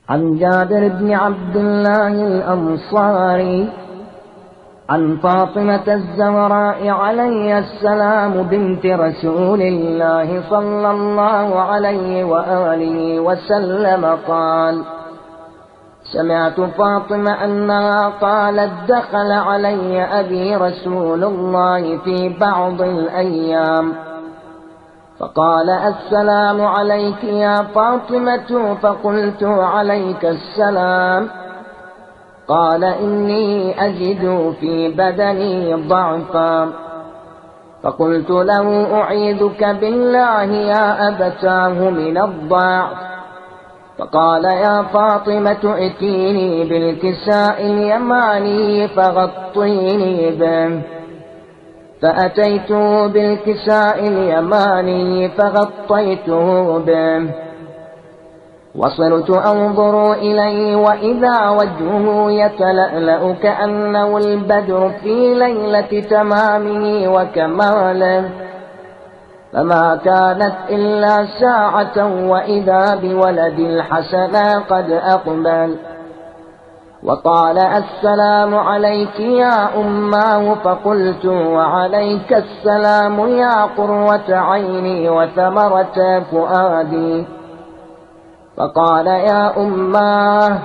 عن جابر بن عبد الله الأنصاري عن فاطمة الزهراء عليه السلام بنت رسول الله صلى الله عليه وآله وسلم قال: سمعت فاطمة أنها قالت: دخل علي أبي رسول الله في بعض الأيام فقال: السلام عليك يا فاطمة. فقلت: عليك السلام. قال: إني أجد في بدني ضعفا. فقلت له: أعيذك بالله يا أبتاه من الضعف. فقال: يا فاطمة ائتيني بالكساء اليماني فغطيني به. فأتيته بالكساء اليماني فغطيته به، وصرت أنظر إليه وإذا وجهه يتلألأ كأنه البدر في ليلة تمامه وكماله. فما كانت إلا ساعة وإذا بولد الحسن قد أقبل وقال: السلام عليك يا أماه. فقلت: وعليك السلام يا قرة عيني وثمرة فؤادي. فقال: يا أماه،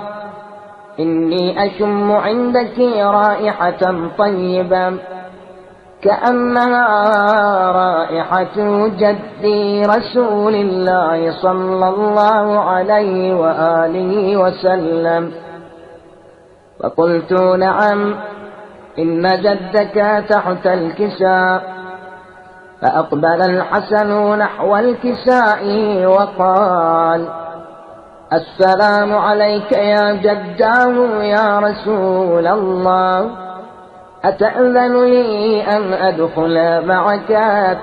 إني أشم عندك رائحة طيبة كأنها رائحة جدي رسول الله صلى الله عليه وآله وسلم. فقلت: نعم، إن جدك تحت الكساء. فأقبل الحسن نحو الكساء وقال: السلام عليك يا جداه يا رسول الله، أتأذن لي أن أدخل معك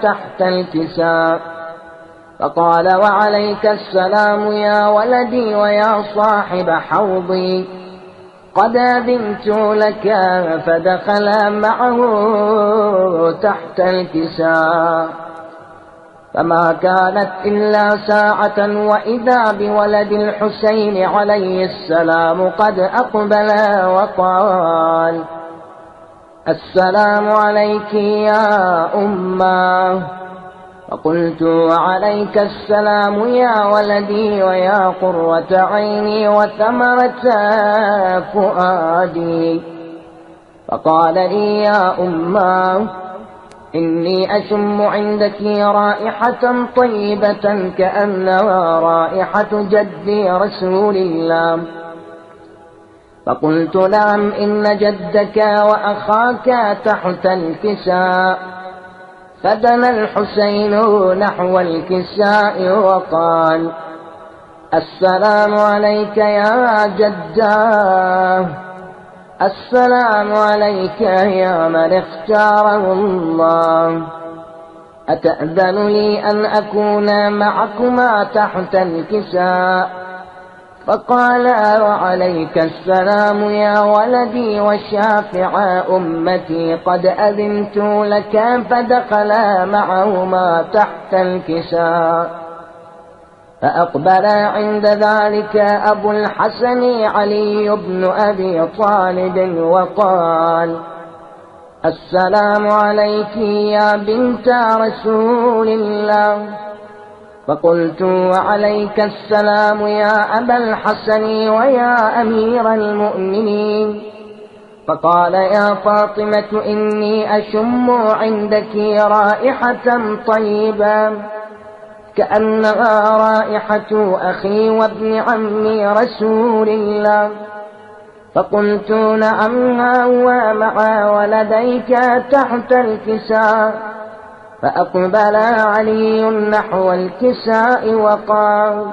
تحت الكساء؟ فقال: وعليك السلام يا ولدي ويا صاحب حوضي، قد أذنت لك. فدخل معه تحت الكساء. فما كانت إلا ساعة وإذا بولد الحسين عليه السلام قد أقبل وقال: السلام عليك يا أماه. فقلت: وعليك السلام يا ولدي ويا قرة عيني وثمرة فؤادي. فقال لي: يا أماه، إني أشم عندك رائحة طيبة كأنها رائحة جدي رسول الله. فقلت: نعم، إن جدك وأخاك تحت الكساء. فدنا الحسين نحو الكساء وقال: السلام عليك يا جداه، السلام عليك يا من اختاره الله، أتأذن لي أن أكون معكما تحت الكساء؟ فقال: وعليك السلام يا ولدي وشافع أمتي، قد أذنت لك. فدخل معهما تحت الكساء. فأقبل عند ذلك أبو الحسن علي بن أبي طالب وقال: السلام عليك يا بنت رسول الله. فقلت: وعليك السلام يا أبا الحسن ويا أمير المؤمنين. فقال: يا فاطمة، إني أشم عندك رائحة طيبة كأنها رائحة أخي وابن عمي رسول الله. فقلت: نعم، هو مع ولديك تحت الكساء. فأقبل علي نحو الكساء وقال: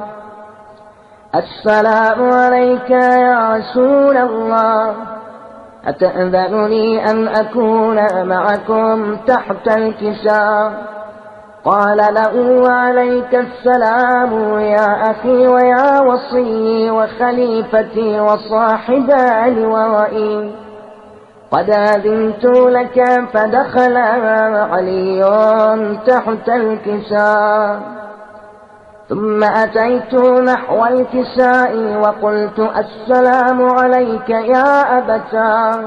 السلام عليك يا رسول الله، أتأذن لي أن أكون معكم تحت الكساء؟ قال له: وعليك السلام يا أخي ويا وصي وخليفتي وصاحب لوائي، قد أذنت لك. فدخل علي تحت الكساء. ثم أتيت نحو الكساء وقلت السلام عليك يا أبتاه.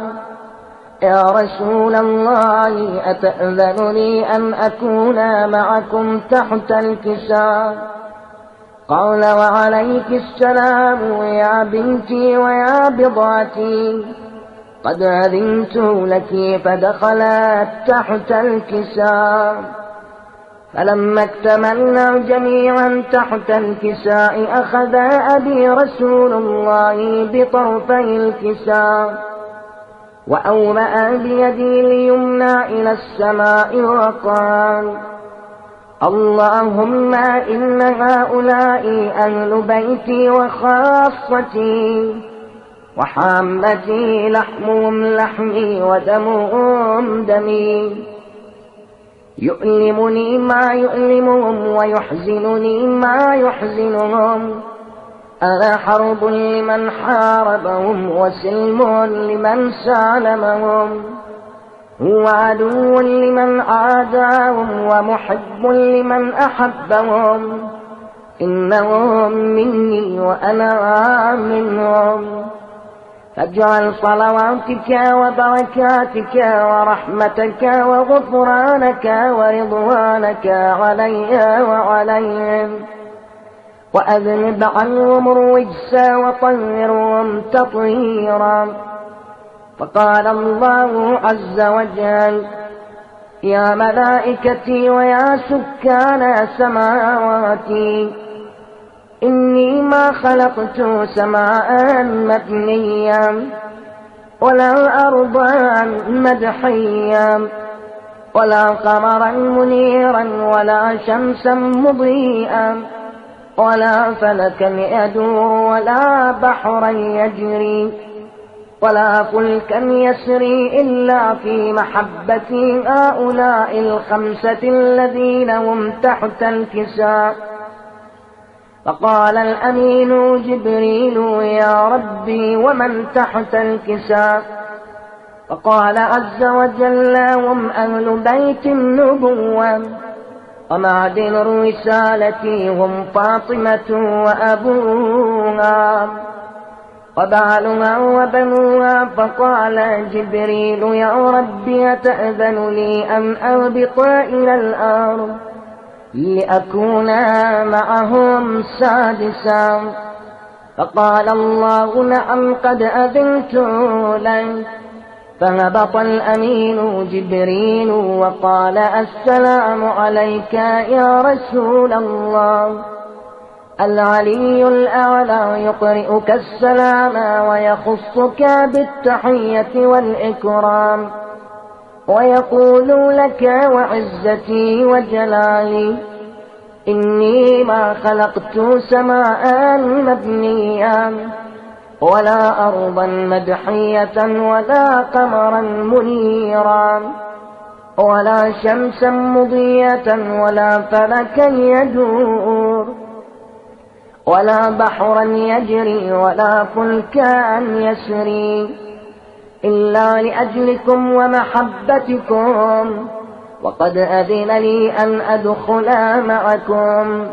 يا رسول الله أتأذن لي أن أكون معكم تحت الكساء؟ قال وعليك السلام يا بنتي ويا بضعتي، قد أذنت لك. فدخلت تحت الكساء، فلما اكتملنا جميعا تحت الكساء أخذ أبي رسول الله بطرفي الكساء وأومأ بيدي اليمنى إلى السماء وقال: اللهم إن هؤلاء أهل بيتي وخاصتي وحامتي، لحمهم لحمي ودمهم دمي، يؤلمني ما يؤلمهم ويحزنني ما يحزنهم. أنا حرب لمن حاربهم وسلم لمن سالمهم، هو عدو لمن عاداهم ومحب لمن أحبهم. إنهم مني وأنا منهم، فاجعل صلواتك وبركاتك ورحمتك وغفرانك ورضوانك علي وعليهم، وأذنب عنهم الرجس وطهرهم تطهيرا. فقال الله عز وجل: يا ملائكتي ويا سكان سماواتي، إني ما خلقت سماء مبنيا ولا أرضا مدحيا ولا قمرا منيرا ولا شمسا مضيئا ولا فلكا يدور ولا بحرا يجري ولا فلكا يسري إلا في محبة هؤلاء الخمسة الذين هم تحت الكساء. فقال الأمين جبريل: يا ربي ومن تحت الكساء؟ فقال عز وجل: هم أهل بيت النبوة ومعدن الرسالة، هم فاطمة وأبوها وبعلها وبنوها. فقال جبريل: يا ربي أتأذن لي أن أهبط إلى الأرض لأكون معهم سادسا؟ فقال الله: نعم قد أذنت لك. فهبط الأمين جبريل وقال: السلام عليك يا رسول الله. العلي الأعلى يقرئك السلام ويخصك بالتحية والإكرام ويقول لك: وعزتي وجلالي إني ما خلقت سماء مبنيا ولا أرضا مدحية ولا قمرا منيرا ولا شمسا مضية ولا فلكا يدور ولا بحرا يجري ولا فلكا يسري إلا لأجلكم ومحبتكم، وقد أذن لي أن أدخل معكم،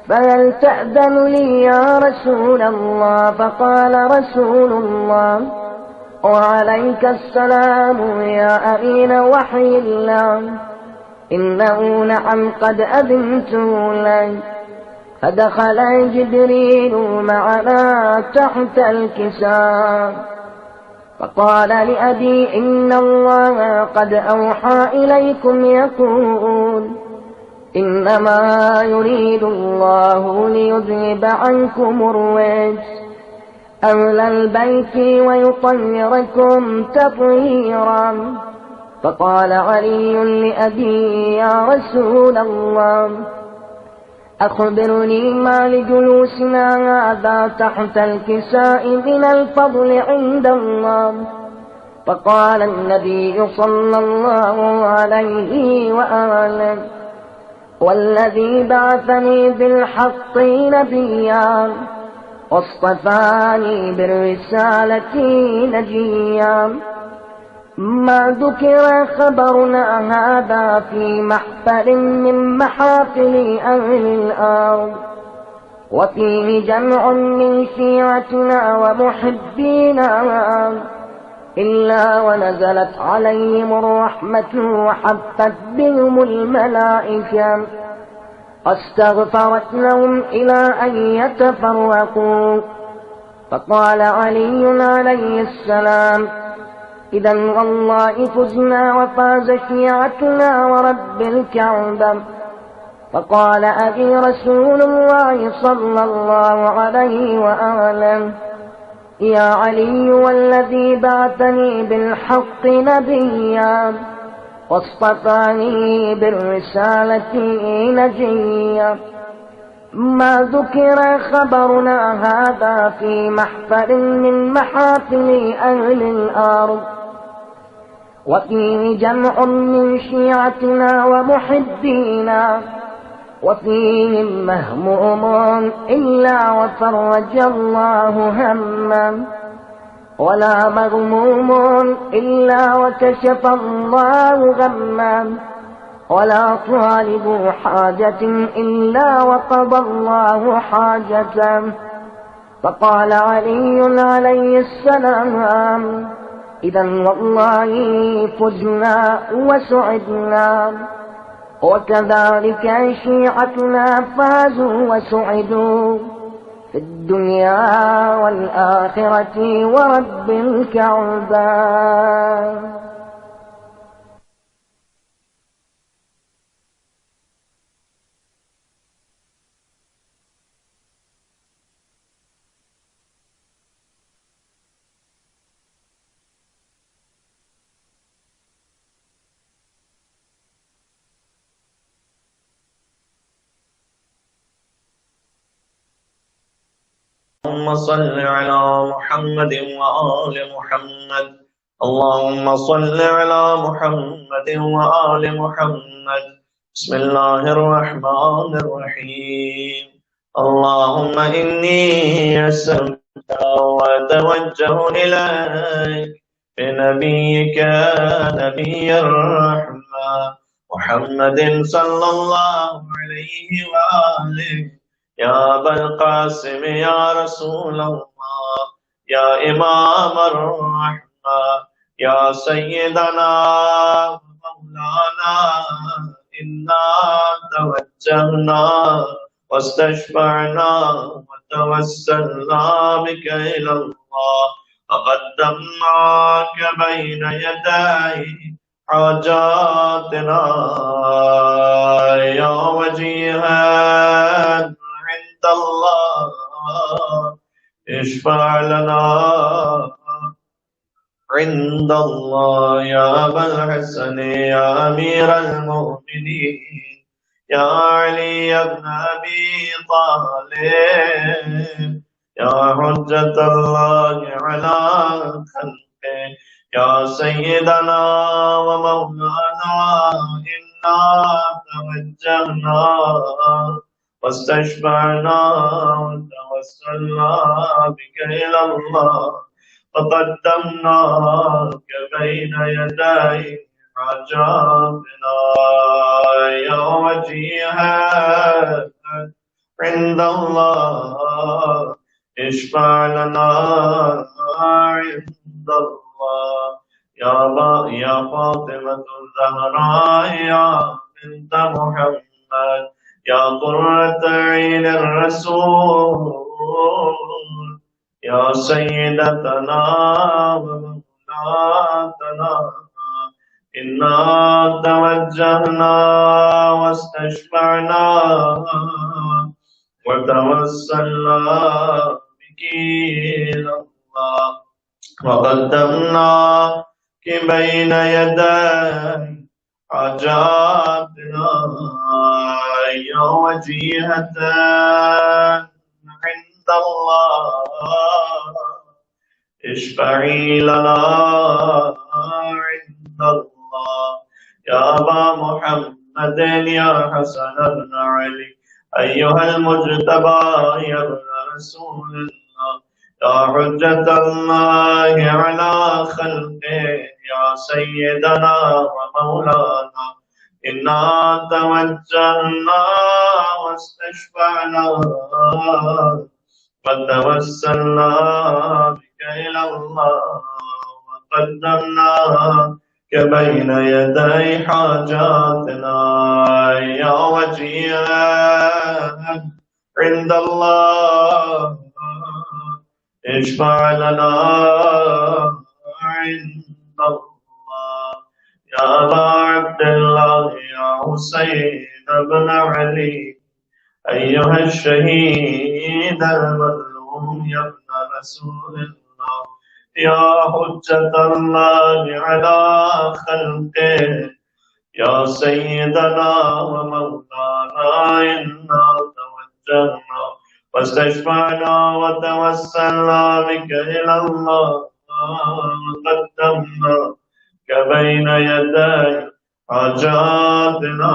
فهل تأذن لي يا رسول الله؟ فقال رسول الله: وعليك السلام يا أمين وحي الله، إنه نعم قد أذنت لك. فدخل جبريل معنا تحت الكساء، فقال لأبي: إن الله قد أوحى إليكم يقول: إنما يريد الله ليذهب عنكم الرجس أهل البيت ويطهركم تطهيرا. فقال علي لأبي: يا رسول الله، أخبرني ما لجلوسنا هذا تحت الكساء من الفضل عند الله. فقال النبي صلى الله عليه وآله: والذي بعثني بالحق نبيا واصطفاني بالرسالة نجيا ما ذكر خبرنا هذا في محفل من محافل أهل الأرض، وفيه جمع من شيعتنا ومحبينا، إلا ونزلت عليهم الرحمة وحفت بهم الملائكة، واستغفرت لهم إلى أن يتفرقوا. فقال علي عليه السلام: إذا والله فزنا وفاز شيعتنا ورب الكعبة. فقال أبي رسول الله صلى الله عليه وآله: يا علي والذي بعثني بالحق نبيا واصطفاني بالرسالة نجيا، ما ذكر خبرنا هذا في محفل من محافل أهل الأرض، وفيه جمع من شيعتنا ومحبينا، وفيهم مهموم إلا وفرج الله هما، ولا مغموم إلا وكشف الله غما، ولا طالب حاجة إلا وقضى الله حاجته. فقال علي عليه السلام: إذا والله فزنا وسعدنا، وكذلك شيعتنا فازوا وسعدوا في الدنيا والآخرة ورب الكعبة. اللهم صل على محمد وآل محمد. اللهم صل على محمد وآل محمد. بسم الله الرحمن الرحيم. اللهم إني أسألك وأتوجه إليك بنبيك نبي الرحمة محمد صلى الله عليه وآله، يا أبا القاسم يا رسول الله، يا إمام الرحمة، يا سيدنا ومولانا، إنا توجهنا واستشفعنا وتوسلنا بك إلى الله، فقدمناك بين يدي حاجاتنا يا وجيها عند الله، اشفع لنا عند الله يا أبا الحسن يا أمير المؤمنين، يا علي بن أبي طالب، يا حجة الله على خلقه، يا سيدنا ومولانا، إنا توجهنا واستشفعنا وتوسلنا بك إلى الله، فقدمناك بين يدي حاجاتنا يا وجيها عند الله، اشفع لنا عند الله يا فاطمة الزهراء يا بنت محمد، يا قرة عين الرسول، يا سيدتنا ومولاتنا، إنا توجهنا واستشفعنا وتوسلنا بك إلى الله، وقدمناك بين يدي حاجاتنا يا وجيهة عند الله، اشفعي لنا عند الله يا أبا محمد يا حسن بن علي، أيها المجتبى يا ابن رسول الله، يا حجة الله على خلقه يا سيدنا ومولانا إنا توجهنا واستشفعنا وتوسلنا بك إلى الله وقدمناك بين يدي حاجاتنا يا وجيها عند الله اشفع لنا عند الله يا أبا عبد الله يا حسين بن علي أيها الشهيد المظلوم يا ابن رسول الله يا حجة الله على خلقه يا سيدنا ومولانا إنا توجهنا واستشفعنا وتوسلنا بك إلى الله وقدمناك بين يدي حاجاتنا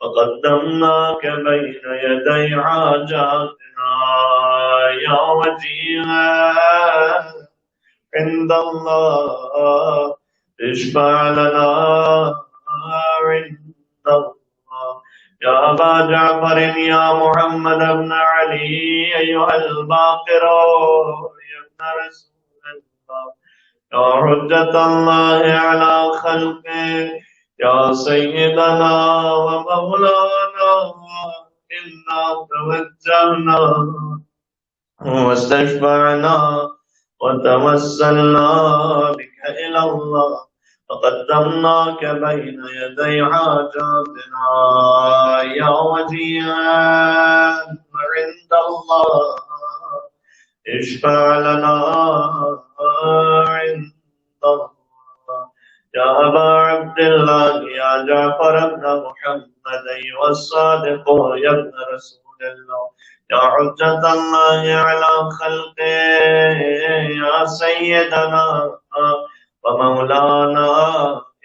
وقدمناك بين يدي حاجاتنا يا وجيها عند الله اشفع لنا عند الله يا أبا جعفر يا محمد بن علي أيها الباقر يا ابن رسول الله يا حجة الله على خلقه يا سيدنا ومولانا إنا توجهنا واستشفعنا وتوسلنا بك إلى الله وقدمناك بين يدي حاجاتنا يا وجيها عند الله اشفع لنا عند الله يا أبا عبد الله يا جعفر بن محمد أيها الصادق يا ابن رسول الله يا حجة الله على خلقه يا سيدنا ومولانا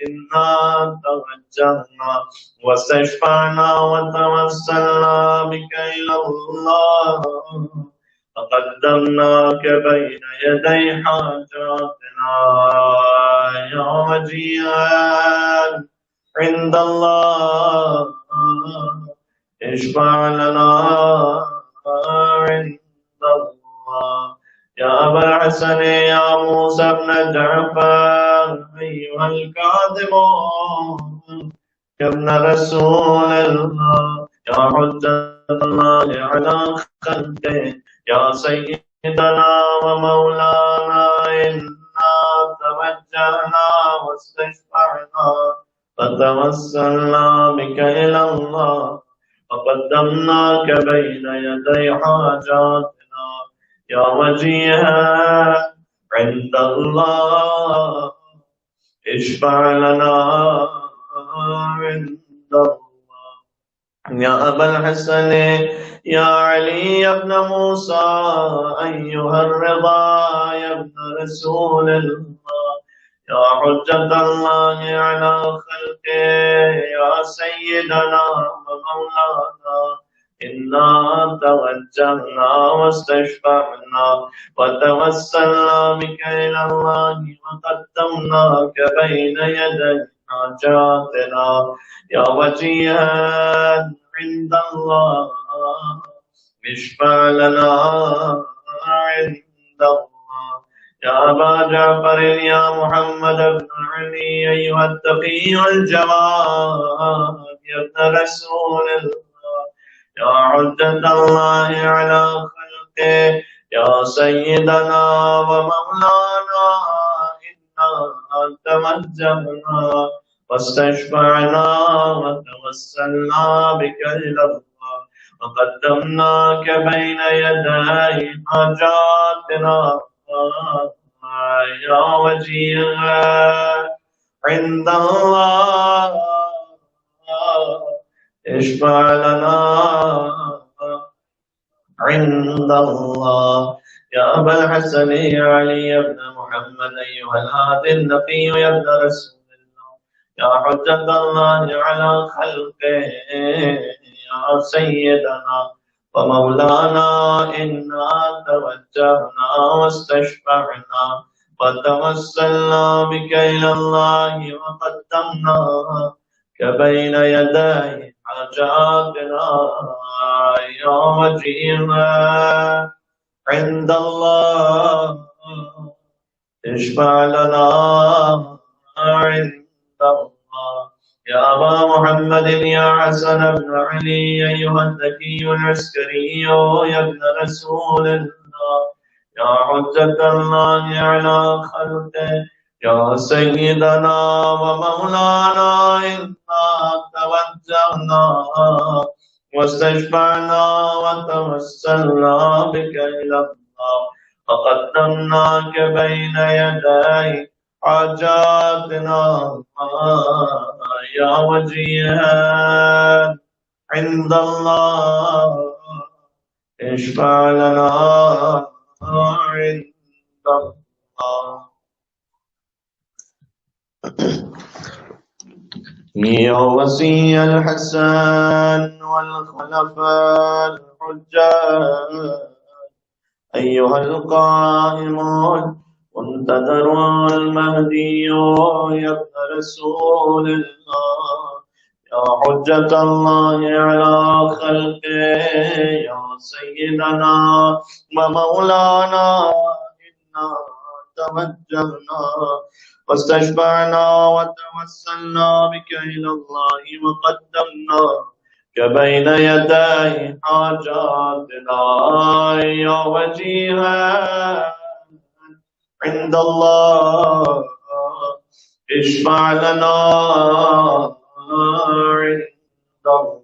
إنا توجهنا واستشفعنا وتوسلنا بك إلى الله فقدمناك بين يدي حاجاتنا يا وجيها عند الله اشفع لنا عند الله يا أبا الحسن يا موسى بن جعفر أيها الكاظم يا ابن رسول الله يا حجة الله على خلقه يا سيدنا ومولانا إنا توجهنا واستشفعنا فتوسلنا بك إلى الله وقدمناك بين يدي حاجاتنا يا وجيها عند الله اشفع لنا عند الله يا أبا الحسن يا علي بن موسى أيها الرضا يا ابن رسول الله يا حجة الله على خلقه يا سيدنا ومولانا إنا توجهنا واستشفعنا وتوسلنا بك إلى الله وقدمناك بين يدي حاجاتنا يا وجيها عند الله اشفع لنا عند الله يا أبا جعفر يا محمد بن علي أيها التقي الجواد يا ابن رسول الله يا حجة الله على خلقه يا سيدنا ومولانا توجهنا واستشفعنا وتوسلنا بك إلى الله وقدمناك بين يدي حاجاتنا يا وجيها عند الله اشفع لنا عند الله يا أبا الحسن يا علي بن محمد أيها الهادي النقي يا ابن رسول الله يا حجة الله على خلقه يا سيدنا ومولانا إنا توجهنا واستشفعنا وتوسلنا بك إلى الله وقدمناك بين يدي حاجاتنا يا وجيها عند الله اشفع لنا عند الله يا أبا محمد يا حسن بن علي أيها الذكي العسكري يا ابن رسول الله يا حجة الله على خلقه يا سيدنا ومولانا إنا توجهنا واستشفعنا وتوسلنا بك إلى الله وقدمناك بين يدي حاجاتنا يا وجيها عند الله اشفع لنا عند الله يا وصي الحسن والخلفاء الحجاج أيها القائمون منتظر المهدي يا ابن رسول الله يا حجة الله على خلقه يا سيدنا ومولانا إنا توجهنا واستشفعنا وتوسلنا بك إلى الله وقدمناك بين يدي حاجاتنا يا وجيها عند الله اشفع لنا عند الله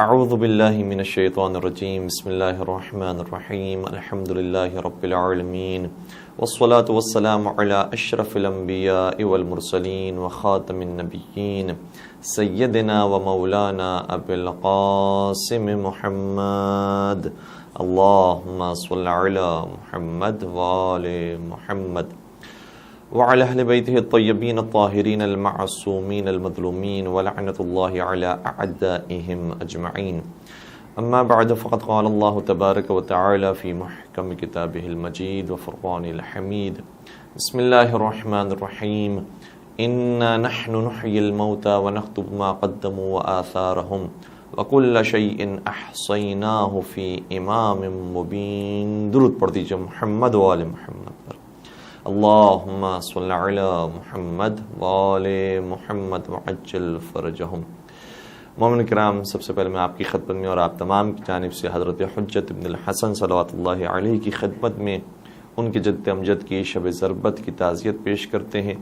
اعوذ باللہ من الشیطان الرجیم بسم اللہ الرحمن الرحیم الحمد للہ رب العالمین والصلاة والسلام علی اشرف الانبیاء والمرسلین وخاتم النبیین سیدنا و مولانا ابی القاسم محمد اللہم صل علی محمد وآل محمد وعلى أهل بيته الطيبين الطاهرين المعصومين المظلومين ولعنة الله على أعدائهم أجمعين. أما بعد فقد قال الله تبارك وتعالى في محكم كتابه المجيد وفرقانه الحميد. بسم الله الرحمن الرحيم. إنا نحن نحيي الموتى ونكتب ما قدموا وآثارهم وكل شيء أحصيناه في إمام مبين. درود پڑھ دیجئے محمد وآل محمد پر. اللہم صل علی محمد وآل محمد وعجل فرجہم. مومن کرام، سب سے پہلے میں آپ کی خدمت میں اور آپ تمام کی جانب سے حضرت حجت ابن الحسن صلوات اللہ علیہ کی خدمت میں ان کے جد امجد کی شب ضربت کی تعزیت پیش کرتے ہیں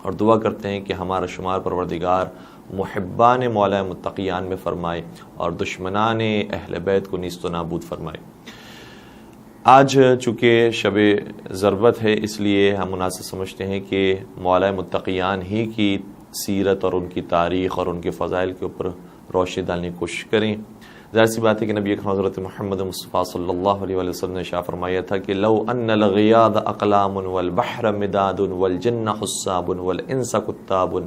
اور دعا کرتے ہیں کہ ہمارا شمار پروردگار محبان مولا متقیان میں فرمائے اور دشمنان اہل بیت کو نیست و نابود فرمائے. آج چونکہ شب ضربت ہے، اس لیے ہم مناسب سمجھتے ہیں کہ مولا متقیان ہی کی سیرت اور ان کی تاریخ اور ان کے فضائل کے اوپر روشنی ڈالنے کی کوشش کریں. ظاہر سی بات ہے کہ نبی اکرم حضرت محمد مصطفیٰ صلی اللہ علیہ وسلم نے شاہ فرمایا تھا کہ لو ان الغیاض اقلام والبحر مداد والجن حساب والانس کتاب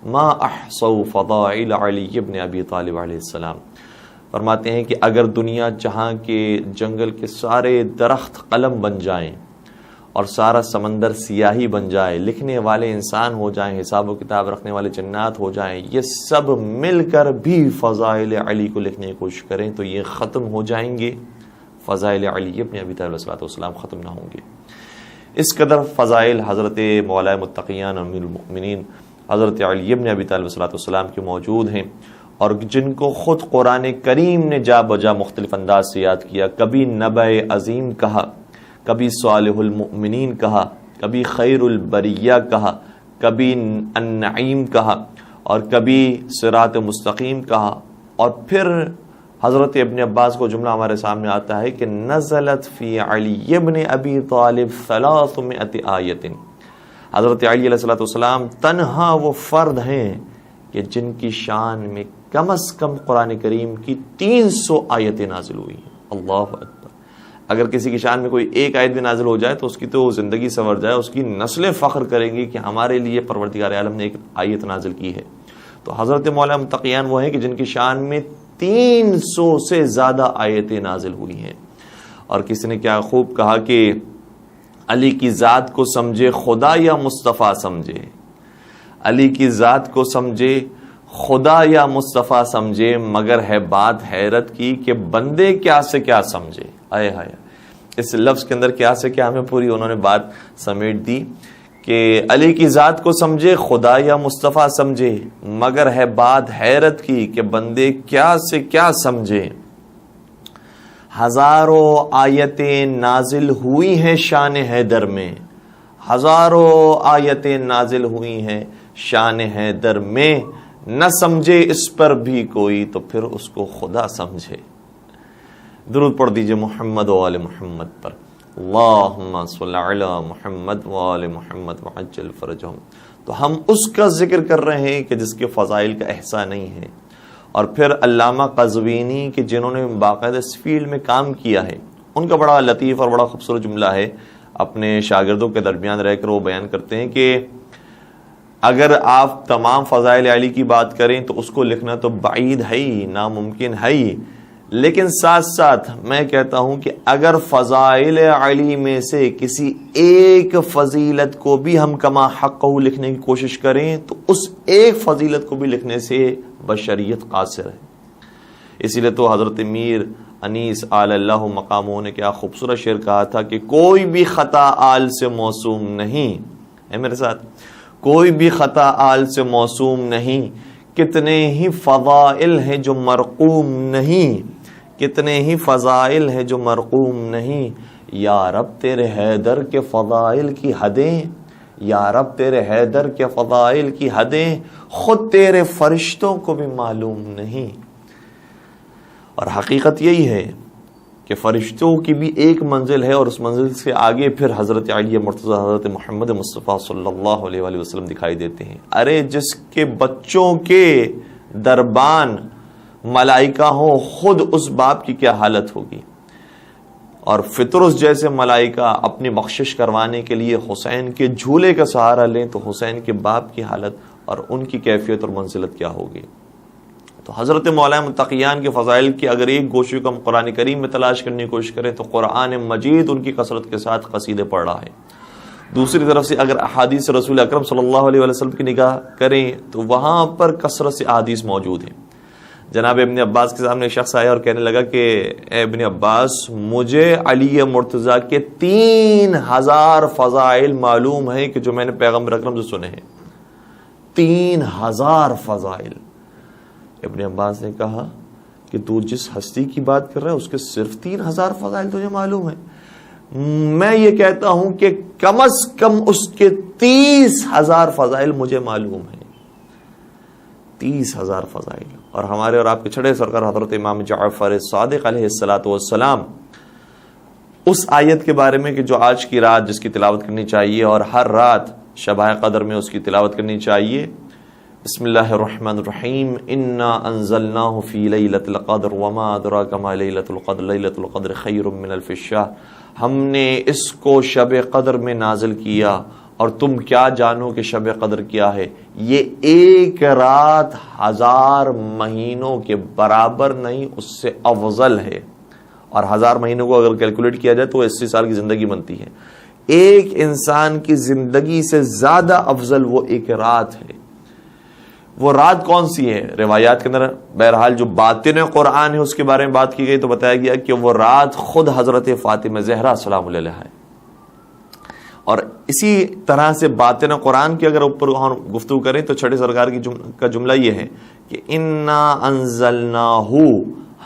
ما احصوا فضائل علی ابن ابی طالب علیہ السلام. فرماتے ہیں کہ اگر دنیا جہاں کے جنگل کے سارے درخت قلم بن جائیں اور سارا سمندر سیاہی بن جائے، لکھنے والے انسان ہو جائیں، حساب و کتاب رکھنے والے جنات ہو جائیں، یہ سب مل کر بھی فضائل علی کو لکھنے کی کوشش کریں تو یہ ختم ہو جائیں گے، فضائل علی ابن ابی طالب علیہ السلام ختم نہ ہوں گے. اس قدر فضائل حضرت مولا متقیان امیر المؤمنین حضرت علی ابن ابی طالب علیہ السلام کے موجود ہیں، اور جن کو خود قرآن کریم نے جا بجا مختلف انداز سے یاد کیا. کبھی نبع عظیم کہا، کبھی صالح المؤمنین کہا، کبھی خیر البریہ کہا، کبھی النعیم کہا، اور کبھی صراط مستقیم کہا. اور پھر حضرت ابن عباس کو جملہ ہمارے سامنے آتا ہے کہ نزلت فی علی ابن ابی طالب 300 آیت. حضرت علی علیہ السلام تنہا وہ فرد ہیں کہ جن کی شان میں کم از کم قرآن کریم کی 300 آیتیں نازل ہوئی ہیں. اللہ اکبر. اگر کسی کی شان میں کوئی ایک آیت بھی نازل ہو جائے تو اس کی تو زندگی سنور جائے، اس کی نسلیں فخر کریں گی کہ ہمارے لیے پروردگار عالم نے ایک آیت نازل کی ہے. تو حضرت مولا متقیان وہ ہیں کہ جن کی شان میں 300 سے زیادہ آیتیں نازل ہوئی ہیں. اور کسی نے کیا خوب کہا کہ علی کی ذات کو سمجھے خدا یا مصطفیٰ سمجھے، علی کی ذات کو سمجھے خدا یا مصطفیٰ سمجھے، مگر ہے بات حیرت کی کہ بندے کیا سے کیا سمجھے. آئے ہائے، اس لفظ کے اندر کیا سے کیا ہمیں پوری انہوں نے بات سمیٹ دی کہ علی کی ذات کو سمجھے خدا یا مصطفیٰ سمجھے، مگر ہے بات حیرت کی کہ بندے کیا سے کیا سمجھے. ہزاروں آیتیں نازل ہوئی ہیں شان حیدر میں، ہزاروں آیتیں نازل ہوئی ہیں شان حیدر میں، نہ سمجھے اس پر بھی کوئی تو پھر اس کو خدا سمجھے. درود پڑھ دیجئے محمد و آل محمد پر. اللہم صل علی محمد و آل محمد وعجل فرجہم. تو ہم اس کا ذکر کر رہے ہیں کہ جس کے فضائل کا احصاء نہیں ہے. اور پھر علامہ قزوینی کہ جنہوں نے باقاعدہ اس فیلڈ میں کام کیا ہے، ان کا بڑا لطیف اور بڑا خوبصورت جملہ ہے. اپنے شاگردوں کے درمیان رہ کر وہ بیان کرتے ہیں کہ اگر آپ تمام فضائل علی کی بات کریں تو اس کو لکھنا تو بعید ہے ہی، ناممکن ہے ہی، لیکن ساتھ ساتھ میں کہتا ہوں کہ اگر فضائل علی میں سے کسی ایک فضیلت کو بھی ہم کما حق لکھنے کی کوشش کریں تو اس ایک فضیلت کو بھی لکھنے سے بشریت قاصر ہے. اسی لیے تو حضرت میر انیس آل اللہ مقاموں نے کیا خوبصورت شعر کہا تھا کہ کوئی بھی خطا آل سے موسوم نہیں ہے. میرے ساتھ، کوئی بھی خطا آل سے موسوم نہیں، کتنے ہی فضائل ہیں جو مرقوم نہیں، کتنے ہی فضائل ہیں جو مرقوم نہیں. یا رب تیرے حیدر کے فضائل کی حدیں، یا رب تیرے حیدر کے فضائل کی حدیں خود تیرے فرشتوں کو بھی معلوم نہیں. اور حقیقت یہی ہے کہ فرشتوں کی بھی ایک منزل ہے، اور اس منزل سے آگے پھر حضرت علی مرتضی حضرت محمد مصطفیٰ صلی اللہ علیہ وآلہ وسلم دکھائی دیتے ہیں۔ ارے جس کے بچوں کے دربان ملائکہ ہوں، خود اس باپ کی کیا حالت ہوگی؟ اور فطرس جیسے ملائکہ اپنی بخشش کروانے کے لیے حسین کے جھولے کا سہارا لیں تو حسین کے باپ کی حالت اور ان کی کیفیت اور منزلت کیا ہوگی؟ تو حضرت مولانا متقیان کے فضائل کی اگر ایک گوشے کو ہم قرآن کریم میں تلاش کرنے کی کوشش کریں تو قرآن مجید ان کی کثرت کے ساتھ قصیدے پڑھ رہا ہے۔ دوسری طرف سے اگر احادیث رسول اکرم صلی اللہ علیہ وسلم کی نگاہ کریں تو وہاں پر کثرت سے احادیث موجود ہیں۔ جناب ابن عباس کے سامنے ایک شخص آیا اور کہنے لگا کہ اے ابن عباس، مجھے علی مرتضیٰ کے 3000 فضائل معلوم ہیں کہ جو میں نے پیغمبر اکرم سے سنے ہیں۔ 3000 فضائل۔ ابن عباس نے کہا کہ تو جس ہستی کی بات کر رہا ہے اس کے صرف 3000 فضائل تجھے معلوم ہیں؟ میں یہ کہتا ہوں کہ کم از کم اس کے 30,000 فضائل مجھے معلوم ہیں۔ 30,000 فضائل۔ اور ہمارے اور آپ کے چھڑے سرکار حضرت امام جعفر صادق علیہ السلام اس آیت کے بارے میں کہ جو آج کی رات جس کی تلاوت کرنی چاہیے اور ہر رات شب قدر میں اس کی تلاوت کرنی چاہیے، بسم اللہ الرحمن الرحیم، انا انزلناہ فی لیلۃ القدر وما ادراک ما لیلۃ القدر لیلۃ القدر خیر من الف شہر۔ ہم نے اس کو شب قدر میں نازل کیا اور تم کیا جانو کہ شب قدر کیا ہے؟ یہ ایک رات 1000 مہینوں کے برابر نہیں، اس سے افضل ہے۔ اور 1000 مہینوں کو اگر کیلکولیٹ کیا جائے تو 80 سال کی زندگی بنتی ہے۔ ایک انسان کی زندگی سے زیادہ افضل وہ ایک رات ہے۔ وہ رات کون سی ہے؟ روایات کے اندر بہرحال جو باطن قرآن ہے اس کے بارے میں بات کی گئی تو بتایا گیا کہ وہ رات خود حضرت فاطمہ زہرا سلام اللہ علیہا ہے۔ اور اسی طرح سے باطن قرآن کی اگر اوپر گفتگو کریں تو چھٹے سرکار کا جملہ یہ ہے کہ انا انزلناہ،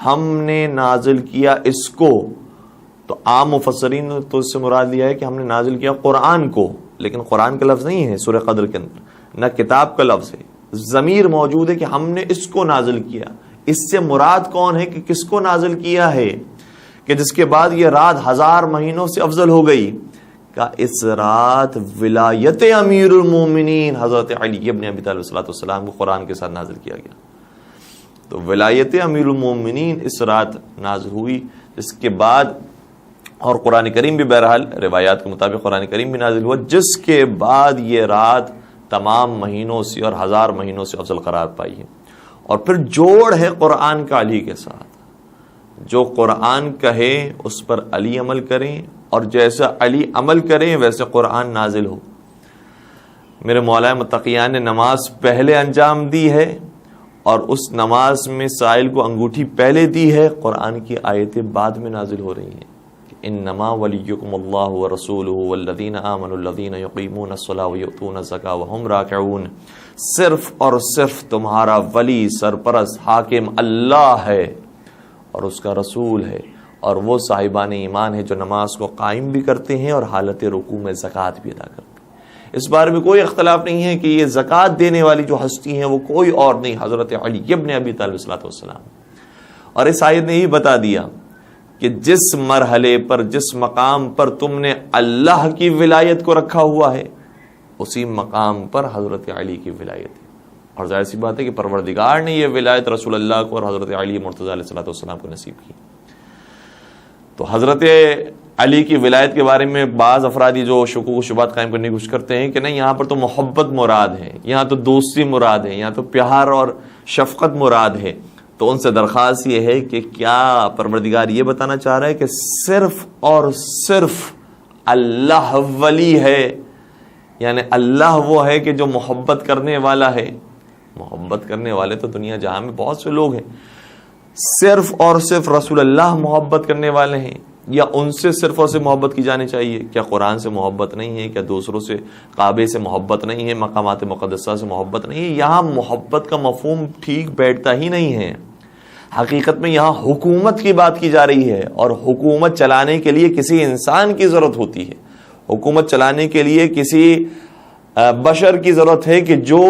ہم نے نازل کیا اس کو۔ تو عام مفسرین نے تو اس سے مراد لیا ہے کہ ہم نے نازل کیا قرآن کو، لیکن قرآن کا لفظ نہیں ہے سورہ قدر کے اندر، نہ کتاب کا لفظ ہے، ضمیر موجود ہے کہ ہم نے اس کو نازل کیا۔ اس سے مراد کون ہے کہ کس کو نازل کیا ہے؟ کہ جس کے بعد یہ رات 1000 مہینوں سے افضل ہو گئی۔ کہ اس رات ولایت امیر المومنین حضرت علی ابن ابی طالب صلی اللہ علیہ وسلم کو قرآن کے ساتھ نازل کیا گیا۔ تو ولایت امیر المومنین اس رات نازل ہوئی، جس کے بعد اور قرآن کریم بھی بہرحال روایات کے مطابق قرآن کریم بھی نازل ہوا، جس کے بعد یہ رات تمام مہینوں سے اور 1000 مہینوں سے افضل قرار پائی ہے۔ اور پھر جوڑ ہے قرآن کا علی کے ساتھ، جو قرآن کہے اس پر علی عمل کریں، اور جیسا علی عمل کریں ویسے قرآن نازل ہو۔ میرے مولا متقیان نے نماز پہلے انجام دی ہے، اور اس نماز میں سائل کو انگوٹھی پہلے دی ہے، قرآن کی آیتیں بعد میں نازل ہو رہی ہیں۔ انما ولیکم اللہ ورسولہ والذین آمنوا الذین یقیمون الصلاۃ ویؤتون الزکاۃ وہم راکعون۔ صرف اور صرف تمہارا ولی، سرپرست، حاکم اللہ ہے اور اس کا رسول ہے، اور وہ صاحبان ایمان ہے جو نماز کو قائم بھی کرتے ہیں اور حالت رکوع میں زکوٰۃ بھی ادا کرتے ہیں۔ اس بارے میں کوئی اختلاف نہیں ہے کہ یہ زکوٰۃ دینے والی جو ہستی ہیں وہ کوئی اور نہیں، حضرت علی ابن ابی طالب صلی اللہ علیہ وسلم۔ اور اس آیت نے یہ بتا دیا کہ جس مرحلے پر، جس مقام پر تم نے اللہ کی ولایت کو رکھا ہوا ہے، اسی مقام پر حضرت علی کی ولایت ہے۔ اور ظاہر سی بات ہے کہ پروردگار نے یہ ولایت رسول اللہ کو اور حضرت علی مرتضی علیہ السلام کو نصیب کی۔ تو حضرت علی کی ولایت کے بارے میں بعض افرادی جو شکوک و شبہات قائم کرنے کی کوشش کرتے ہیں کہ نہیں، یہاں پر تو محبت مراد ہے، یہاں تو دوستی مراد ہے، یہاں تو پیار اور شفقت مراد ہے، تو ان سے درخواست یہ ہے کہ کیا پروردگار یہ بتانا چاہ رہا ہے کہ صرف اور صرف اللہ ولی ہے؟ یعنی اللہ وہ ہے کہ جو محبت کرنے والا ہے۔ محبت کرنے والے تو دنیا جہاں میں بہت سے لوگ ہیں، صرف اور صرف رسول اللہ محبت کرنے والے ہیں، یا ان سے صرف اور صرف محبت کی جانی چاہیے؟ کیا قرآن سے محبت نہیں ہے؟ کیا دوسروں سے، کعبے سے محبت نہیں ہے؟ مقامات مقدسہ سے محبت نہیں ہے؟ یہاں محبت کا مفہوم ٹھیک بیٹھتا ہی نہیں ہے۔ حقیقت میں یہاں حکومت کی بات کی جا رہی ہے، اور حکومت چلانے کے لیے کسی انسان کی ضرورت ہوتی ہے۔ حکومت چلانے کے لیے کسی بشر کی ضرورت ہے کہ جو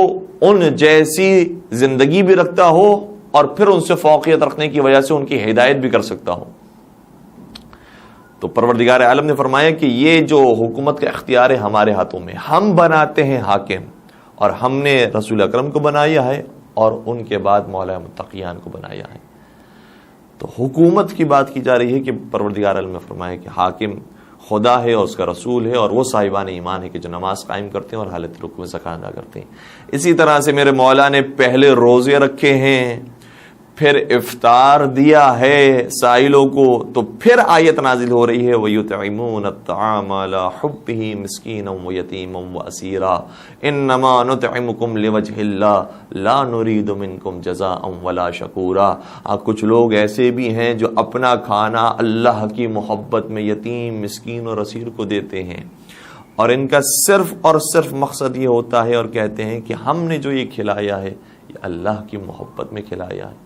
ان جیسی زندگی بھی رکھتا ہو اور پھر ان سے فوقیت رکھنے کی وجہ سے ان کی ہدایت بھی کر سکتا ہوں۔ تو پروردگار عالم نے فرمایا کہ یہ جو حکومت کا اختیار ہے ہمارے ہاتھوں میں، ہم بناتے ہیں حاکم، اور ہم نے رسول اکرم کو بنایا ہے اور ان کے بعد مولا متقیان کو بنایا ہے۔ تو حکومت کی بات کی جا رہی ہے کہ پروردگار عالم نے فرمایا کہ حاکم خدا ہے اور اس کا رسول ہے، اور وہ صاحبان ایمان ہے کہ جو نماز قائم کرتے ہیں اور حالت رکوع میں زکوٰۃ ادا کرتے ہیں۔ اسی طرح سے میرے مولا نے پہلے روزے رکھے ہیں، پھر افطار دیا ہے سائلوں کو، تو پھر آیت نازل ہو رہی ہے وَيُطْعِمُونَ الطَّعَامَ عَلَىٰ حُبِّهِ مِسْكِينًا وَيَتِيمًا وَأَسِيرًا إِنَّمَا نُطْعِمُكُمْ لِوَجْهِ اللَّهِ لَا نُرِيدُ مِنكُمْ جَزَاءً وَلَا شَكُورًا۔ کچھ لوگ ایسے بھی ہیں جو اپنا کھانا اللہ کی محبت میں یتیم، مسکین اور اسیر کو دیتے ہیں، اور ان کا صرف اور صرف مقصد یہ ہوتا ہے، اور کہتے ہیں کہ ہم نے جو یہ کھلایا ہے یہ اللہ کی محبت میں کھلایا ہے،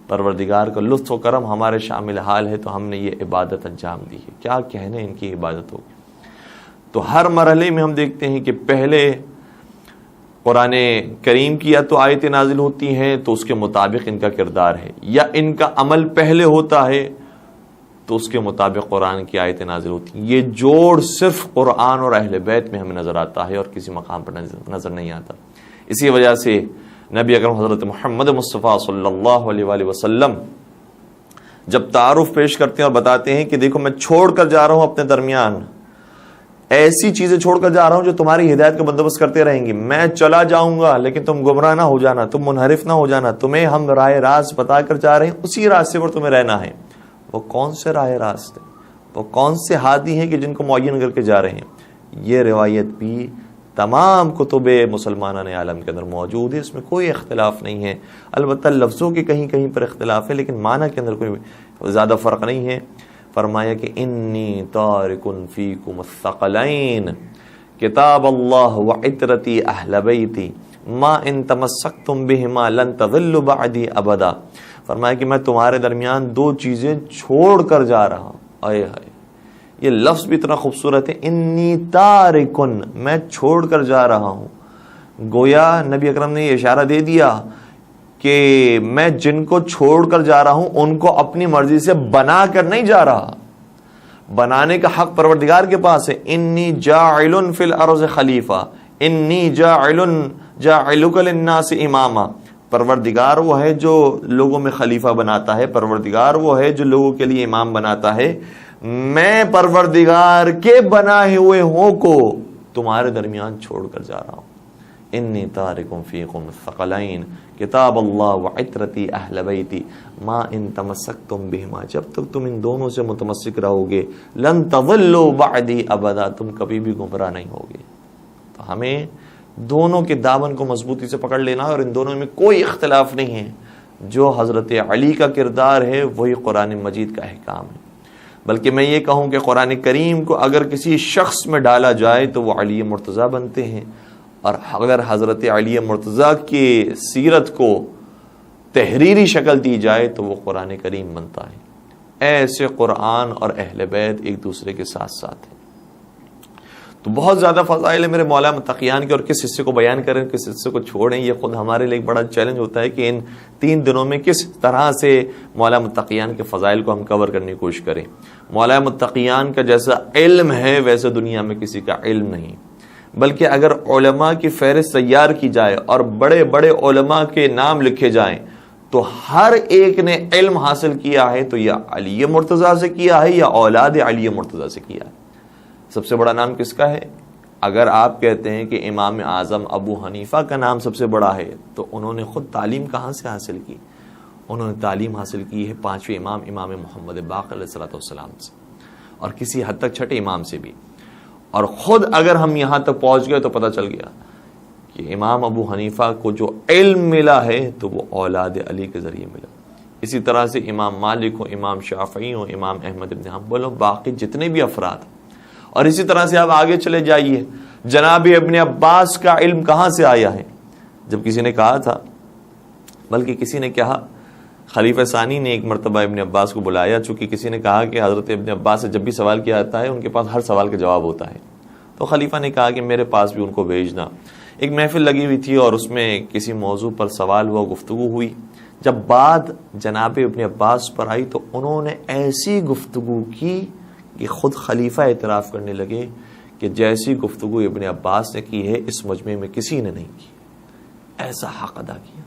پروردگار کا لطف و کرم ہمارے شامل حال ہے تو ہم نے یہ عبادت انجام دی ہے۔ کیا کہنے ان کی عبادت ہوگی۔ تو ہر مرحلے میں ہم دیکھتے ہیں کہ پہلے قرآن کریم کی یا تو آیتیں نازل ہوتی ہیں تو اس کے مطابق ان کا کردار ہے، یا ان کا عمل پہلے ہوتا ہے تو اس کے مطابق قرآن کی آیتیں نازل ہوتی ہیں۔ یہ جوڑ صرف قرآن اور اہل بیت میں ہمیں نظر آتا ہے اور کسی مقام پر نظر نہیں آتا۔ اسی وجہ سے نبی اکرم حضرت محمد مصطفیٰ صلی اللہ علیہ وآلہ وسلم جب تعارف پیش کرتے ہیں اور بتاتے ہیں کہ دیکھو میں چھوڑ کر جا رہا ہوں اپنے درمیان ایسی چیزیں چھوڑ کر جا رہا ہوں جو تمہاری ہدایت کا بندوبست کرتے رہیں گی، میں چلا جاؤں گا لیکن تم گمراہ نہ ہو جانا، تم منحرف نہ ہو جانا، تمہیں ہم راہ راست بتا کر جا رہے ہیں، اسی راستے پر تمہیں رہنا ہے۔ وہ کون سے راہ راست ہیں، وہ کون سے ہادی ہیں کہ جن کو معین کر کے جا رہے ہیں؟ یہ روایت بھی تمام کتب مسلمانان عالم کے اندر موجود ہے، اس میں کوئی اختلاف نہیں ہے، البتہ لفظوں کے کہیں کہیں پر اختلاف ہے، لیکن معنی کے اندر کوئی زیادہ فرق نہیں ہے۔ فرمایا کہ انی تارک فیکم الثقلین کتاب اللہ وعطرتی اہل بیتی ما ان تمسکتم بہما لن تضلوا بعدی ابدا۔ فرمایا کہ میں تمہارے درمیان دو چیزیں چھوڑ کر جا رہا ہوں۔ آئے ہائے، یہ لفظ بھی اتنا خوبصورت ہے، انی تارکن، میں چھوڑ کر جا رہا ہوں۔ گویا نبی اکرم نے یہ اشارہ دے دیا کہ میں جن کو چھوڑ کر جا رہا ہوں ان کو اپنی مرضی سے بنا کر نہیں جا رہا، بنانے کا حق پروردگار کے پاس ہے۔ انی جاعل فی الارض خلیفہ، انی جاعلک للناس اماما۔ پروردگار وہ ہے جو لوگوں میں خلیفہ بناتا ہے، پروردگار وہ ہے جو لوگوں کے لیے امام بناتا ہے۔ میں پروردگار کے بنائے ہوئے ہوں کو تمہارے درمیان چھوڑ کر جا رہا ہوں۔ انی تارکم فیکم الثقلین کتاب اللہ وعطرتی اہل بیتی ما ان تمسکتم بہما، جب تک تم ان دونوں سے متمسک رہو گے لن تضلوا بعدی ابدا، تم کبھی بھی گمراہ نہیں ہوگے۔ تو ہمیں دونوں کے دامن کو مضبوطی سے پکڑ لینا، اور ان دونوں میں کوئی اختلاف نہیں ہے۔ جو حضرت علی کا کردار ہے وہی قرآن مجید کا احکام ہے، بلکہ میں یہ کہوں کہ قرآن کریم کو اگر کسی شخص میں ڈالا جائے تو وہ علی مرتضیٰ بنتے ہیں، اور اگر حضرت علی مرتضیٰ کی سیرت کو تحریری شکل دی جائے تو وہ قرآن کریم بنتا ہے۔ ایسے قرآن اور اہل بیت ایک دوسرے کے ساتھ ساتھ ہیں۔ تو بہت زیادہ فضائل ہے میرے مولا متقیان کے، اور کس حصے کو بیان کریں کس حصے کو چھوڑیں، یہ خود ہمارے لیے ایک بڑا چیلنج ہوتا ہے کہ ان 3 دنوں میں کس طرح سے مولا متقیان کے فضائل کو ہم کور کرنے کی کوشش کریں۔ مولا متقیان کا جیسا علم ہے ویسے دنیا میں کسی کا علم نہیں، بلکہ اگر علماء کی فہرست تیار کی جائے اور بڑے بڑے علماء کے نام لکھے جائیں تو ہر ایک نے علم حاصل کیا ہے تو یا علی مرتضیٰ سے کیا ہے یا اولاد علی مرتضیٰ سے کیا ہے۔ سب سے بڑا نام کس کا ہے؟ اگر آپ کہتے ہیں کہ امام اعظم ابو حنیفہ کا نام سب سے بڑا ہے تو انہوں نے خود تعلیم کہاں سے حاصل کی؟ انہوں نے تعلیم حاصل کی ہے 5ویں امام محمد باقر علیہ السلام سے، اور کسی حد تک 6ٹھے امام سے بھی۔ اور خود اگر ہم یہاں تک پہنچ گئے تو پتہ چل گیا کہ امام ابو حنیفہ کو جو علم ملا ہے تو وہ اولاد علی کے ذریعے ملا۔ اسی طرح سے امام مالک ہو، امام شافعی ہو، امام احمد بن حنبل ہو، باقی جتنے بھی افراد۔ اور اسی طرح سے آپ آگے چلے جائیے، جناب ابن عباس کا علم کہاں سے آیا ہے؟ جب کسی نے کہا تھا، بلکہ کسی نے کہا، خلیفہ ثانی نے ایک مرتبہ ابن عباس کو بلایا، چونکہ کسی نے کہا کہ حضرت ابن عباس سے جب بھی سوال کیا جاتا ہے ان کے پاس ہر سوال کا جواب ہوتا ہے، تو خلیفہ نے کہا کہ میرے پاس بھی ان کو بھیجنا۔ ایک محفل لگی ہوئی تھی اور اس میں کسی موضوع پر سوال ہوا، گفتگو ہوئی۔ جب بات جناب ابن عباس پر آئی تو انہوں نے ایسی گفتگو کی کہ خود خلیفہ اعتراف کرنے لگے کہ جیسی گفتگو ابن عباس نے کی ہے اس مجمع میں کسی نے نہیں کی، ایسا حق ادا کیا۔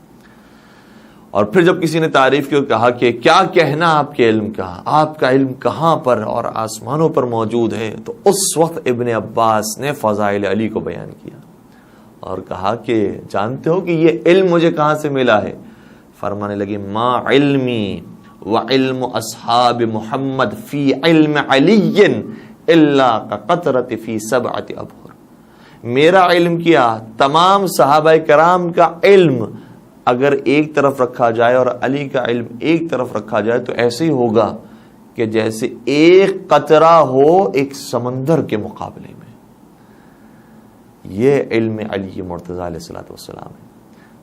اور پھر جب کسی نے تعریف کی اور کہا کہ کیا کہنا آپ کے علم کا، آپ کا علم کہاں پر اور آسمانوں پر موجود ہے، تو اس وقت ابن عباس نے فضائل علی کو بیان کیا اور کہا کہ جانتے ہو کہ یہ علم مجھے کہاں سے ملا ہے؟ فرمانے لگے ما علمی وعلم اصحاب محمد فی علم علی الا کقطرۃ فی سبعۃ ابحر۔ میرا علم کیا، تمام صحابہ کرام کا علم اگر ایک طرف رکھا جائے اور علی کا علم ایک طرف رکھا جائے تو ایسے ہی ہوگا کہ جیسے ایک قطرہ ہو ایک سمندر کے مقابلے میں۔ یہ علم علی مرتضیٰ علیہ الصلوۃ والسلام ہے۔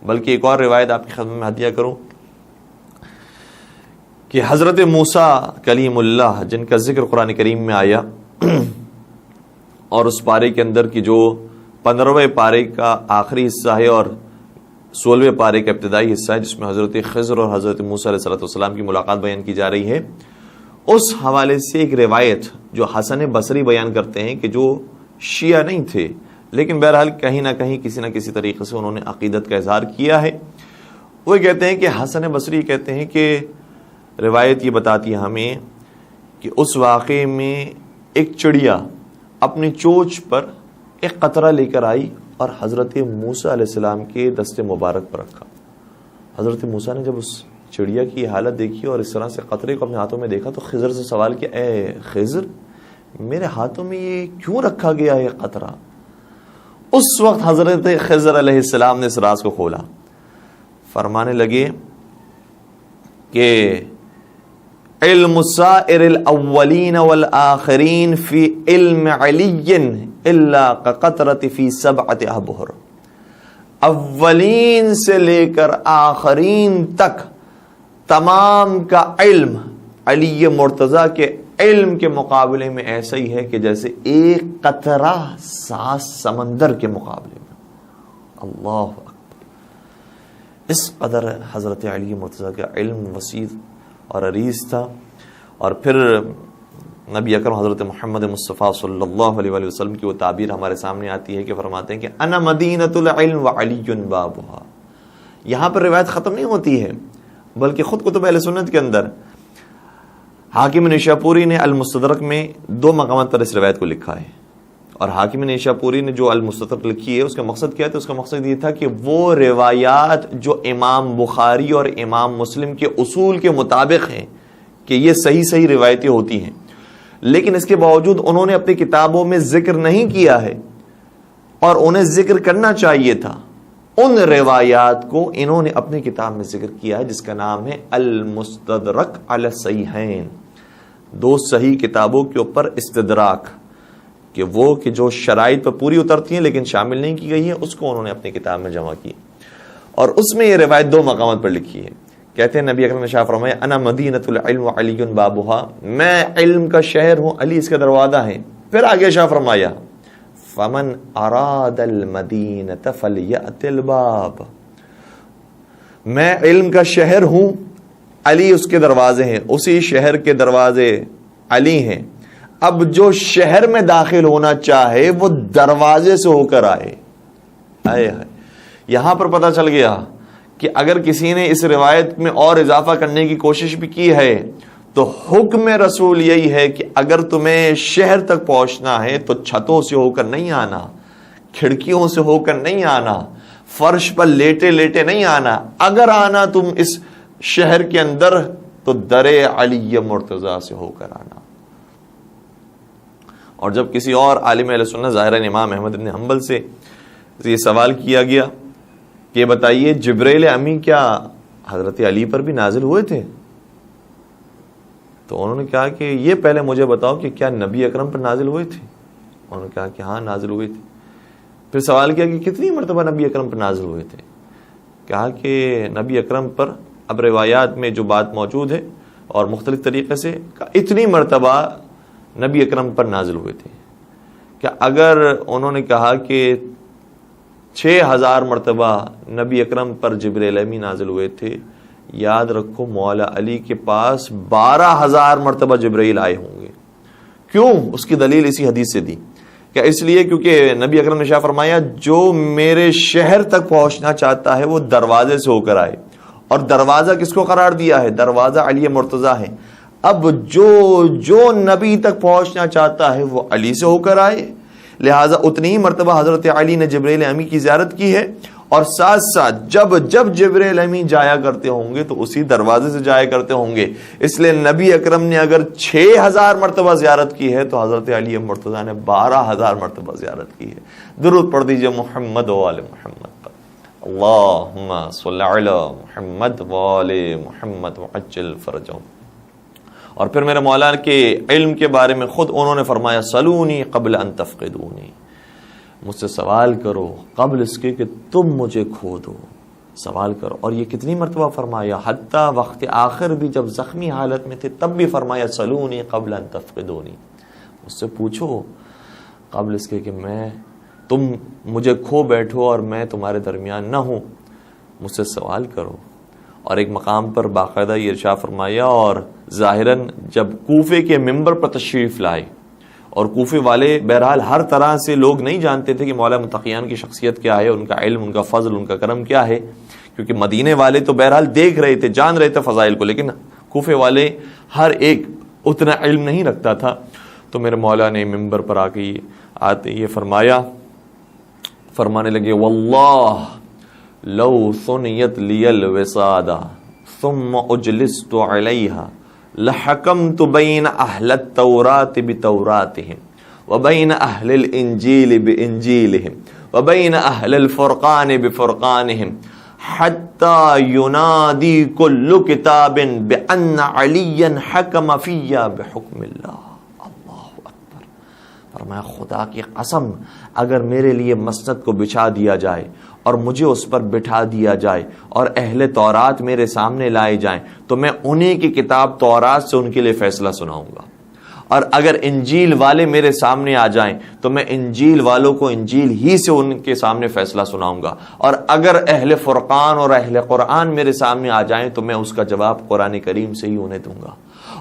بلکہ ایک اور روایت آپ کی خدمت میں ہدیہ کروں کہ حضرت موسیٰ کلیم اللہ جن کا ذکر قرآن کریم میں آیا اور اس پارے کے اندر کی جو 15ویں پارے کا آخری حصہ ہے اور 16ویں پارے کا ابتدائی حصہ ہے جس میں حضرت خضر اور حضرت موسیٰ علیہ السلام کی ملاقات بیان کی جا رہی ہے، اس حوالے سے ایک روایت جو حسن بصری بیان کرتے ہیں کہ جو شیعہ نہیں تھے لیکن بہرحال کہیں نہ کہیں کسی نہ کسی طریقے سے انہوں نے عقیدت کا اظہار کیا ہے، وہ کہتے ہیں کہ حسن بصری کہتے ہیں کہ روایت یہ بتاتی ہے ہمیں کہ اس واقعے میں ایک چڑیا اپنی چونچ پر ایک قطرہ لے کر آئی اور حضرت موسیٰ علیہ السلام کے دست مبارک پر رکھا۔ حضرت موسیٰ نے جب اس چڑیا کی حالت دیکھی اور اس طرح سے قطرے کو اپنے ہاتھوں میں دیکھا تو خضر سے سوال کیا، اے خضر میرے ہاتھوں میں یہ کیوں رکھا گیا ہے قطرہ؟ اس وقت حضرت خضر علیہ السلام نے اس راز کو کھولا، فرمانے لگے کہ علم سائر الاولین والآخرین فی علم علی الا کقطرۃ فی سبعۃ ابحر۔ اولین سے لے کر آخرین تک تمام کا علم علی مرتضیٰ کے علم کے مقابلے میں ایسا ہی ہے کہ جیسے ایک قطرہ 7 سمندر کے مقابلے میں۔ اللہ اکبر، اس قدر حضرت علی مرتضیٰ کا علم وسیع اور عریض تھا۔ اور پھر نبی اکرم حضرت محمد مصطفیٰ صلی اللہ علیہ وآلہ وسلم کی وہ تعبیر ہمارے سامنے آتی ہے کہ فرماتے ہیں کہ انا مدینۃ العلم وعلی بابھا۔ یہاں پر روایت ختم نہیں ہوتی ہے بلکہ خود کتب اہل سنت کے اندر حاکم نیشاپوری نے المستدرک میں 2 مقامات پر اس روایت کو لکھا ہے، اور حاکم نیشاپوری نے جو المستدرک لکھی ہے اس کا مقصد کیا تھا؟ اس کا مقصد یہ تھا کہ وہ روایات جو امام بخاری اور امام مسلم کے اصول کے مطابق ہیں کہ یہ صحیح روایتیں ہوتی ہیں، لیکن اس کے باوجود انہوں نے اپنی کتابوں میں ذکر نہیں کیا ہے اور انہیں ذکر کرنا چاہیے تھا، ان روایات کو انہوں نے اپنی کتاب میں ذکر کیا ہے جس کا نام ہے المستدرک علی الصحیحین، 2 صحیح کتابوں کے اوپر استدراک، کہ وہ کہ جو شرائط پر پوری اترتی ہیں لیکن شامل نہیں کی گئی ہیں اس کو انہوں نے اپنی کتاب میں جمع کی، اور اس میں یہ روایت 2 مقامات پر لکھی ہے۔ کہتے ہیں نبی اکرم نے شاہ فرمایا انا مدینۃ العلم وعلی بابھا، میں علم کا شہر ہوں، علی اس کا دروازہ ہے۔ پھر آگے شاہ فرمایا فمن اراد المدینۃ فلیأت الباب، میں علم کا شہر ہوں، علی اس کے دروازے ہیں، اسی شہر کے دروازے علی ہیں، اب جو شہر میں داخل ہونا چاہے وہ دروازے سے ہو کر آئے۔ یہاں پر پتہ چل گیا کہ اگر کسی نے اس روایت میں اور اضافہ کرنے کی کوشش بھی کی ہے تو حکم رسول یہی ہے کہ اگر تمہیں شہر تک پہنچنا ہے تو چھتوں سے ہو کر نہیں آنا، کھڑکیوں سے ہو کر نہیں آنا، فرش پر لیٹے لیٹے نہیں آنا، اگر آنا تم اس شہر کے اندر تو در علی مرتضیٰ سے ہو کر آنا۔ اور جب کسی اور عالم اہل سنت ظاہراً امام احمد بن حنبل سے یہ سوال کیا گیا کہ بتائیے جبریل امی کیا حضرت علی پر بھی نازل ہوئے تھے، تو انہوں نے کہا کہ یہ پہلے مجھے بتاؤ کہ کیا نبی اکرم پر نازل ہوئے تھے؟ انہوں نے کہا کہ ہاں نازل ہوئے تھے۔ پھر سوال کیا کہ کتنی مرتبہ نبی اکرم پر نازل ہوئے تھے؟ کہا کہ نبی اکرم پر اب روایات میں جو بات موجود ہے اور مختلف طریقے سے اتنی مرتبہ نبی اکرم پر نازل ہوئے تھے۔ کہ اگر انہوں نے کہا کہ 6000 مرتبہ نبی اکرم پر جبریل امی نازل ہوئے تھے یاد رکھو مولا علی کے پاس 12,000 مرتبہ جبرائیل آئے ہوں گے. کیوں؟ اس کی دلیل اسی حدیث سے دی کہ اس لیے کیونکہ نبی اکرم نے شاہ فرمایا جو میرے شہر تک پہنچنا چاہتا ہے وہ دروازے سے ہو کر آئے. اور دروازہ کس کو قرار دیا ہے؟ دروازہ علی مرتضیٰ ہے. اب جو نبی تک پہنچنا چاہتا ہے وہ علی سے ہو کر آئے. لہٰذا اتنی ہی مرتبہ حضرت علی نے جبرائیل امی کی زیارت کی ہے. اور ساتھ ساتھ جب جبرائیل امی جایا کرتے ہوں گے تو اسی دروازے سے جایا کرتے ہوں گے. اس لیے نبی اکرم نے اگر 6,000 مرتبہ زیارت کی ہے تو حضرت علی مرتضیٰ نے 12,000 مرتبہ زیارت کی ہے. درود پڑھ دیجئے محمد و آل محمد پر. اللہم صلی علی محمد و آل محمد وعجل فرجہم. اور پھر میرے مولا کے علم کے بارے میں خود انہوں نے فرمایا سلونی قبل ان تفقدونی، مجھ سے سوال کرو قبل اس کے کہ تم مجھے کھو دو. سوال کرو. اور یہ کتنی مرتبہ فرمایا؟ حتیٰ وقت آخر بھی جب زخمی حالت میں تھے تب بھی فرمایا سلونی قبل ان تفقدونی، مجھ سے پوچھو قبل اس کے کہ تم مجھے کھو بیٹھو اور میں تمہارے درمیان نہ ہوں، مجھ سے سوال کرو. اور ایک مقام پر باقاعدہ یہ ارشاد فرمایا. اور ظاہراً جب کوفے کے ممبر پر تشریف لائے، اور کوفے والے بہرحال ہر طرح سے لوگ نہیں جانتے تھے کہ مولا متقیان کی شخصیت کیا ہے، ان کا علم، ان کا فضل، ان کا کرم کیا ہے، کیونکہ مدینے والے تو بہرحال دیکھ رہے تھے، جان رہے تھے فضائل کو، لیکن کوفے والے ہر ایک اتنا علم نہیں رکھتا تھا. تو میرے مولا نے ممبر پر آ کے آتے یہ فرمانے لگے واللہ لو ثنیت لی الوسادہ ثم اجلست علیہا لحکمت بین اہل التورات بتوراتہم وبین اہل الانجیل بانجیلہم وبین اہل الفرقان بفرقانہم حتی ینادی کل کتاب بان علیا حکم فی بحکم اللہ. فرمایا خدا کی قسم اگر میرے لیے مسند کو بچھا دیا جائے اور مجھے اس پر بٹھا دیا جائے اور اہل تورات میرے سامنے لائے جائیں تو میں انہیں کی کتاب تورات سے ان کے لیے فیصلہ سناؤں گا. اور اگر انجیل والے میرے سامنے آ جائیں تو میں انجیل والوں کو انجیل ہی سے ان کے سامنے فیصلہ سناؤں گا. اور اگر اہل فرقان اور اہل قرآن میرے سامنے آ جائیں تو میں اس کا جواب قرآن کریم سے ہی انہیں دوں گا.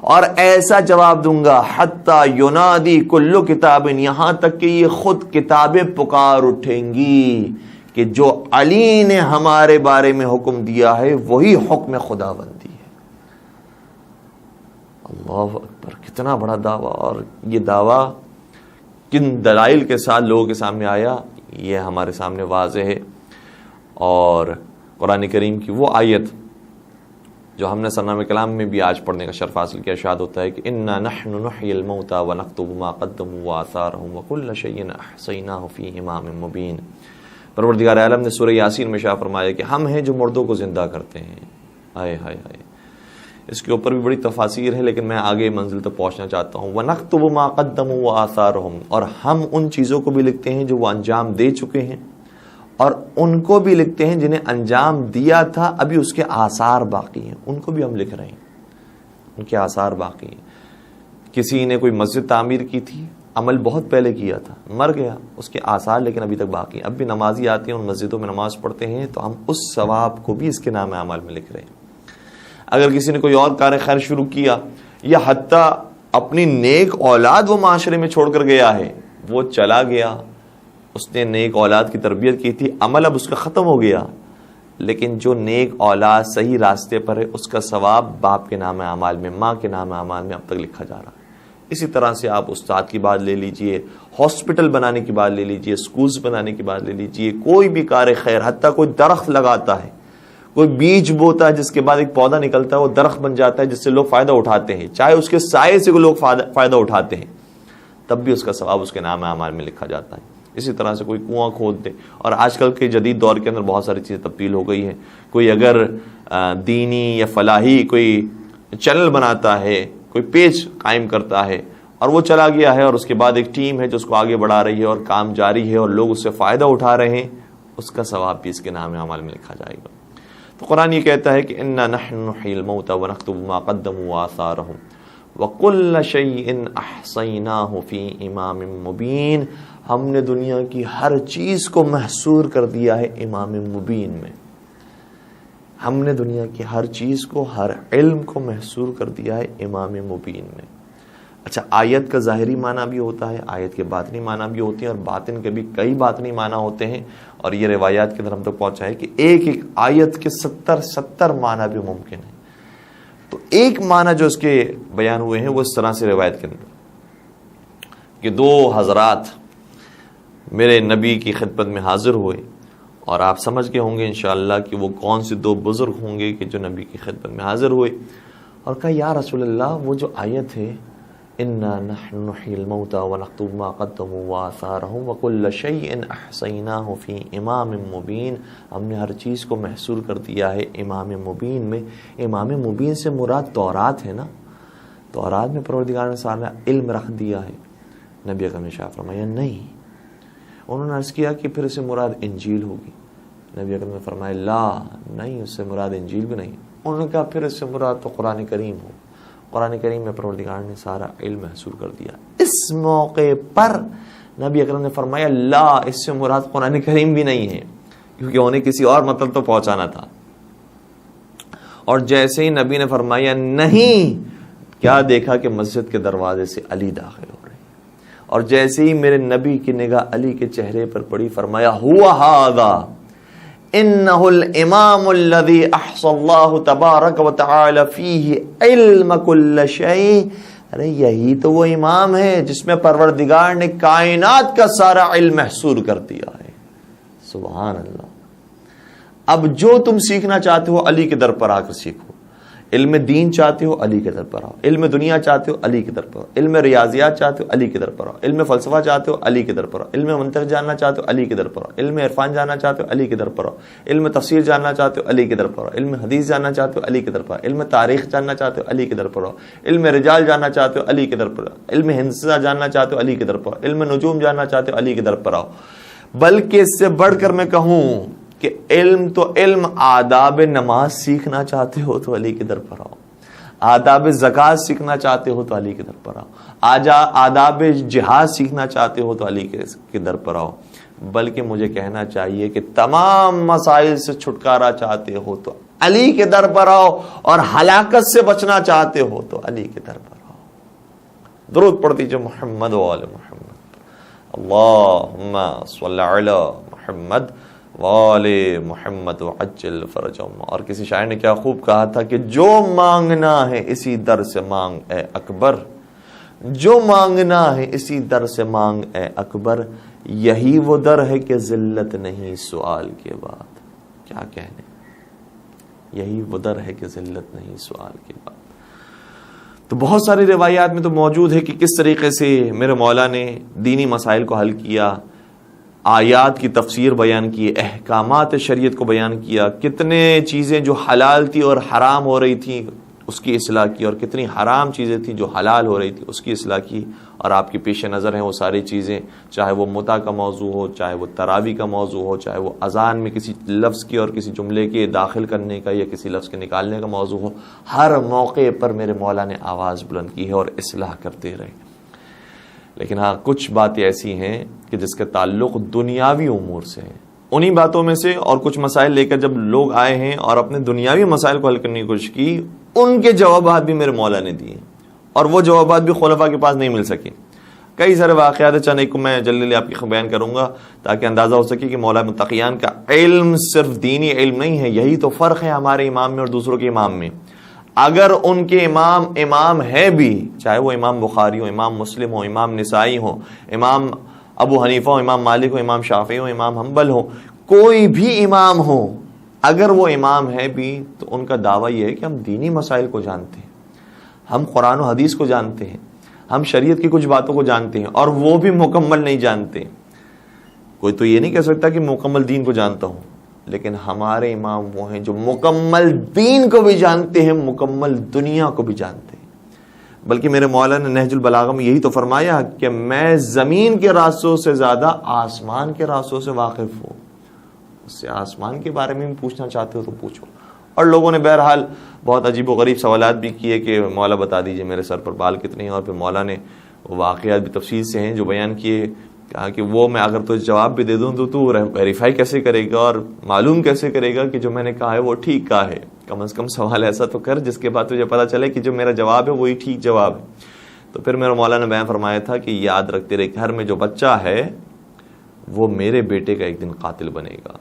اور ایسا جواب دوں گا حتی ینادی کل کتاب، یہاں تک کہ یہ خود کتابیں پکار اٹھیں گی کہ جو علی نے ہمارے بارے میں حکم دیا ہے وہی حکم خداوندی ہے. اللہ اکبر، کتنا بڑا دعویٰ. اور یہ دعویٰ کن دلائل کے ساتھ لوگوں کے سامنے آیا یہ ہمارے سامنے واضح ہے. اور قرآن کریم کی وہ آیت جو ہم نے سرنامہ کلام میں بھی آج پڑھنے کا شرف حاصل کیا، ارشاد ہوتا ہے کہ انا نحن نحیی الموتى ونکتب ما قدموا وآثارهم وكل شیء احصیناہ فی امام مبین. پروردگار عالم نے سورہ یاسین میں شاہ فرمایا کہ ہم ہیں جو مردوں کو زندہ کرتے ہیں. ہائے ہائے ہائے، اس کے اوپر بھی بڑی تفاسیر ہے لیکن میں آگے منزل تک پہنچنا چاہتا ہوں. وَنَكْتُبُ مَا قَدَّمُوا وَآثَارُهُمْ، اور ہم ان چیزوں کو بھی لکھتے ہیں جو وہ انجام دے چکے ہیں اور ان کو بھی لکھتے ہیں جنہیں انجام دیا تھا ابھی اس کے آثار باقی ہیں، ان کو بھی ہم لکھ رہے ہیں، ان کے آثار باقی ہیں. کسی نے کوئی مسجد تعمیر کی تھی، عمل بہت پہلے کیا تھا، مر گیا، اس کے آثار لیکن ابھی تک باقی ہیں. اب بھی نمازی آتے ہیں ان مسجدوں میں نماز پڑھتے ہیں تو ہم اس ثواب کو بھی اس کے نام اعمال میں لکھ رہے ہیں. اگر کسی نے کوئی اور کار خیر شروع کیا یا حتیٰ اپنی نیک اولاد وہ معاشرے میں چھوڑ کر گیا ہے، وہ چلا گیا، اس نے نیک اولاد کی تربیت کی تھی، عمل اب اس کا ختم ہو گیا، لیکن جو نیک اولاد صحیح راستے پر ہے اس کا ثواب باپ کے نام اعمال میں، ماں کے نام اعمال میں اب تک لکھا جا رہا ہے. اسی طرح سے آپ استاد کی بات لے لیجئے، ہاسپٹل بنانے کی بات لے لیجئے، سکولز بنانے کی بات لے لیجئے، کوئی بھی کار خیر، حتیٰ کوئی درخت لگاتا ہے، کوئی بیج بوتا ہے جس کے بعد ایک پودا نکلتا ہے، وہ درخت بن جاتا ہے جس سے لوگ فائدہ اٹھاتے ہیں، چاہے اس کے سائے سے لوگ فائدہ اٹھاتے ہیں، تب بھی اس کا ثواب اس کے نام اعمال میں لکھا جاتا ہے. اسی طرح سے کوئی کنواں کھود دے. اور آج کل کے جدید دور کے اندر بہت ساری چیزیں تبدیل ہو گئی ہیں. کوئی اگر دینی یا فلاحی کوئی چینل بناتا ہے، کوئی پیج قائم کرتا ہے اور وہ چلا گیا ہے اور اس کے بعد ایک ٹیم ہے جو اس کو آگے بڑھا رہی ہے اور کام جاری ہے اور لوگ اس سے فائدہ اٹھا رہے ہیں، اس کا ثواب بھی اس کے نام اعمال میں لکھا جائے گا. تو قرآن یہ کہتا ہے کہ انا نحن نحیی الموتى ونکتب ما قدموا وآثارهم وکل شیء احصیناہ فی امام مبین. ہم نے دنیا کی ہر چیز کو محصور کر دیا ہے امام مبین میں. ہم نے دنیا کی ہر چیز کو، ہر علم کو محصور کر دیا ہے امام مبین میں۔ اچھا، آیت کا ظاہری معنی بھی ہوتا ہے، آیت کے باطنی معنی بھی ہوتے ہیں، اور باطن کے بھی کئی باطنی معنی ہوتے ہیں، اور یہ روایات کے اندر ہم تک پہنچا ہے کہ ایک ایک آیت کے 70 معنی بھی ممکن ہے۔ تو ایک معنی جو اس کے بیان ہوئے ہیں وہ اس طرح سے روایت کے اندر کہ دو حضرات میرے نبی کی خدمت میں حاضر ہوئے، اور آپ سمجھ گئے ہوں گے انشاءاللہ کہ وہ کون سے دو بزرگ ہوں گے کہ جو نبی کی خدمت میں حاضر ہوئے، اور کہا یا رسول اللہ وہ جو آیت ہے اِنَّا نَحْنُ نُحْيِي الْمَوْتَى وَنَكْتُبُ مَا قَدَّمُوا وَآثَارَهُمْ وَكُلَّ شَيْءٍ أَحْصَيْنَاهُ فِي إِمَامٍ مُبِينٍ، ہم نے ہر چیز کو محصور کر دیا ہے امام مبین میں۔ امام مبین سے مراد تورات ہے نا، تورات میں پروردگار نے سارا علم رکھ دیا ہے۔ نبی اکرم نے ارشاد فرمایا نہیں۔ انہوں نے عرض کیا کہ پھر اسے مراد انجیل ہوگی۔ نبی اکرم نے فرمایا لا، نہیں، اس سے مراد انجیل بھی نہیں۔ انہوں نے کہا پھر اس سے مراد تو قرآن کریم ہو۔ قرآن کریم میں پروردگار نے سارا علم محصور کر دیا۔ اس موقع پر نبی اکرم نے فرمایا لا، اس سے مراد قرآن کریم بھی نہیں ہے، کیونکہ انہیں کسی اور مطلب تو پہنچانا تھا۔ اور جیسے ہی نبی نے فرمایا نہیں، کیا دیکھا کہ مسجد کے دروازے سے علی داخل ہو رہے، اور جیسے ہی میرے نبی کی نگاہ علی کے چہرے پر پڑی، فرمایا ہوا ھذا انہ الامام الذی احصى اللہ تبارک وتعالی فیہ علم کل شیء، ارے یہی تو وہ امام ہے جس میں پروردگار نے کائنات کا سارا علم محصور کر دیا ہے۔ سبحان اللہ۔ اب جو تم سیکھنا چاہتے ہو علی کے در پر آ کر سیکھو، علم دین چاہتے ہو علی کے در پر آؤ، علم دنیا چاہتے ہو علی کے در پر آؤ، علم ریاضیات چاہتے ہو علی کے در پر آؤ، علم فلسفہ چاہتے ہو علی کے در پر آؤ، علم منطق جاننا چاہتے ہو علی کے در پر آؤ، علم عرفان جاننا چاہتے ہو علی کے در پر آؤ، علم تفسیر جاننا چاہتے ہو علی کے در پر آؤ، علم حدیث جاننا چاہتے ہو علی کے در پر آؤ، علم تاریخ جاننا چاہتے ہو علی کے در پر آؤ، علم رجال جاننا چاہتے ہو علی کے در پر آؤ، علم ہندسہ جاننا چاہتے ہو علی کے در پر آؤ، علم نجوم جاننا چاہتے ہو علی کے در پر آؤ۔ بلکہ اس سے بڑھ کر میں کہوں کہ علم تو علم، آداب نماز سیکھنا چاہتے ہو تو علی کے در پر آؤ، آداب زکوٰۃ سیکھنا چاہتے ہو تو علی کے در پر آؤ، آداب جہاد سیکھنا چاہتے ہو تو علی کے در پر آؤ۔ بلکہ مجھے کہنا چاہیے کہ تمام مسائل سے چھٹکارا چاہتے ہو تو علی کے در پر آؤ، اور ہلاکت سے بچنا چاہتے ہو تو علی کے در پر آؤ۔ درود پڑھ دیجئے محمد و آل محمد، اللہم صلی علی محمد وآل محمد وعجل فرجہم۔ اور کسی شاعر نے کیا خوب کہا تھا کہ جو مانگنا ہے اسی در سے مانگ اے اکبر، جو مانگنا ہے اسی در سے مانگ اے اکبر، یہی وہ در ہے کہ ذلت نہیں سوال کے بعد۔ کیا کہنے، یہی وہ در ہے کہ ذلت نہیں سوال کے بعد۔ تو بہت ساری روایات میں تو موجود ہے کہ کس طریقے سے میرے مولا نے دینی مسائل کو حل کیا، آیات کی تفسیر بیان کی، احکامات شریعت کو بیان کیا، کتنے چیزیں جو حلال تھی اور حرام ہو رہی تھی اس کی اصلاح کی، اور کتنی حرام چیزیں تھیں جو حلال ہو رہی تھی اس کی اصلاح کی، اور آپ کے پیش نظر ہیں وہ ساری چیزیں، چاہے وہ متع کا موضوع ہو، چاہے وہ تراویح کا موضوع ہو، چاہے وہ اذان میں کسی لفظ کے اور کسی جملے کے داخل کرنے کا یا کسی لفظ کے نکالنے کا موضوع ہو، ہر موقع پر میرے مولا نے آواز بلند کی ہے اور اصلاح کرتے رہے۔ لیکن ہاں کچھ باتیں ایسی ہیں کہ جس کا تعلق دنیاوی امور سے ہے، انہی باتوں میں سے اور کچھ مسائل لے کر جب لوگ آئے ہیں اور اپنے دنیاوی مسائل کو حل کرنے کی کوشش کی، ان کے جوابات بھی میرے مولا نے دیے، اور وہ جوابات بھی خلفاء کے پاس نہیں مل سکے۔ کئی سارے واقعات چند ایک کو میں جلدی آپ کی بیان کروں گا تاکہ اندازہ ہو سکے کہ مولا متقیان کا علم صرف دینی علم نہیں ہے۔ یہی تو فرق ہے ہمارے امام میں اور دوسروں کے امام میں۔ اگر ان کے امام ہے بھی، چاہے وہ امام بخاری ہو، امام مسلم ہو، امام نسائی ہو، امام ابو حنیفہ ہو، امام مالک ہو، امام شافعی ہو، امام حنبل ہو، کوئی بھی امام ہو، اگر وہ امام ہے بھی تو ان کا دعویٰ یہ ہے کہ ہم دینی مسائل کو جانتے ہیں، ہم قرآن و حدیث کو جانتے ہیں، ہم شریعت کی کچھ باتوں کو جانتے ہیں، اور وہ بھی مکمل نہیں جانتے۔ کوئی تو یہ نہیں کہہ سکتا کہ مکمل دین کو جانتا ہوں، لیکن ہمارے امام وہ ہیں جو مکمل دین کو بھی جانتے ہیں، مکمل دنیا کو بھی جانتے ہیں۔ بلکہ میرے مولا نے نہج البلاغہ میں یہی تو فرمایا کہ میں زمین کے راستوں سے زیادہ آسمان کے راستوں سے واقف ہوں، اس سے آسمان کے بارے میں بھی پوچھنا چاہتے ہو تو پوچھو۔ اور لوگوں نے بہرحال بہت عجیب و غریب سوالات بھی کیے کہ مولا بتا دیجئے میرے سر پر بال کتنے ہیں، اور پھر مولا نے وہ واقعات بھی تفصیل سے ہیں جو بیان کیے کہا کہ وہ میں اگر تجھے جواب بھی دے دوں تو ویریفائی کیسے کرے گا اور معلوم کیسے کرے گا کہ جو میں نے کہا ہے وہ ٹھیک کہا ہے؟ کم از کم سوال ایسا تو کر جس کے بعد تجھے پتا چلے کہ جو میرا جواب ہے وہی ٹھیک جواب ہے۔ تو پھر میرا مولا نے بیان فرمایا تھا کہ یاد رکھ، تیرے گھر میں جو بچہ ہے وہ میرے بیٹے کا ایک دن قاتل بنے گا۔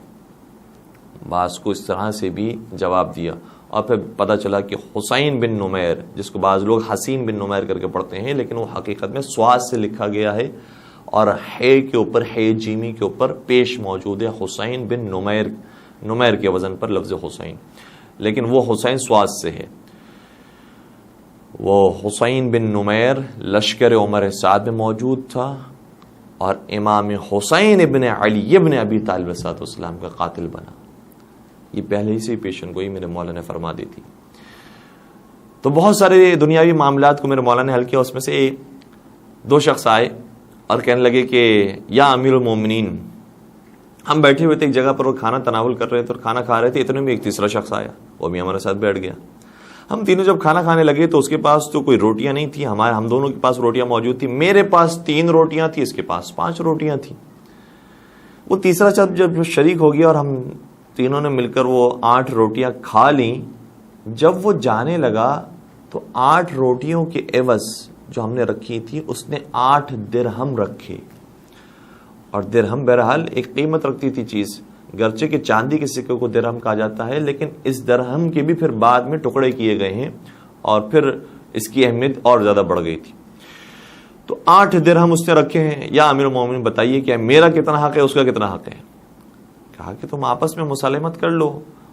بعض کو اس طرح سے بھی جواب دیا، اور پھر پتہ چلا کہ حسین بن نمیر، جس کو بعض لوگ حسین بن نمیر کر کے پڑھتے ہیں، لیکن وہ حقیقت میں سواد سے لکھا گیا ہے اور ہے کے اوپر، ہے جیمی کے اوپر پیش موجود ہے، حسین بن نمیر، نمیر کے وزن پر لفظ حسین، لیکن وہ حسین سواد سے ہے۔ وہ حسین بن نمیر لشکر عمر سعد میں موجود تھا اور امام حسین ابن علی ابن ابی طالب علیہ السلام کا قاتل بنا۔ یہ پہلے ہی سے پیشن گوئی میرے مولا نے فرما دی تھی۔ تو بہت سارے دنیاوی معاملات کو میرے مولا نے حل کیا۔ اس میں سے دو شخص آئے اور کہنے لگے کہ یا امیر المومنین، ہم بیٹھے ہوئے تھے ایک جگہ پر اور کھانا تناول کر رہے تھے اور کھانا کھا رہے تھے، اتنے میں ایک تیسرا شخص آیا، وہ بھی ہمارے ساتھ بیٹھ گیا۔ ہم تینوں جب کھانا کھانے لگے تو اس کے پاس تو کوئی روٹیاں نہیں تھی، ہم دونوں کے پاس روٹیاں موجود تھی، میرے پاس 3 روٹیاں تھی، اس کے پاس 5 روٹیاں تھیں۔ وہ تیسرا شخص جب شریک ہو گیا اور ہم تینوں نے مل کر وہ 8 روٹیاں کھا لیں، جب وہ جانے لگا تو 8 روٹیوں کے عوض جو ہم نے رکھی تھی اس نے 8 درہم رکھے، اور درہم بہرحال ایک قیمت رکھتی تھی چیز، گرچہ کہ چاندی کے سکے کو درہم کہا جاتا ہے، لیکن اس درہم کے بھی پھر بعد میں ٹکڑے کیے گئے ہیں اور پھر اس کی اہمیت اور زیادہ بڑھ گئی تھی۔ تو 8 درہم اس نے رکھے ہیں۔ یا امیر المومنین بتائیے کہ میرا کتنا حق ہے، اس کا کتنا حق ہے؟ کہا کہ تم آپس میں مسالمت کر لو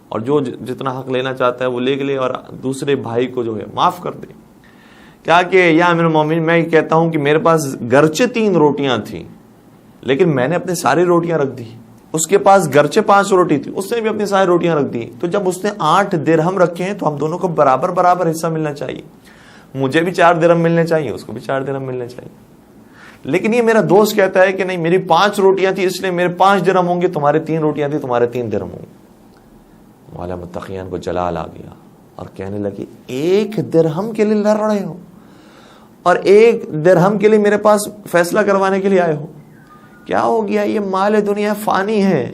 اور جو جتنا حق لینا چاہتا ہے وہ لے لے اور دوسرے بھائی کو جو ہے معاف کر دے۔ کہا کہ یا امیر المومنین، میں یہ کہتا ہوں کہ میرے پاس گرچہ 3 روٹیاں تھیں لیکن میں نے اپنی ساری روٹیاں رکھ دی، اس کے پاس گرچہ 5 روٹی تھی، اس نے بھی اپنی ساری روٹیاں رکھ دی، تو جب اس نے 8 درہم رکھے ہیں تو ہم دونوں کو برابر برابر حصہ ملنا چاہیے، مجھے بھی 4 درہم ملنے چاہیے، اس کو بھی 4 درہم ملنے چاہیے۔ لیکن یہ میرا دوست کہتا ہے کہ نہیں، میری 5 روٹیاں تھی اس لیے میرے 5 درہم ہوں گے، تمہارے 3 روٹیاں تھی تمہارے 3 درہم ہوں گے۔ مولا متقیان کو جلال آ گیا اور کہنے لگے 1 درہم کے لیے لڑ رہے ہو اور 1 درہم کے لیے میرے پاس فیصلہ کروانے کے لیے آئے ہو؟ کیا ہو گیا؟ یہ مال دنیا فانی ہے،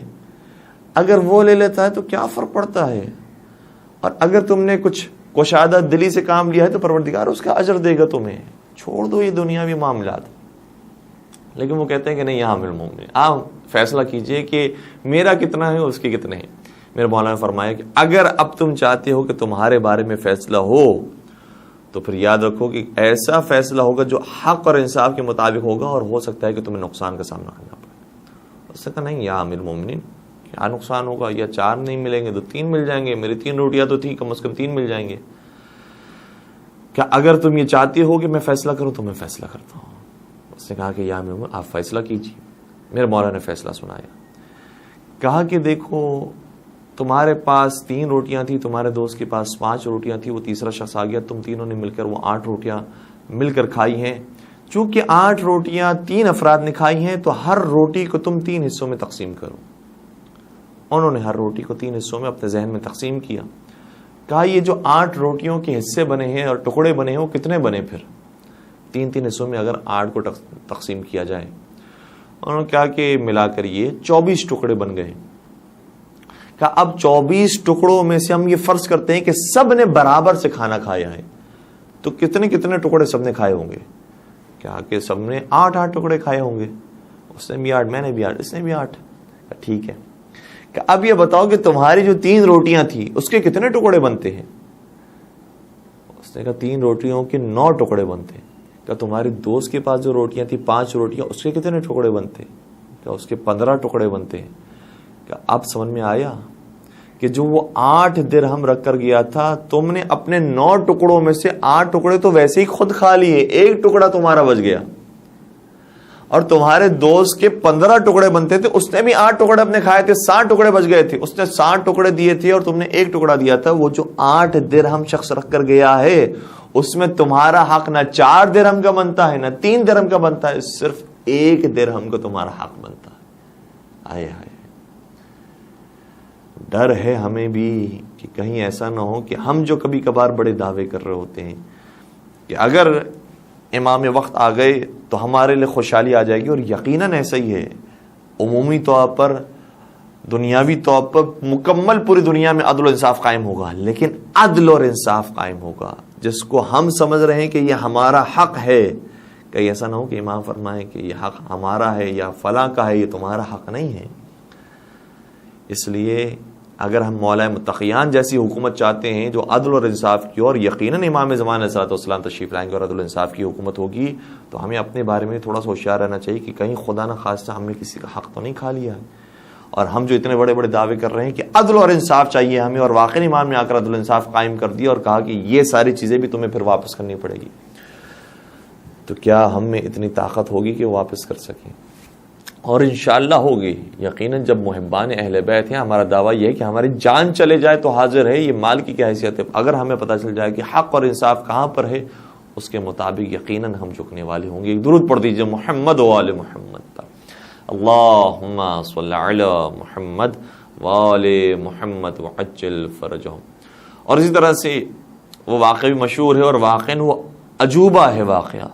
اگر وہ لے لیتا ہے تو کیا فرق پڑتا ہے، اور اگر تم نے کچھ کشادہ دلی سے کام لیا ہے تو پروردگار اس کا اجر دے گا تمہیں، چھوڑ دو یہ دنیاوی معاملات۔ لیکن وہ کہتے ہیں کہ نہیں، یہاں مومن آپ فیصلہ کیجئے کہ میرا کتنا ہے اس کے کتنے ہیں۔ میرے مولانا نے فرمایا کہ اگر اب تم چاہتے ہو کہ تمہارے بارے میں فیصلہ ہو تو پھر یاد رکھو کہ ایسا فیصلہ ہوگا جو حق اور انصاف کے مطابق ہوگا، اور ہو سکتا ہے کہ تمہیں نقصان کا سامنا کرنا پڑے۔ اس نے کہا نہیں یا امیر المومنین، کیا نقصان ہوگا؟ یا 4 نہیں ملیں گے تو 3 مل جائیں گے، میری 3 روٹیاں تو تھی، کم از کم 3 مل جائیں گے۔ کیا اگر تم یہ چاہتے ہو کہ میں فیصلہ کروں تو میں فیصلہ کرتا ہوں۔ اس نے کہا کہ یا امیر المومنین آپ فیصلہ کیجیے۔ میرے مولا نے فیصلہ سنایا، کہا کہ دیکھو تمہارے پاس 3 روٹیاں تھی، تمہارے دوست کے پاس 5 روٹیاں تھی، وہ تیسرا شخص آ گیا، تم تینوں نے مل کر وہ 8 روٹیاں مل کر کھائی ہیں۔ چونکہ 8 روٹیاں 3 افراد نے کھائی ہیں تو ہر روٹی کو تم 3 حصوں میں تقسیم کرو۔ انہوں نے ہر روٹی کو 3 حصوں میں اپنے ذہن میں تقسیم کیا۔ کہا یہ جو 8 روٹیوں کے حصے بنے ہیں اور ٹکڑے بنے ہیں وہ کتنے بنے؟ پھر 3 حصوں میں اگر 8 کو تقسیم کیا جائے، انہوں نے کہا کہ ملا کر یہ 24 ٹکڑے بن گئے۔ کہ اب 24 ٹکڑوں میں سے ہم یہ فرض کرتے ہیں کہ سب نے برابر سے کھانا کھایا ہے، تو کتنے کتنے ٹکڑے سب نے کھائے ہوں گے؟ کیا کہ سب نے 8 ٹکڑے کھائے ہوں گے، اس نے بھی 8، میں نے بھی 8، اس نے بھی 8۔ ٹھیک ہے، کہ اب یہ بتاؤ کہ تمہاری جو 3 روٹیاں تھی اس کے کتنے ٹکڑے بنتے ہیں؟ اس نے کہا 3 روٹیوں کے 9 ٹکڑے بنتے ہیں۔ کہ تمہاری دوست کے پاس جو روٹیاں تھی 5 روٹیاں، اس کے کتنے ٹکڑے بنتے ہیں؟ کہ اس کے 15 ٹکڑے بنتے ہیں۔ اب سمجھ میں آیا کہ جو وہ 8 درہم رکھ کر گیا تھا، تم نے اپنے 9 ٹکڑوں میں سے 8 ٹکڑے تو ویسے ہی خود کھا لیے، 1 ٹکڑا تمہارا بچ گیا، اور تمہارے دوست کے 15 ٹکڑے بنتے تھے، اس نے بھی 8 ٹکڑے اپنے کھائے تھے، 60 ٹکڑے بچ گئے تھے، اس نے 60 ٹکڑے دیے تھے اور تم نے 1 ٹکڑا دیا تھا۔ وہ جو 8 درہم شخص رکھ کر گیا ہے اس میں تمہارا حق نہ 4 درہم کا بنتا ہے نہ 3 درہم کا بنتا ہے، صرف 1 درہم کا تمہارا حق بنتا ہے۔ آئے ہائے، ڈر ہے ہمیں بھی کہ کہیں ایسا نہ ہو کہ ہم جو کبھی کبھار بڑے دعوے کر رہے ہوتے ہیں کہ اگر امام وقت آ گئے تو ہمارے لیے خوشحالی آ جائے گی، اور یقیناً ایسا ہی ہے۔ عمومی طور پر دنیاوی طور پر مکمل پوری دنیا میں عدل و انصاف قائم ہوگا، لیکن عدل اور انصاف قائم ہوگا جس کو ہم سمجھ رہے ہیں کہ یہ ہمارا حق ہے۔ کہیں ایسا نہ ہو کہ امام فرمائیں کہ یہ حق ہمارا ہے یا فلاں کا ہے، یہ تمہارا حق نہیں ہے۔ اس لیے اگر ہم مولا متقیان جیسی حکومت چاہتے ہیں جو عدل اور انصاف کی، اور یقیناً امام زمان علیہ الصلوۃ والسلام تشریف لائیں گے اور عدل و انصاف کی حکومت ہوگی، تو ہمیں اپنے بارے میں تھوڑا سا ہوشیار رہنا چاہیے کہ کہیں خدا نہ خواستہ ہم نے کسی کا حق تو نہیں کھا لیا ہے۔ اور ہم جو اتنے بڑے بڑے دعوے کر رہے ہیں کہ عدل اور انصاف چاہیے ہمیں، اور واقعی امام نے آ کر عدل و انصاف قائم کر دیا اور کہا کہ یہ ساری چیزیں بھی تمہیں پھر واپس کرنی پڑے گی، تو کیا ہم میں اتنی طاقت ہوگی کہ وہ واپس کر سکیں؟ اور انشاءاللہ ہوگی یقیناً۔ جب محبان اہل بیت ہیں، ہمارا دعویٰ یہ ہے کہ ہماری جان چلے جائے تو حاضر ہے، یہ مال کی کیا حیثیت ہے۔ اگر ہمیں پتہ چل جائے کہ حق اور انصاف کہاں پر ہے، اس کے مطابق یقیناً ہم جھکنے والے ہوں گے۔ ایک درود پڑھ دیجئے محمد و آل محمد پر، اللہم صلی علی محمد وآل محمد وعجل فرجہم۔ اور اسی طرح سے وہ واقعہ بھی مشہور ہے، اور واقعاً وہ عجوبہ ہے واقعہ۔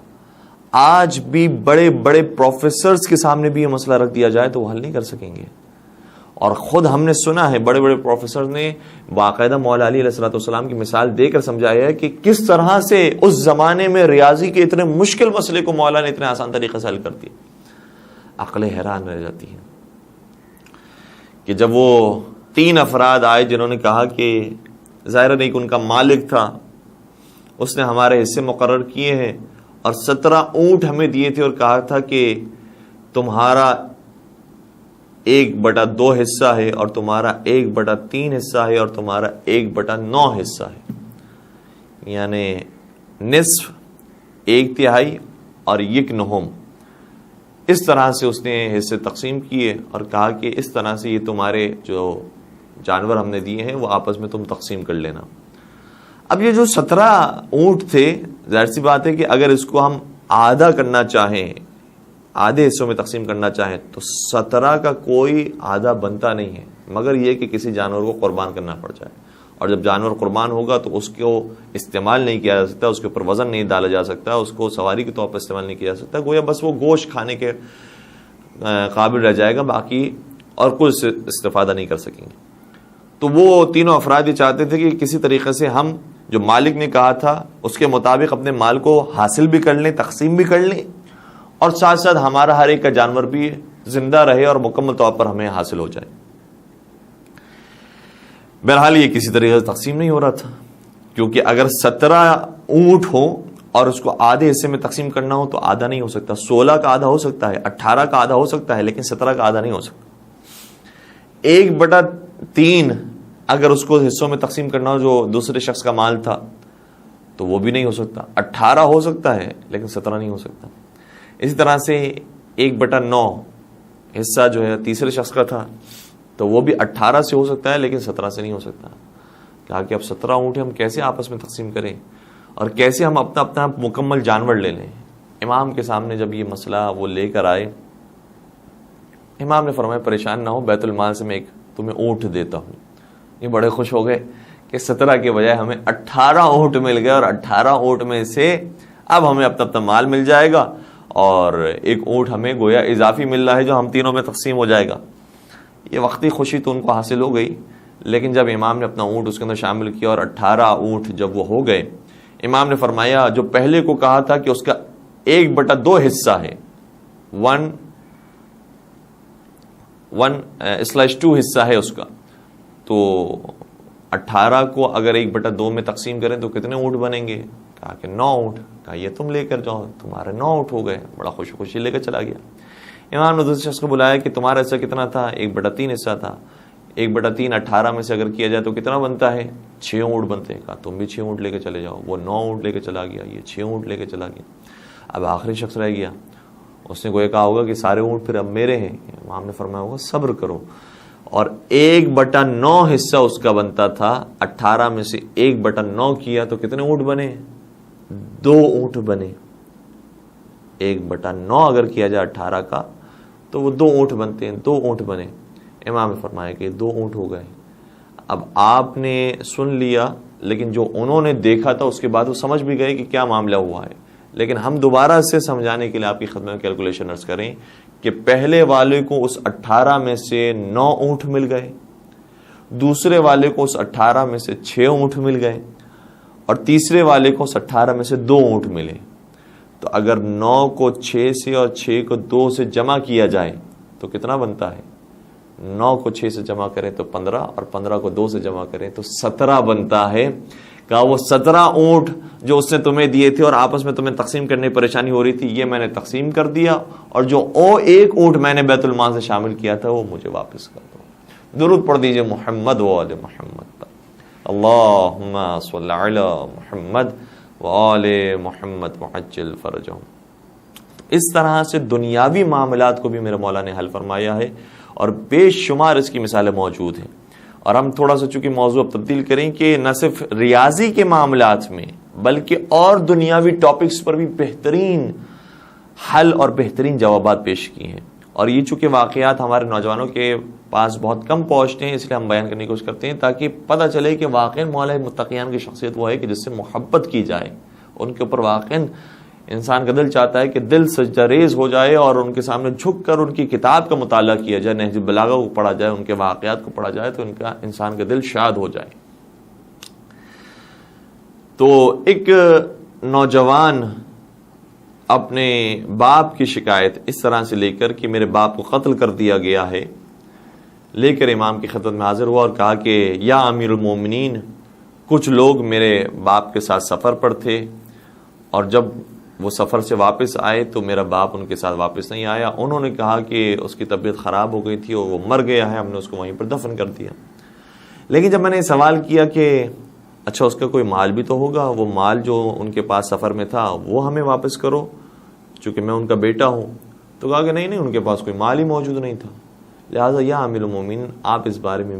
آج بھی بڑے بڑے پروفیسرز کے سامنے بھی یہ مسئلہ رکھ دیا جائے تو وہ حل نہیں کر سکیں گے۔ اور خود ہم نے سنا ہے بڑے بڑے پروفیسر نے باقاعدہ مولا علی علیہ الصلوۃ والسلام کی مثال دے کر سمجھایا ہے کہ کس طرح سے اس زمانے میں ریاضی کے اتنے مشکل مسئلے کو مولا نے اتنے آسان طریقے سے حل کر دیا۔ عقلیں حیران رہ جاتی ہیں کہ جب وہ 3 افراد آئے جنہوں نے کہا کہ ظاہر نہیں کہ ان کا مالک تھا، اس نے ہمارے حصے مقرر کیے ہیں اور 17 اونٹ ہمیں دیے تھے، اور کہا تھا کہ تمہارا 1/2 حصہ ہے، اور تمہارا 1/3 حصہ ہے، اور تمہارا 1/9 حصہ ہے، یعنی نصف، 1/3 اور 1/9۔ اس طرح سے اس نے حصے تقسیم کیے اور کہا کہ اس طرح سے یہ تمہارے جو جانور ہم نے دیے ہیں وہ آپس میں تم تقسیم کر لینا۔ اب یہ جو 17 اونٹ تھے، ظاہر سی بات ہے کہ اگر اس کو ہم آدھا کرنا چاہیں، آدھے حصوں میں تقسیم کرنا چاہیں، تو 17 کا کوئی آدھا بنتا نہیں ہے، مگر یہ کہ کسی جانور کو قربان کرنا پڑ جائے۔ اور جب جانور قربان ہوگا تو اس کو استعمال نہیں کیا جا سکتا، اس کے اوپر وزن نہیں ڈالا جا سکتا، اس کو سواری کے طور پر استعمال نہیں کیا جا سکتا، گویا بس وہ گوشت کھانے کے قابل رہ جائے گا، باقی اور کچھ استفادہ نہیں کر سکیں گے۔ تو وہ تینوں افراد یہ چاہتے تھے کہ کسی طریقے سے ہم جو مالک نے کہا تھا اس کے مطابق اپنے مال کو حاصل بھی کر لیں، تقسیم بھی کر لیں، اور ساتھ ساتھ ہمارا ہر ایک کا جانور بھی زندہ رہے اور مکمل طور پر ہمیں حاصل ہو جائے۔ بہرحال یہ کسی طریقے سے تقسیم نہیں ہو رہا تھا، کیونکہ اگر 17 اونٹ ہوں اور اس کو آدھے حصے میں تقسیم کرنا ہو تو آدھا نہیں ہو سکتا۔ 16 کا آدھا ہو سکتا ہے، 18 کا آدھا ہو سکتا ہے، لیکن 17 کا آدھا نہیں ہو سکتا۔ 1/3 اگر اس کو حصوں میں تقسیم کرنا ہو جو دوسرے شخص کا مال تھا تو وہ بھی نہیں ہو سکتا۔ 18 ہو سکتا ہے لیکن 17 نہیں ہو سکتا۔ اسی طرح سے 1/9 حصہ جو ہے تیسرے شخص کا تھا تو وہ بھی 18 سے ہو سکتا ہے لیکن 17 سے نہیں ہو سکتا۔ کہا کہ اب 17 اونٹ ہم کیسے آپس میں تقسیم کریں اور کیسے ہم اپنا مکمل جانور لے لیں۔ امام کے سامنے جب یہ مسئلہ وہ لے کر آئے، امام نے فرمایا پریشان نہ ہو، بیت المال سے میں ایک تمہیں اونٹ دیتا ہوں۔ یہ بڑے خوش ہو گئے کہ 17 کے بجائے ہمیں 18 اونٹ مل گئے، اور 18 اونٹ میں سے اب ہمیں اپنا مال مل جائے گا، اور ایک اونٹ ہمیں گویا اضافی مل رہا ہے جو ہم تینوں میں تقسیم ہو جائے گا۔ یہ وقتی خوشی تو ان کو حاصل ہو گئی، لیکن جب امام نے اپنا اونٹ اس کے اندر شامل کیا اور 18 اونٹ جب وہ ہو گئے، امام نے فرمایا جو پہلے کو کہا تھا کہ اس کا 1/2 حصہ ہے، 1/2 حصہ ہے اس کا، تو 18 کو اگر 1/2 میں تقسیم کریں تو کتنے اونٹ بنیں گے؟ کہا کہ 9 اونٹ۔ کہا یہ تم لے کر جاؤ، تمہارے 9 اونٹ ہو گئے۔ بڑا خوشی لے کر چلا گیا۔ امام نے دوسرے شخص کو بلایا کہ تمہارا حصہ کتنا تھا؟ 1/3 حصہ تھا۔ 1/3 18 میں سے اگر کیا جائے تو کتنا بنتا ہے؟ 6 اونٹ بنتے ہیں۔ کہا تم بھی 6 اونٹ لے کے چلے جاؤ۔ وہ 9 اونٹ لے کے چلا گیا، یہ 6 اونٹ لے کے چلا گیا۔ اب آخری شخص رہ گیا، اس نے کوئی کہا ہوگا کہ سارے اونٹ پھر اب میرے ہیں۔ امام نے فرمایا ہوگا صبر کرو، اور 1/9 حصہ اس کا بنتا تھا، 18 میں سے 1/9 کیا تو کتنے اونٹ بنے؟ 2 اونٹ بنے۔ 1/9 اگر کیا جائے 18 کا تو وہ 2 اونٹ بنتے ہیں، 2 اونٹ بنے۔ امام نے فرمایا کہ 2 اونٹ ہو گئے۔ اب آپ نے سن لیا، لیکن جو انہوں نے دیکھا تھا اس کے بعد وہ سمجھ بھی گئے کہ کیا معاملہ ہوا ہے، لیکن ہم دوبارہ سے سمجھانے کے لیے آپ کی خدمت میں کیلکولیشن عرض کریں کہ پہلے والے کو اس 18 میں سے 9 اونٹ مل گئے، دوسرے والے کو اس 18 میں سے 6 اونٹ مل گئے، اور تیسرے والے کو اس 18 میں سے 2 اونٹ ملے. تو اگر 9 کو 6 سے اور 6 کو 2 سے جمع کیا جائے تو کتنا بنتا ہے؟ 9 کو 6 سے جمع کریں تو 15، اور 15 کو 2 سے جمع کریں تو 17 بنتا ہے. کہا وہ 17 اونٹ جو اس نے تمہیں دیے تھے اور آپس میں تمہیں تقسیم کرنے میں پریشانی ہو رہی تھی، یہ میں نے تقسیم کر دیا، اور جو ایک اونٹ میں نے بیت المال سے شامل کیا تھا وہ مجھے واپس کر دو. درود پڑھ دیجئے محمد و آل محمد پر. اللہم صلی علی محمد و آل محمد وعجل فرجہم. اس طرح سے دنیاوی معاملات کو بھی میرے مولا نے حل فرمایا ہے، اور بے شمار اس کی مثالیں موجود ہیں. اور ہم تھوڑا سا چونکہ موضوع اب تبدیل کریں کہ نہ صرف ریاضی کے معاملات میں بلکہ اور دنیاوی ٹاپکس پر بھی بہترین حل اور بہترین جوابات پیش کیے ہیں. اور یہ چونکہ واقعات ہمارے نوجوانوں کے پاس بہت کم پہنچتے ہیں، اس لیے ہم بیان کرنے کی کوشش کرتے ہیں تاکہ پتہ چلے کہ واقعی مولا متقیان کی شخصیت وہ ہے کہ جس سے محبت کی جائے، ان کے اوپر واقعی انسان کا دل چاہتا ہے کہ دل سجدہ ریز ہو جائے اور ان کے سامنے جھک کر ان کی کتاب کا مطالعہ کیا جائے، نہج البلاغہ کو پڑھا جائے، ان کے واقعات کو پڑھا جائے تو انسان کا دل شاد ہو جائے. تو ایک نوجوان اپنے باپ کی شکایت اس طرح سے لے کر کہ میرے باپ کو قتل کر دیا گیا ہے، لے کر امام کی خدمت میں حاضر ہوا اور کہا کہ یا امیر المومنین، کچھ لوگ میرے باپ کے ساتھ سفر پر تھے، اور جب وہ سفر سے واپس آئے تو میرا باپ ان کے ساتھ واپس نہیں آیا. انہوں نے کہا کہ اس کی طبیعت خراب ہو گئی تھی اور وہ مر گیا ہے، ہم نے اس کو وہیں پر دفن کر دیا. لیکن جب میں نے سوال کیا کہ اچھا اس کا کوئی مال بھی تو ہوگا، وہ مال جو ان کے پاس سفر میں تھا وہ ہمیں واپس کرو چونکہ میں ان کا بیٹا ہوں، تو کہا کہ نہیں ان کے پاس کوئی مال ہی موجود نہیں تھا. لہٰذا یا امیر المومنین آپ اس بارے میں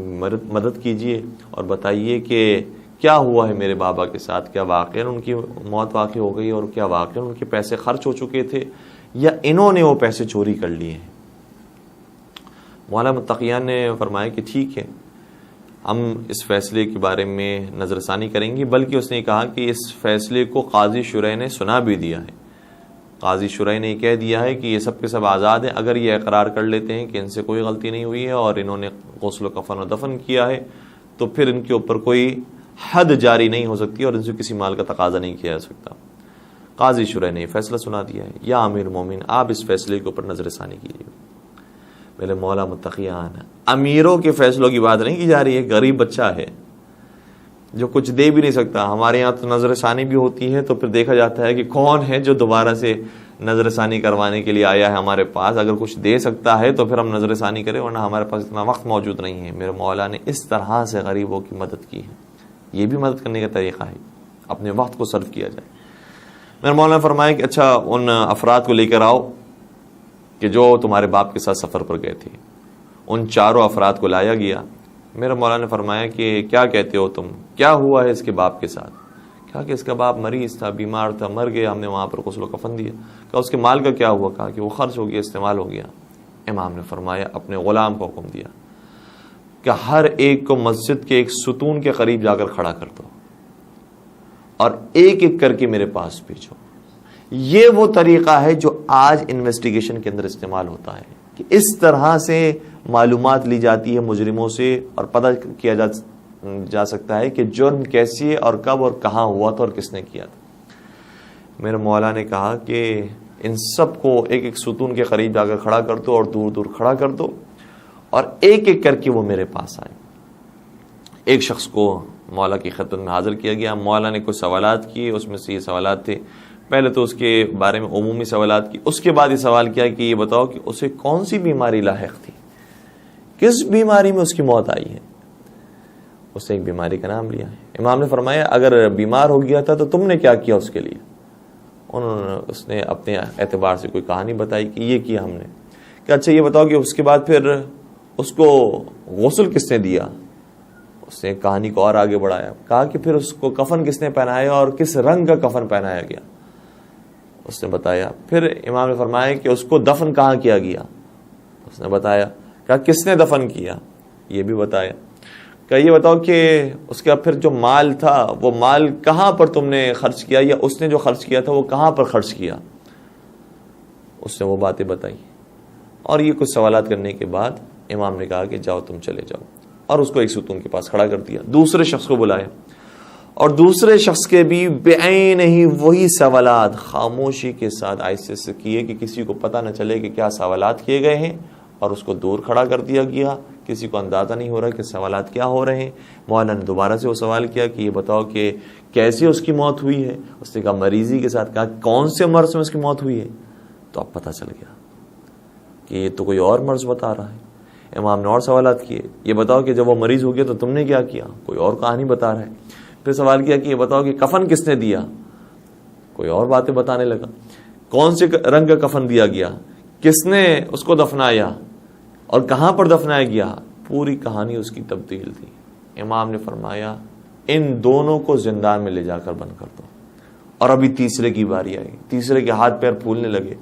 مدد کیجئے اور بتائیے کہ کیا ہوا ہے میرے بابا کے ساتھ، کیا واقعاً ان کی موت واقع ہو گئی اور کیا واقعاً ان کے پیسے خرچ ہو چکے تھے یا انہوں نے وہ پیسے چوری کر لیے ہیں. مولانا متقیان نے فرمایا کہ ٹھیک ہے، ہم اس فیصلے کے بارے میں نظر ثانی کریں گے. بلکہ اس نے کہا کہ اس فیصلے کو قاضی شرح نے سنا بھی دیا ہے. قاضی شرح نے یہ کہہ دیا ہے کہ یہ سب کے سب آزاد ہیں اگر یہ اقرار کر لیتے ہیں کہ ان سے کوئی غلطی نہیں ہوئی ہے اور انہوں نے غسل و کفن و دفن کیا ہے تو پھر ان کے اوپر کوئی حد جاری نہیں ہو سکتی اور ان سے کسی مال کا تقاضا نہیں کیا جا سکتا. قاضی شرح نے یہ فیصلہ سنا دیا ہے. یا امیر مومن آپ اس فیصلے کے اوپر نظر ثانی کیجیے. میرے مولا متقیان، امیروں کے فیصلوں کی بات نہیں کی جا رہی ہے، غریب بچہ ہے جو کچھ دے بھی نہیں سکتا. ہمارے یہاں تو نظر ثانی بھی ہوتی ہے تو پھر دیکھا جاتا ہے کہ کون ہے جو دوبارہ سے نظر ثانی کروانے کے لیے آیا ہے ہمارے پاس، اگر کچھ دے سکتا ہے تو پھر ہم نظر ثانی کریں، ورنہ ہمارے پاس اتنا وقت موجود نہیں ہے. میرے مولا نے اس طرح سے غریبوں کی مدد کی ہے. یہ بھی مدد کرنے کا طریقہ ہے، اپنے وقت کو صرف کیا جائے. میرے مولا نے فرمایا کہ اچھا ان افراد کو لے کر آؤ کہ جو تمہارے باپ کے ساتھ سفر پر گئے تھے. ان چاروں افراد کو لایا گیا. میرے مولا نے فرمایا کہ کیا کہتے ہو تم، کیا ہوا ہے اس کے باپ کے ساتھ؟ کہا کہ اس کا باپ مریض تھا، بیمار تھا، مر گیا، ہم نے وہاں پر غسل و کفن دیا. کہا اس کے مال کا کیا ہوا؟ کہا کہ وہ خرچ ہو گیا، استعمال ہو گیا. امام نے فرمایا اپنے غلام کو حکم دیا کہ ہر ایک کو مسجد کے ایک ستون کے قریب جا کر کھڑا کر دو اور ایک ایک کر کے میرے پاس بھیجو. یہ وہ طریقہ ہے جو آج انویسٹیگیشن کے اندر استعمال ہوتا ہے کہ اس طرح سے معلومات لی جاتی ہے مجرموں سے اور پتہ کیا جا سکتا ہے کہ جرم کیسے اور کب اور کہاں ہوا تھا اور کس نے کیا تھا. میرے مولا نے کہا کہ ان سب کو ایک ایک ستون کے قریب جا کر کھڑا کر دو اور دور دور کھڑا کر دو اور ایک ایک کر کے وہ میرے پاس آئے. ایک شخص کو مولا کی خدمت میں حاضر کیا گیا. مولا نے کچھ سوالات کیے، اس میں سے یہ سوالات تھے. پہلے تو اس کے بارے میں عمومی سوالات کی، اس کے بعد یہ سوال کیا کہ یہ بتاؤ کہ اسے کون سی بیماری لاحق تھی، کس بیماری میں اس کی موت آئی ہے. اس نے ایک بیماری کا نام لیا ہے. امام نے فرمایا اگر بیمار ہو گیا تھا تو تم نے کیا کیا اس کے لیے؟ اس نے اپنے اعتبار سے کوئی کہانی بتائی کہ یہ کیا ہم نے. کہ اچھا یہ بتاؤ کہ اس کے بعد پھر اس کو غسل کس نے دیا؟ اس نے کہانی کو اور آگے بڑھایا. کہا کہ پھر اس کو کفن کس نے پہنایا اور کس رنگ کا کفن پہنایا گیا؟ اس نے بتایا. پھر امام نے فرمایا کہ اس کو دفن کہاں کیا گیا؟ اس نے بتایا. کہا کس نے دفن کیا؟ یہ بھی بتایا. کہ یہ بتاؤ کہ اس کا پھر جو مال تھا وہ مال کہاں پر تم نے خرچ کیا، یا اس نے جو خرچ کیا تھا وہ کہاں پر خرچ کیا؟ اس نے وہ باتیں بتائی، اور یہ کچھ سوالات کرنے کے بعد امام نے کہا کہ جاؤ تم چلے جاؤ، اور اس کو ایک ستون کے پاس کھڑا کر دیا۔ دوسرے شخص کو بلایا، اور دوسرے شخص کے بھی بعین ہی وہی سوالات خاموشی کے ساتھ آہستہ سے کیے کہ کسی کو پتہ نہ چلے کہ کیا سوالات کیے گئے ہیں، اور اس کو دور کھڑا کر دیا گیا، کسی کو اندازہ نہیں ہو رہا کہ سوالات کیا ہو رہے ہیں۔ مولانا نے دوبارہ سے وہ سوال کیا کہ یہ بتاؤ کہ کیسے اس کی موت ہوئی ہے؟ اس نے کہا مریضی کے ساتھ۔ کہا کون سے مرض میں اس کی موت ہوئی ہے؟ تو اب پتہ چل گیا کہ یہ تو کوئی اور مرض بتا رہا ہے۔ امام نے اور سوالات کیے، یہ بتاؤ کہ جب وہ مریض ہو گیا تو تم نے کیا کیا؟ کوئی اور کہانی بتا رہا ہے۔ پھر سوال کیا کہ یہ بتاؤ کہ کفن کس نے دیا؟ کوئی اور باتیں بتانے لگا۔ کون سے رنگ کا کفن دیا گیا؟ کس نے اس کو دفنایا اور کہاں پر دفنایا گیا؟ پوری کہانی اس کی تبدیل تھی۔ امام نے فرمایا ان دونوں کو زندان میں لے جا کر بند کر دو۔ اور ابھی تیسرے کی باری آئی، تیسرے کے ہاتھ پیر پھولنے لگے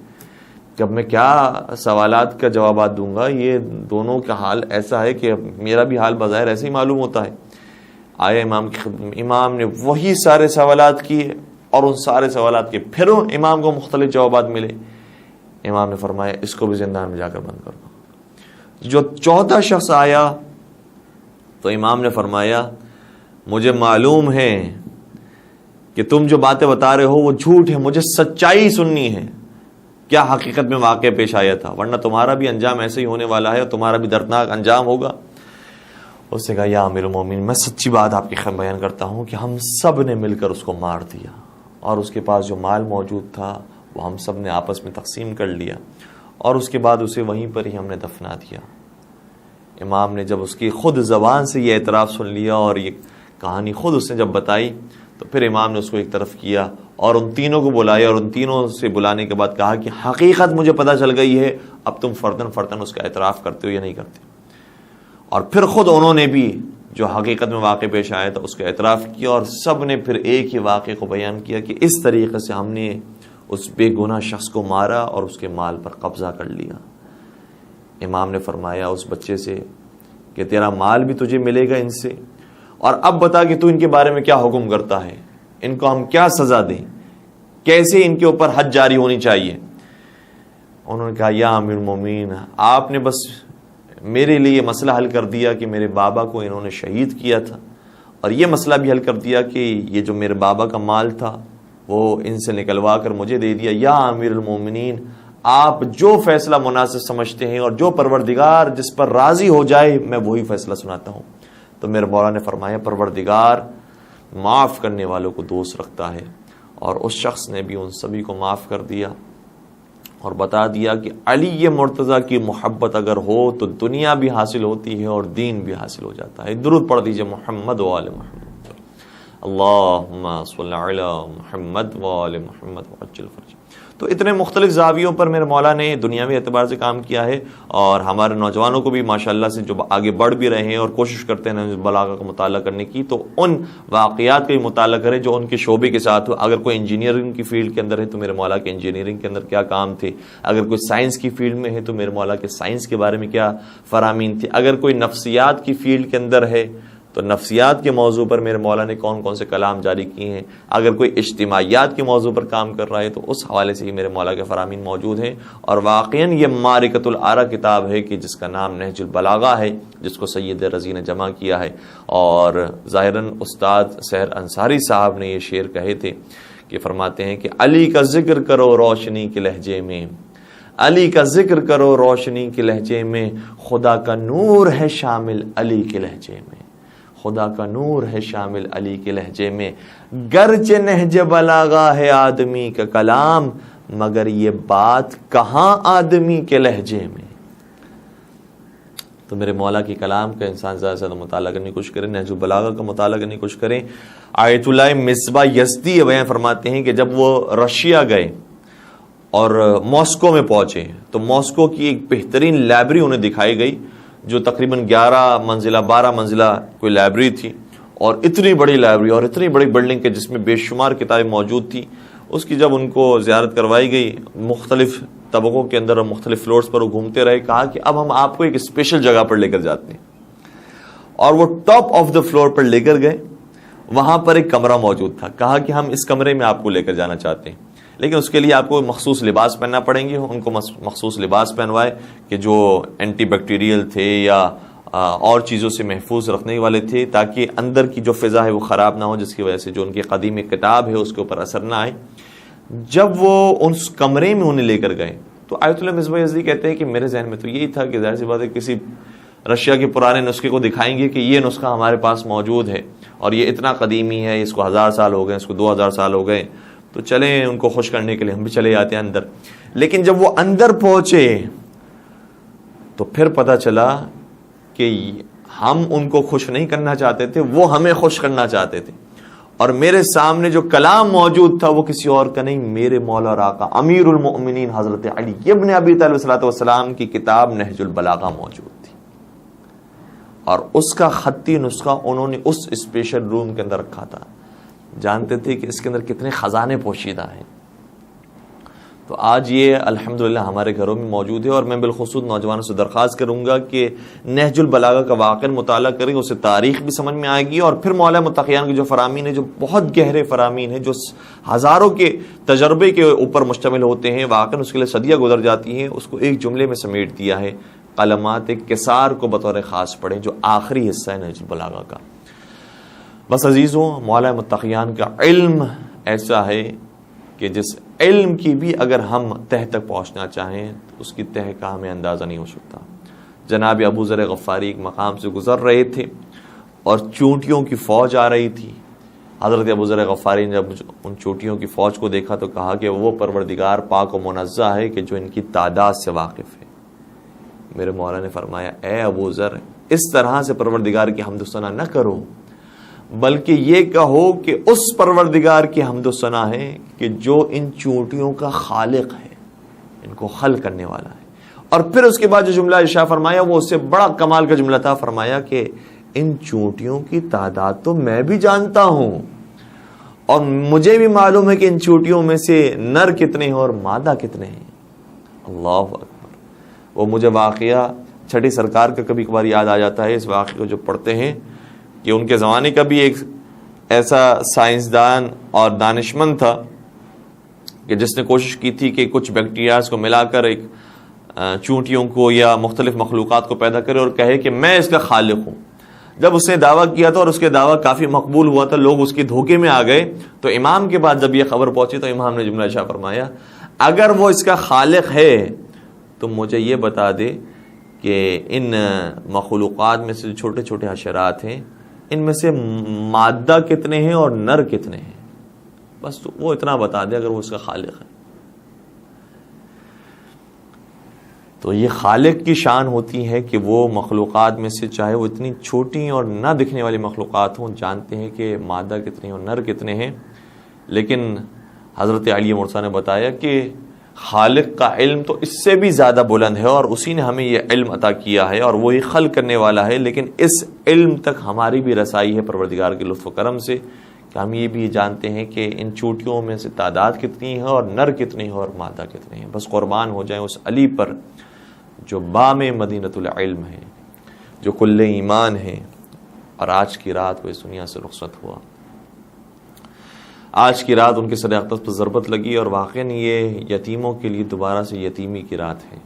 کہ اب میں کیا سوالات کا جوابات دوں گا، یہ دونوں کا حال ایسا ہے کہ میرا بھی حال بظاہر ایسے ہی معلوم ہوتا ہے۔ آیا امام کی خدمت میں، امام نے وہی سارے سوالات کیے، اور ان سارے سوالات کے پھر امام کو مختلف جوابات ملے۔ امام نے فرمایا اس کو بھی زندان میں جا کر بند کر دو۔ جو چوتھا شخص آیا تو امام نے فرمایا مجھے معلوم ہے کہ تم جو باتیں بتا رہے ہو وہ جھوٹ ہے، مجھے سچائی سننی ہے، کیا حقیقت میں واقع پیش آیا تھا، ورنہ تمہارا بھی انجام ایسے ہی ہونے والا ہے اور تمہارا بھی دردناک انجام ہوگا۔ اس نے کہا یا امیر المومنین، میں سچی بات آپ کی خدمت بیان کرتا ہوں کہ ہم سب نے مل کر اس کو مار دیا، اور اس کے پاس جو مال موجود تھا وہ ہم سب نے آپس میں تقسیم کر لیا، اور اس کے بعد اسے وہیں پر ہی ہم نے دفنا دیا۔ امام نے جب اس کی خود زبان سے یہ اعتراف سن لیا اور یہ کہانی خود اس نے جب بتائی تو پھر امام نے اس کو ایک طرف کیا اور ان تینوں کو بلایا، اور ان تینوں سے بلانے کے بعد کہا کہ حقیقت مجھے پتہ چل گئی ہے، اب تم فردن فردن اس کا اعتراف کرتے ہو یا نہیں کرتے؟ اور پھر خود انہوں نے بھی جو حقیقت میں واقع پیش آیا تھا اس کا اعتراف کیا، اور سب نے پھر ایک ہی واقعے کو بیان کیا کہ اس طریقے سے ہم نے اس بے گناہ شخص کو مارا اور اس کے مال پر قبضہ کر لیا۔ امام نے فرمایا اس بچے سے کہ تیرا مال بھی تجھے ملے گا ان سے، اور اب بتا کہ تو ان کے بارے میں کیا حکم کرتا ہے، ان کو ہم کیا سزا دیں، کیسے ان کے اوپر حد جاری ہونی چاہیے؟ انہوں نے کہا یا امیر المومنین، آپ نے بس میرے لیے یہ مسئلہ حل کر دیا کہ میرے بابا کو انہوں نے شہید کیا تھا، اور یہ مسئلہ بھی حل کر دیا کہ یہ جو میرے بابا کا مال تھا وہ ان سے نکلوا کر مجھے دے دیا۔ یا امیر المومنین، آپ جو فیصلہ مناسب سمجھتے ہیں اور جو پروردگار جس پر راضی ہو جائے میں وہی فیصلہ سناتا ہوں۔ تو میرے مولا نے فرمایا پروردگار معاف کرنے والوں کو دوست رکھتا ہے، اور اس شخص نے بھی ان سبھی کو معاف کر دیا اور بتا دیا کہ علی مرتضیٰ کی محبت اگر ہو تو دنیا بھی حاصل ہوتی ہے اور دین بھی حاصل ہو جاتا ہے۔ درود پڑھ دیجئے محمد و آل محمد، اللہم صلی علی محمد و آل محمد وعجل فرجہ۔ تو اتنے مختلف زاویوں پر میرے مولا نے دنیاوی اعتبار سے کام کیا ہے، اور ہمارے نوجوانوں کو بھی ماشاءاللہ سے جو آگے بڑھ بھی رہے ہیں اور کوشش کرتے ہیں نہج البلاغہ کا مطالعہ کرنے کی، تو ان واقعات کا بھی مطالعہ کریں جو ان کے شعبے کے ساتھ ہو۔ اگر کوئی انجینئرنگ کی فیلڈ کے اندر ہے تو میرے مولا کے انجینئرنگ کے اندر کیا کام تھے، اگر کوئی سائنس کی فیلڈ میں ہے تو میرے مولا کے سائنس کے بارے میں کیا فرامین تھی، اگر کوئی نفسیات کی فیلڈ کے اندر ہے تو نفسیات کے موضوع پر میرے مولا نے کون کون سے کلام جاری کیے ہیں، اگر کوئی اجتماعیات کے موضوع پر کام کر رہا ہے تو اس حوالے سے ہی میرے مولا کے فرامین موجود ہیں۔ اور واقعاً یہ معرکۃ الآراء کتاب ہے کہ جس کا نام نہج البلاغہ ہے، جس کو سید رضی نے جمع کیا ہے، اور ظاہراً استاد سحر انصاری صاحب نے یہ شعر کہے تھے کہ فرماتے ہیں کہ علی کا ذکر کرو روشنی کے لہجے میں، علی کا ذکر کرو روشنی کے لہجے میں، خدا کا نور ہے شامل علی کے لہجے میں، خدا کا نور ہے شامل علی کے لہجے میں، گرچہ نہج بلاغہ ہے آدمی کا کلام، مگر یہ بات کہاں آدمی کے لہجے میں۔ تو میرے مولا کے کلام کا انسان زیادہ سے زیادہ مطالعہ کرنے کی کوشش کریں، نہج البلاغہ کا مطالعہ کرنے کی کوشش کریں۔ آیت اللہ مصباح یزدی بیان فرماتے ہیں کہ جب وہ رشیا گئے اور ماسکو میں پہنچے تو ماسکو کی ایک بہترین لائبریری انہیں دکھائی گئی، جو تقریباً 11 منزلہ 12 منزلہ کوئی لائبریری تھی، اور اتنی بڑی لائبریری اور اتنی بڑی بلڈنگ کے جس میں بے شمار کتابیں موجود تھی۔ اس کی جب ان کو زیارت کروائی گئی، مختلف طبقوں کے اندر اور مختلف فلورز پر وہ گھومتے رہے، کہا کہ اب ہم آپ کو ایک اسپیشل جگہ پر لے کر جاتے ہیں۔ اور وہ ٹاپ آف دا فلور پر لے کر گئے. وہاں پر ایک کمرہ موجود تھا. کہا کہ ہم اس کمرے میں آپ کو لے کر جانا چاہتے ہیں, لیکن اس کے لیے آپ کو مخصوص لباس پہننا پڑیں گے. ان کو مخصوص لباس پہنوائے کہ جو اینٹی بیکٹیریل تھے یا اور چیزوں سے محفوظ رکھنے والے تھے, تاکہ اندر کی جو فضا ہے وہ خراب نہ ہو, جس کی وجہ سے جو ان کی قدیم کتاب ہے اس کے اوپر اثر نہ آئے. جب وہ اس کمرے میں انہیں لے کر گئے تو آیت اللہ مصباح یزدی کہتے ہیں کہ میرے ذہن میں تو یہی تھا کہ ظاہر سی بات ہے کسی رشیا کے پرانے نسخے کو دکھائیں گے کہ یہ نسخہ ہمارے پاس موجود ہے اور یہ اتنا قدیمی ہے, اس کو 1000 سال ہو گئے, اس کو 2000 سال ہو گئے, تو چلیں ان کو خوش کرنے کے لیے ہم بھی چلے جاتے ہیں اندر. لیکن جب وہ اندر پہنچے تو پھر پتہ چلا کہ ہم ان کو خوش نہیں کرنا چاہتے تھے, وہ ہمیں خوش کرنا چاہتے تھے. اور میرے سامنے جو کلام موجود تھا وہ کسی اور کا نہیں, میرے مولا اور آقا امیر المؤمنین حضرت علی ابن ابی طالب صلی والسلام کی کتاب نہج البلاغہ موجود تھی. اور اس کا خطی نسخہ انہوں نے اس اسپیشل روم کے اندر رکھا تھا. جانتے تھے کہ اس کے اندر کتنے خزانے پوشیدہ ہیں. تو آج یہ الحمدللہ ہمارے گھروں میں موجود ہے, اور میں بالخصوص نوجوانوں سے درخواست کروں گا کہ نہج البلاغہ کا واقعہ مطالعہ کریں, اسے تاریخ بھی سمجھ میں آئے گی, اور پھر مولا متقیان کے جو فرامین ہیں جو بہت گہرے فرامین ہیں, جو ہزاروں کے تجربے کے اوپر مشتمل ہوتے ہیں, واقعا اس کے لیے صدیاں گزر جاتی ہیں, اس کو ایک جملے میں سمیٹ دیا ہے. قلمات کسار کو بطور خاص پڑھیں, جو آخری حصہ ہے نہج البلاغہ کا. بس عزیزوں, مولا متقیان کا علم ایسا ہے کہ جس علم کی بھی اگر ہم تہ تک پہنچنا چاہیں تو اس کی تہ کا ہمیں اندازہ نہیں ہو سکتا. جناب ابو ذر غفاری ایک مقام سے گزر رہے تھے اور چونٹیوں کی فوج آ رہی تھی. حضرت ابو ذر غفاری نے جب ان چونٹیوں کی فوج کو دیکھا تو کہا کہ وہ پروردگار پاک و منزہ ہے کہ جو ان کی تعداد سے واقف ہے. میرے مولا نے فرمایا, اے ابو ذر, اس طرح سے پروردگار کی حمد و ثنا نہ کرو, بلکہ یہ کہو کہ اس پروردگار کی حمد و ثنا ہے کہ جو ان چونٹیوں کا خالق ہے, ان کو خلق کرنے والا ہے. اور پھر اس کے بعد جو جملہ ارشاد فرمایا وہ اس سے بڑا کمال کا جملہ تھا. فرمایا کہ ان چونٹیوں کی تعداد تو میں بھی جانتا ہوں, اور مجھے بھی معلوم ہے کہ ان چونٹیوں میں سے نر کتنے ہیں اور مادہ کتنے ہیں. اللہ اکبر. وہ مجھے واقعہ چھٹی سرکار کا کبھی کبھار یاد آ جاتا ہے. اس واقعے کو جو پڑھتے ہیں کہ ان کے زمانے کا بھی ایک ایسا سائنسدان اور دانشمند تھا کہ جس نے کوشش کی تھی کہ کچھ بیکٹیریاز کو ملا کر ایک چونٹیوں کو یا مختلف مخلوقات کو پیدا کرے اور کہے کہ میں اس کا خالق ہوں. جب اس نے دعویٰ کیا تھا اور اس کے دعویٰ کافی مقبول ہوا تھا, لوگ اس کے دھوکے میں آ گئے, تو امام کے بعد جب یہ خبر پہنچی تو امام نے جملہ ارشاد فرمایا, اگر وہ اس کا خالق ہے تو مجھے یہ بتا دے کہ ان مخلوقات میں سے جو چھوٹے چھوٹے حشرات ہیں ان میں سے مادہ کتنے ہیں اور نر کتنے ہیں. بس تو وہ اتنا بتا دے اگر وہ اس کا خالق ہے. تو یہ خالق کی شان ہوتی ہے کہ وہ مخلوقات میں سے, چاہے وہ اتنی چھوٹی اور نہ دکھنے والی مخلوقات ہوں, جانتے ہیں کہ مادہ کتنے ہیں اور نر کتنے ہیں. لیکن حضرت علی مرسا نے بتایا کہ خالق کا علم تو اس سے بھی زیادہ بلند ہے, اور اسی نے ہمیں یہ علم عطا کیا ہے, اور وہی خلق کرنے والا ہے. لیکن اس علم تک ہماری بھی رسائی ہے پروردگار کے لطف و کرم سے, کہ ہم یہ بھی جانتے ہیں کہ ان چوٹیوں میں سے تعداد کتنی ہے اور نر کتنے ہیں اور مادہ کتنے ہیں. بس قربان ہو جائیں اس علی پر جو بام مدینۃ العلم ہے, جو کل ایمان ہے, اور آج کی رات وہ اس دنیا سے رخصت ہوا. آج کی رات ان کے سر اقدس پر ضربت لگی, اور واقعاً یہ یتیموں کے لیے دوبارہ سے یتیمی کی رات ہے.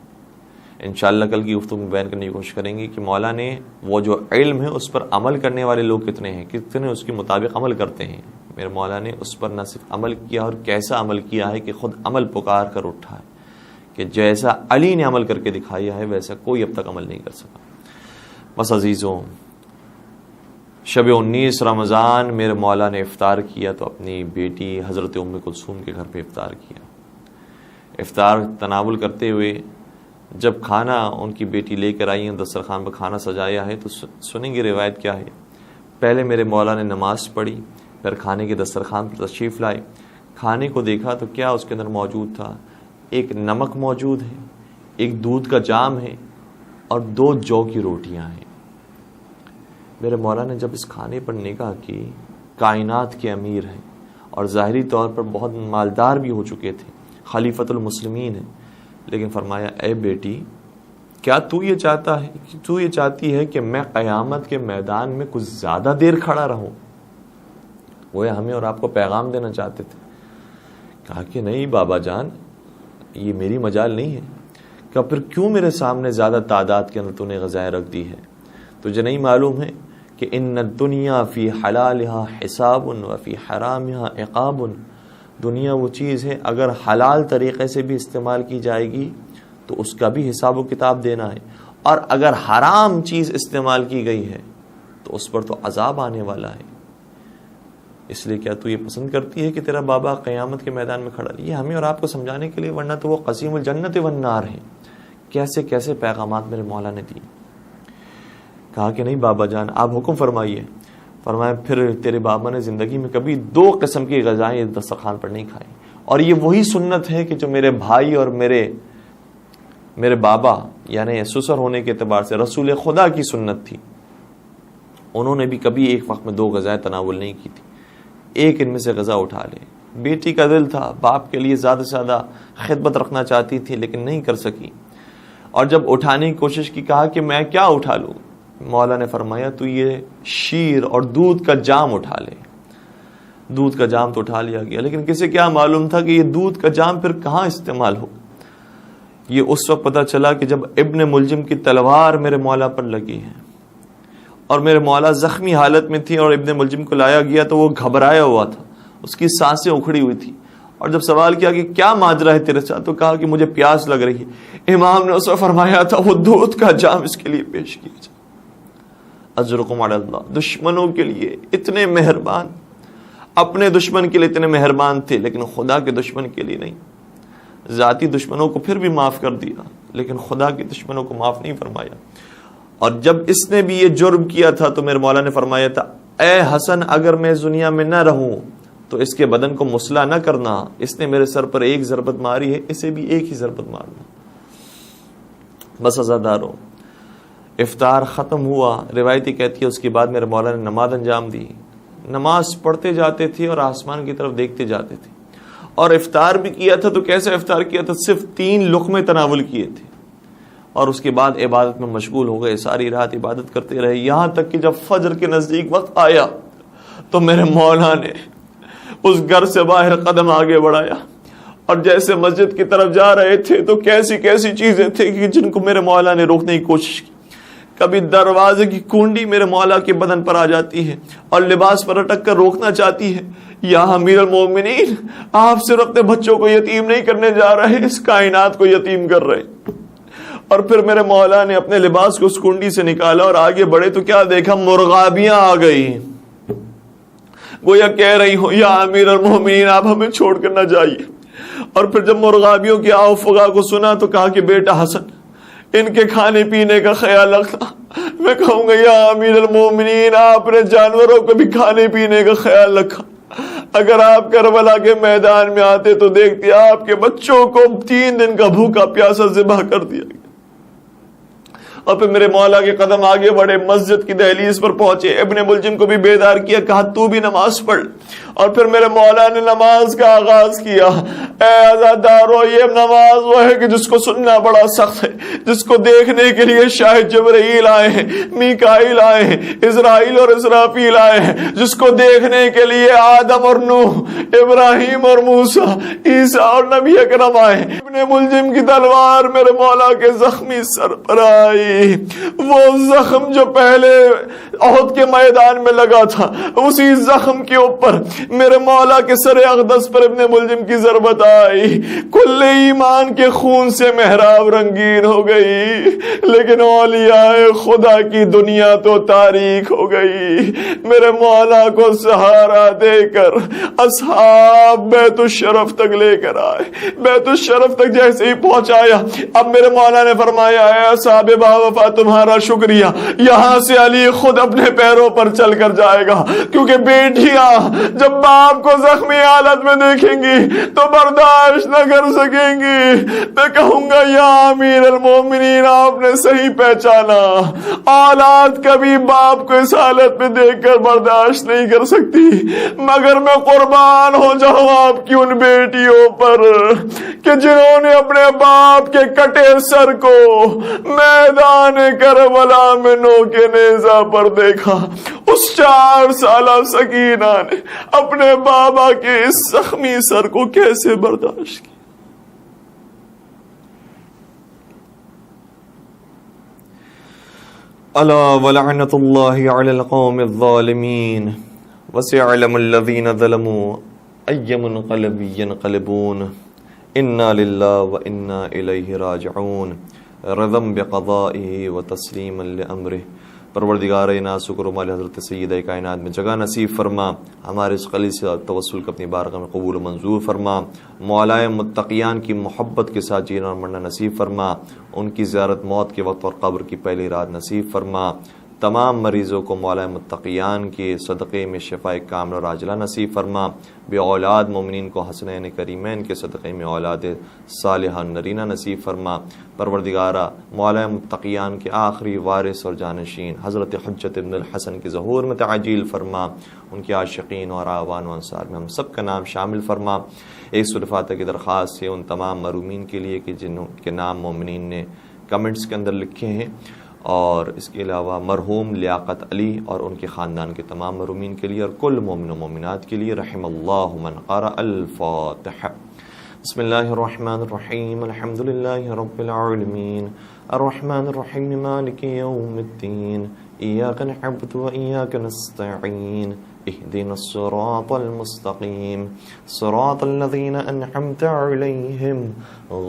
انشاءاللہ کل کی گفتگو میں بیان کرنے کی کوشش کریں گے کہ مولا نے وہ جو علم ہے اس پر عمل کرنے والے لوگ کتنے ہیں, کتنے اس کے مطابق عمل کرتے ہیں. میرے مولا نے اس پر نہ صرف عمل کیا, اور کیسا عمل کیا ہے کہ خود عمل پکار کر اٹھا ہے کہ جیسا علی نے عمل کر کے دکھایا ہے ویسا کوئی اب تک عمل نہیں کر سکا. بس عزیزوں, شب 19 رمضان میرے مولا نے افطار کیا تو اپنی بیٹی حضرت ام کلثوم کے گھر پہ افطار کیا. افطار تناول کرتے ہوئے جب کھانا ان کی بیٹی لے کر آئی ہیں, دسترخوان پر کھانا سجایا ہے, تو سنیں گے روایت کیا ہے. پہلے میرے مولا نے نماز پڑھی, پھر کھانے کے دسترخوان پر تشریف لائے. کھانے کو دیکھا تو کیا اس کے اندر موجود تھا, ایک نمک موجود ہے, ایک دودھ کا جام ہے, اور 2 جو کی روٹیاں ہیں. میرے مولا نے جب اس کھانے پر نگاہ کی, کائنات کے امیر ہیں اور ظاہری طور پر بہت مالدار بھی ہو چکے تھے, خلیفۃ المسلمین ہیں, لیکن فرمایا اے بیٹی کیا تو یہ چاہتی ہے کہ میں قیامت کے میدان میں کچھ زیادہ دیر کھڑا رہوں؟ وہ ہمیں اور آپ کو پیغام دینا چاہتے تھے. کہا کہ نہیں بابا جان، یہ میری مجال نہیں ہے. کہ پھر کیوں میرے سامنے زیادہ تعداد کے اندر تو نے غذائیں رکھ دی ہے؟ تجھے نہیں معلوم ہے کہ ان الدنیا فی حلالها حساب و فی حرامها عقاب. دنیا وہ چیز ہے اگر حلال طریقے سے بھی استعمال کی جائے گی تو اس کا بھی حساب و کتاب دینا ہے، اور اگر حرام چیز استعمال کی گئی ہے تو اس پر تو عذاب آنے والا ہے. اس لیے کیا تو یہ پسند کرتی ہے کہ تیرا بابا قیامت کے میدان میں کھڑا؟ یہ ہمیں اور آپ کو سمجھانے کے لیے، ورنہ تو وہ قسیم الجنت والنار ہے. کیسے کیسے پیغامات میرے مولا نے دی. کہا کہ نہیں بابا جان آپ حکم فرمائیے. فرمایا پھر تیرے بابا نے زندگی میں کبھی 2 قسم کی غذائیں دسترخوان پر نہیں کھائی، اور یہ وہی سنت ہے کہ جو میرے بھائی اور میرے بابا یعنی سسر ہونے کے اعتبار سے رسول خدا کی سنت تھی. انہوں نے بھی کبھی ایک وقت میں 2 غذائیں تناول نہیں کی تھی. ایک ان میں سے غذا اٹھا لے. بیٹی کا دل تھا، باپ کے لیے زیادہ سے زیادہ خدمت رکھنا چاہتی تھی لیکن نہیں کر سکی، اور جب اٹھانے کی کوشش کی کہا کہ میں کیا اٹھا لوں؟ مولا نے فرمایا تو یہ شیر اور دودھ کا جام اٹھا لے. دودھ کا جام تو اٹھا لیا گیا، لیکن کسی کیا معلوم تھا کہ یہ دودھ کا جام پھر کہاں استعمال ہو. یہ اس وقت پتا چلا کہ جب ابن ملجم کی تلوار میرے مولا پر لگی ہے اور میرے مولا زخمی حالت میں تھی اور ابن ملجم کو لایا گیا تو وہ گھبرایا ہوا تھا، اس کی سانسیں اکھڑی ہوئی تھی. اور جب سوال کیا کہ کیا ماجرا ہے تیرے ساتھ، تو کہا کہ مجھے پیاس لگ رہی ہے. امام نے اس وقت فرمایا تھا وہ دودھ کا جام اس کے لیے پیش کیا جائے. اجرکم علی اللہ. دشمنوں کے لیے اتنے مہربان، اپنے دشمن کے لیے اتنے مہربان تھے لیکن خدا کے دشمن کے لیے نہیں. ذاتی دشمنوں کو پھر بھی معاف کر دیا لیکن خدا کے دشمنوں کو معاف نہیں فرمایا. اور جب اس نے بھی یہ جرم کیا تھا تو میرے مولا نے فرمایا تھا اے حسن اگر میں دنیا میں نہ رہوں تو اس کے بدن کو مسلح نہ کرنا. اس نے میرے سر پر ایک ضربت ماری ہے، اسے بھی ایک ہی ضربت مارنا. بس عزادارو افطار ختم ہوا. روایتی کہتی ہے اس کے بعد میرے مولا نے نماز انجام دی. نماز پڑھتے جاتے تھے اور آسمان کی طرف دیکھتے جاتے تھے. اور افطار بھی کیا تھا تو کیسے افطار کیا تھا؟ صرف 3 لقمے تناول کیے تھے اور اس کے بعد عبادت میں مشغول ہو گئے. ساری رات عبادت کرتے رہے، یہاں تک کہ جب فجر کے نزدیک وقت آیا تو میرے مولا نے اس گھر سے باہر قدم آگے بڑھایا اور جیسے مسجد کی طرف جا رہے تھے تو کیسی کیسی چیزیں تھیں کہ جن کو میرے مولا نے روکنے کی کوشش کی. کبھی دروازے کی کنڈی میرے مولا کے بدن پر آ جاتی ہے اور لباس پر اٹک کر روکنا چاہتی ہے. یا امیر المومنین، آپ صرف اپنے بچوں کو یتیم نہیں کرنے جا رہے، اس کائنات کو یتیم کر رہے. اور پھر میرے مولا نے اپنے لباس کو اس کنڈی سے نکالا اور آگے بڑھے تو کیا دیکھا؟ مرغابیاں آ گئی. گویا کہہ رہی ہوں یا امیر المومنین آپ ہمیں چھوڑ کر نہ جائیے. اور پھر جب مرغابیوں کی آو فغا کو سنا تو کہا کہ بیٹا حسن ان کے کھانے پینے کا خیال رکھنا. میں کہوں گا یا امیر المومنین آپ نے جانوروں کو بھی کھانے پینے کا خیال رکھا. اگر آپ کربلا کے میدان میں آتے تو دیکھتے آپ کے بچوں کو 3 دن کا بھوکا پیاسا ذبح کر دیا گیا. اور پھر میرے مولا کے قدم آگے بڑھے، مسجد کی دہلیز پر پہنچے، ابن ملجم کو بھی بیدار کیا، کہا تو بھی نماز پڑھ. اور پھر میرے مولا نے نماز کا آغاز کیا. اے عزادارو یہ نماز وہ ہے کہ جس کو سننا بڑا سخت ہے، جس کو دیکھنے کے لیے شاہد جبرائیل آئے ہیں، میکائیل آئے ہیں، اسرائیل اور اسرافیل آئے ہیں، جس کو دیکھنے کے لیے آدم اور نوح، ابراہیم اور موسیٰ، عیسیٰ اور نبی اکرم آئے ہیں. ابن ملجم کی تلوار میرے مولا کے زخمی سر پر آئی. وہ زخم جو پہلے احد کے میدان میں لگا تھا، اسی زخم کے اوپر میرے مولا کے سر اقدس پر ابن ملجم کی ضربت آئی. کل ایمان کے خون سے محراب رنگین ہو گئی، لیکن اولیاء خدا کی دنیا تو تاریک ہو گئی. میرے مولا کو سہارا دے کر اصحاب بیت الشرف تک لے کر آئے. بیت الشرف تک جیسے ہی پہنچایا اب میرے مولا نے فرمایا اے اصحاب باوفا تمہارا شکریہ، یہاں سے علی خود اپنے پیروں پر چل کر جائے گا. کیونکہ بیٹیاں جب باپ کو زخمی حالت میں دیکھیں گی تو برداشت نہ کر سکیں گی۔ میں کہوں گا یا امیر المومنین آپ نے صحیح پہچانا، اولاد کبھی باپ کو اس حالت میں دیکھ کر برداشت نہیں کر سکتی، مگر میں قربان ہو جاؤں آپ کی ان بیٹیوں پر کہ جنہوں نے اپنے باپ کے کٹے سر کو میدان کربلا میں نوکے نیزہ پر دیکھا۔ اس 4 سالہ سکینہ نے اپنے بابا کے اس زخمی سر کو کیسے برداشت کیا؟ الا ولعنت اللہ علی القوم الظالمین وسيعلم الذين ظلموا أي منقلب ينقلبون إنا لله وإنا إليه راجعون رضا بقضائه وتسلیما لأمره۔ پروردگار ناسک و مال حضرت سید کائنات میں جگہ نصیب فرما، ہمارے اس قلی سے توسل کو اپنی بارگاہ میں قبول و منظور فرما، مولائے متقیان کی محبت کے ساتھ جینا اور مرنا نصیب فرما، ان کی زیارت موت کے وقت اور قبر کی پہلی رات نصیب فرما، تمام مریضوں کو مولائے متقیان کے صدقے میں شفاء کامل اور عاجلہ نصیب فرما، بے اولاد مومنین کو حسنین کریمین کے صدقے میں اولاد صالحہ نرینہ نصیب فرما۔ پروردگارہ مولائے متقیان کے آخری وارث اور جانشین حضرت حجت ابن الحسن کے ظہور میں تعجیل فرما، ان کے عاشقین اور اعوان و انصار میں ہم سب کا نام شامل فرما۔ ایک سلفاتہ کی درخواست ہے ان تمام محرومین کے لیے کہ جن کے نام مومنین نے کمنٹس کے اندر لکھے ہیں، اور اس کے علاوہ مرحوم لیاقت علی اور ان کے خاندان کے تمام مرحومین کے لیے اور کل مومن و مومنات کے لیے، رحم اللہ من قرأ الفاتحہ۔ بسم اللہ الرحمن الرحیم، الحمد للہ رب العالمین، الرحمن الرحیم، مالک یوم الدین، ایاک نعبد و ایاک نستعین، اهدنا الصراط المستقیم صراط الذین انعمت علیہم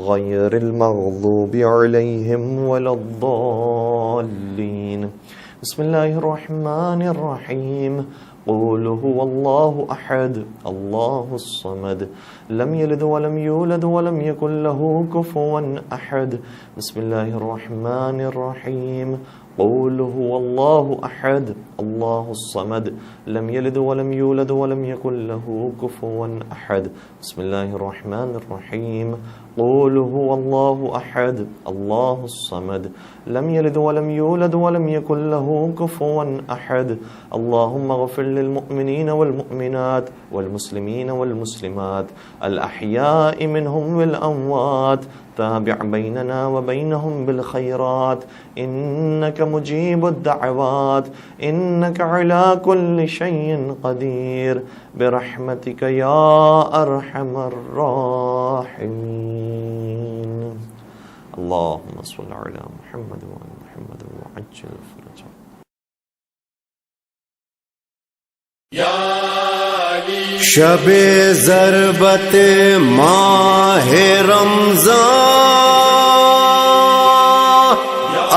غیر المغضوب علیہم ولا الضالین۔ بسم اللہ الرحمن الرحیم، قل هو اللہ احد اللہ الصمد لم یلد ولم یولد ولم یکن له کفوا احد۔ بسم اللہ الرحمن الرحیم، قل هو اللہ احد اللہ الصمد لم یلد ولم یولد ولم یکن له کفوا احد۔ بسم اللہ الرحمن الرحیم، قل هو اللہ احد اللہ الصمد لم یلد ولم یولد ولم یکن له کفوا احد۔ اللہم اغفر للمؤمنین والمؤمنات والمسلمین والمسلمات الاحیاء منهم والاموات، تابع بیننا وبینهم بالخیرات، انک مجیب الدعوات، انک علی کل شیء قدیر، برحمتک یا ارحم الراحمین۔ اللہم صل علی محمد وعلی محمد وعجل فرجہ۔ شب ضربت ماہ رمضان،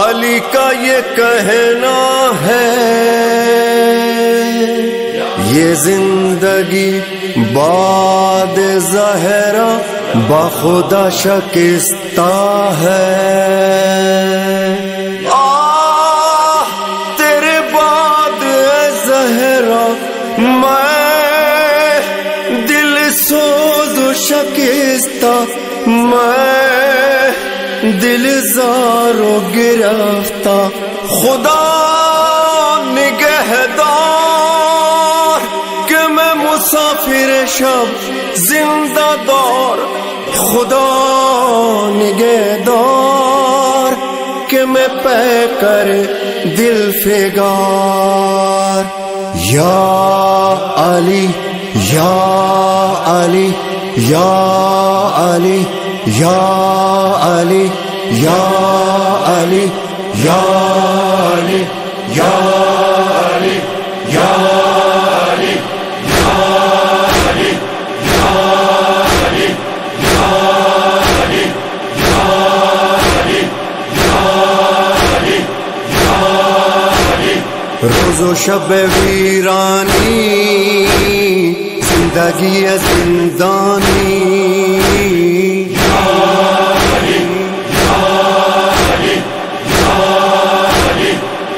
علی کا یہ کہنا ہے، یہ زندگی بعد زہرا بخدا شکستہ ہے۔ تیرے بعد اے زہرا میں دل سوز و شکستہ، میں دل زار و گرفتہ، خدا نگہدار کہ میں مسافر شب زندہ دار، خدا نگہدار کہ میں پے کر دل فگار۔ یا علی یا علی یا علی یا علی یا علی یا علی یا علی یا علی یا علی یا علی یا علی یا علی یا علی یا علی۔ روز و شب ویرانی زندگی زندانی،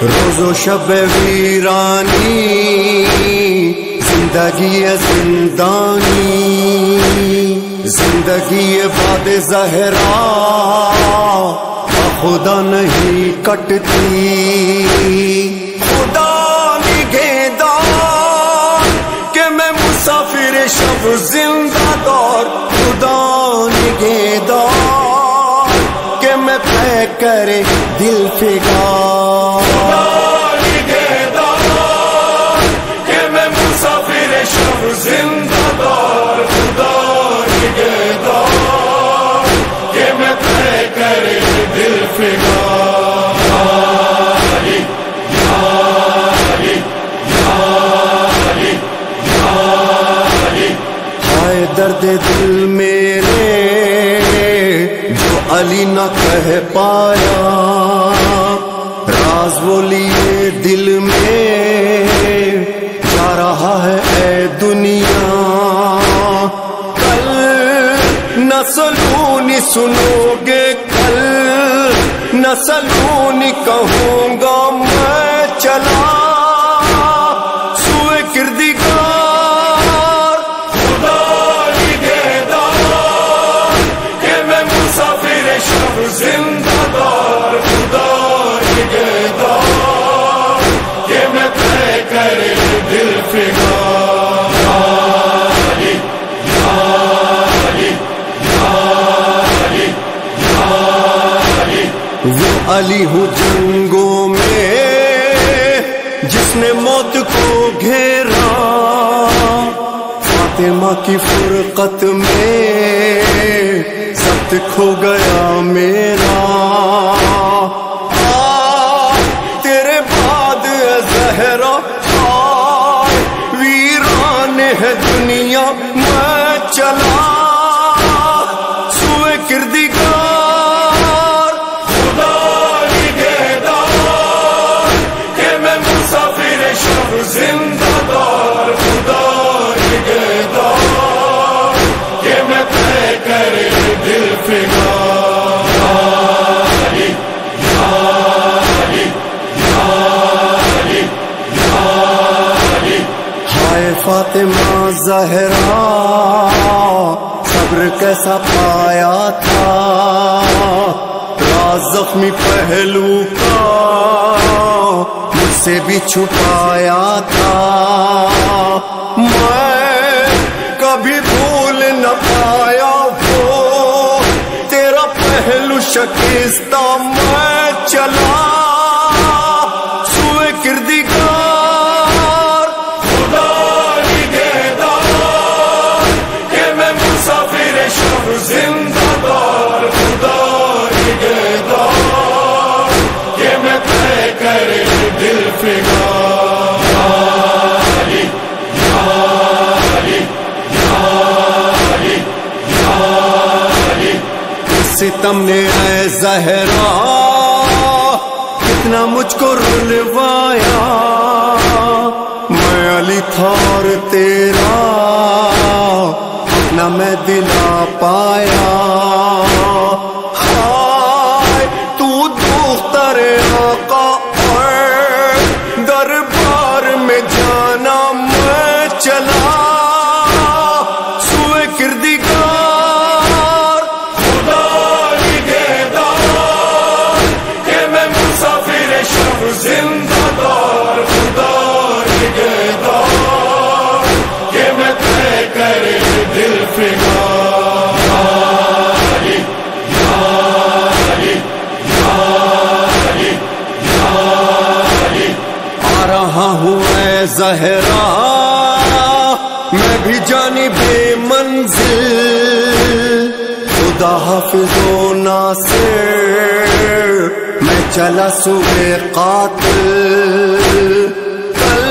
روز و شب ویرانی زندگی زندانی، زندگی باد زہرا خدا نہیں کٹتی، خدا نگہدار کہ میں مسافر شب زندہ دار، خدا نگہدار کہ میں پہ کرے دل فگار، خدا نگہدار کہ میں مسافر شب زندہ دار، خدا نگہدار کہ میں پہ کرے دل فگار، ہائے درد دل میرے جو علی نہ کہہ پایا، راز وہ لیے دل میں جا رہا ہے اے دنیا، کل نہ سلونی سنو گے، کل نہ سلونی کہوں گا میں چلا سوئے کردگار، خدا نگہدار کہ میں مسافر شب زندہ دار، خدا نگہدار کہ میں طے کرے دل فگار، وہ علی ہوں جنگوں میں جس نے موت کو گھیرا، فاطمہ کی فرقت میں ضبط کھو گیا میرا، تیرے بعد اے زہرا ویران ہے دنیا، میں چلا سوئے کردگار، خدا نگہدار کہ میں مسافر شب زندہ دار، خدا نگہدار کہ میں طے کرے دل فگار، ہائے فاطمہ زہرا صبر کیسا پایا تھا، راز زخمی پہلو کا مجھ سے بھی چھپایا تھا، میں کبھی بھول نہ پایا وہ تیرا پہلو شکستہ، میں چلا سوئے کردگار، خدا نگہدار کہ میں مسافر شب زندہ دار، خدا نگہدار کہ میں طے کرے دل فگار، ستم نے اے زہرا کتنا مجھ کو رلوایا، میں علی تھا اور تیرا اپنا میں دلا پایا، ہائے تو دختر آقا اور دربار میں جانا، میں چلا سوئے کردگار، خدا نگہدار کہ میں مسافر شب زندہ دار، خدا نگہدار کہ میں طے کرے دل فگار، آ رہا ہوں اے زہرا میں بھی جانی بے منزل، خدا حافظ و ناصر میں چلا سوئے قاتل، کل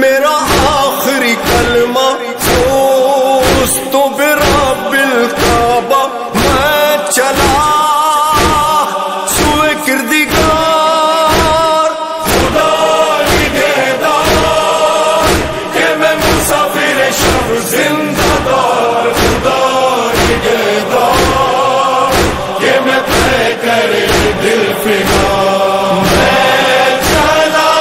میرا آخری کلمہ فزت برب الکعبہ، میں چلا سوئے کردگار، خدا نگہدار کہ میں مسافر شب زندہ دار، خدا نگہدار کہ میں طے کرے دل فگار، میں چلا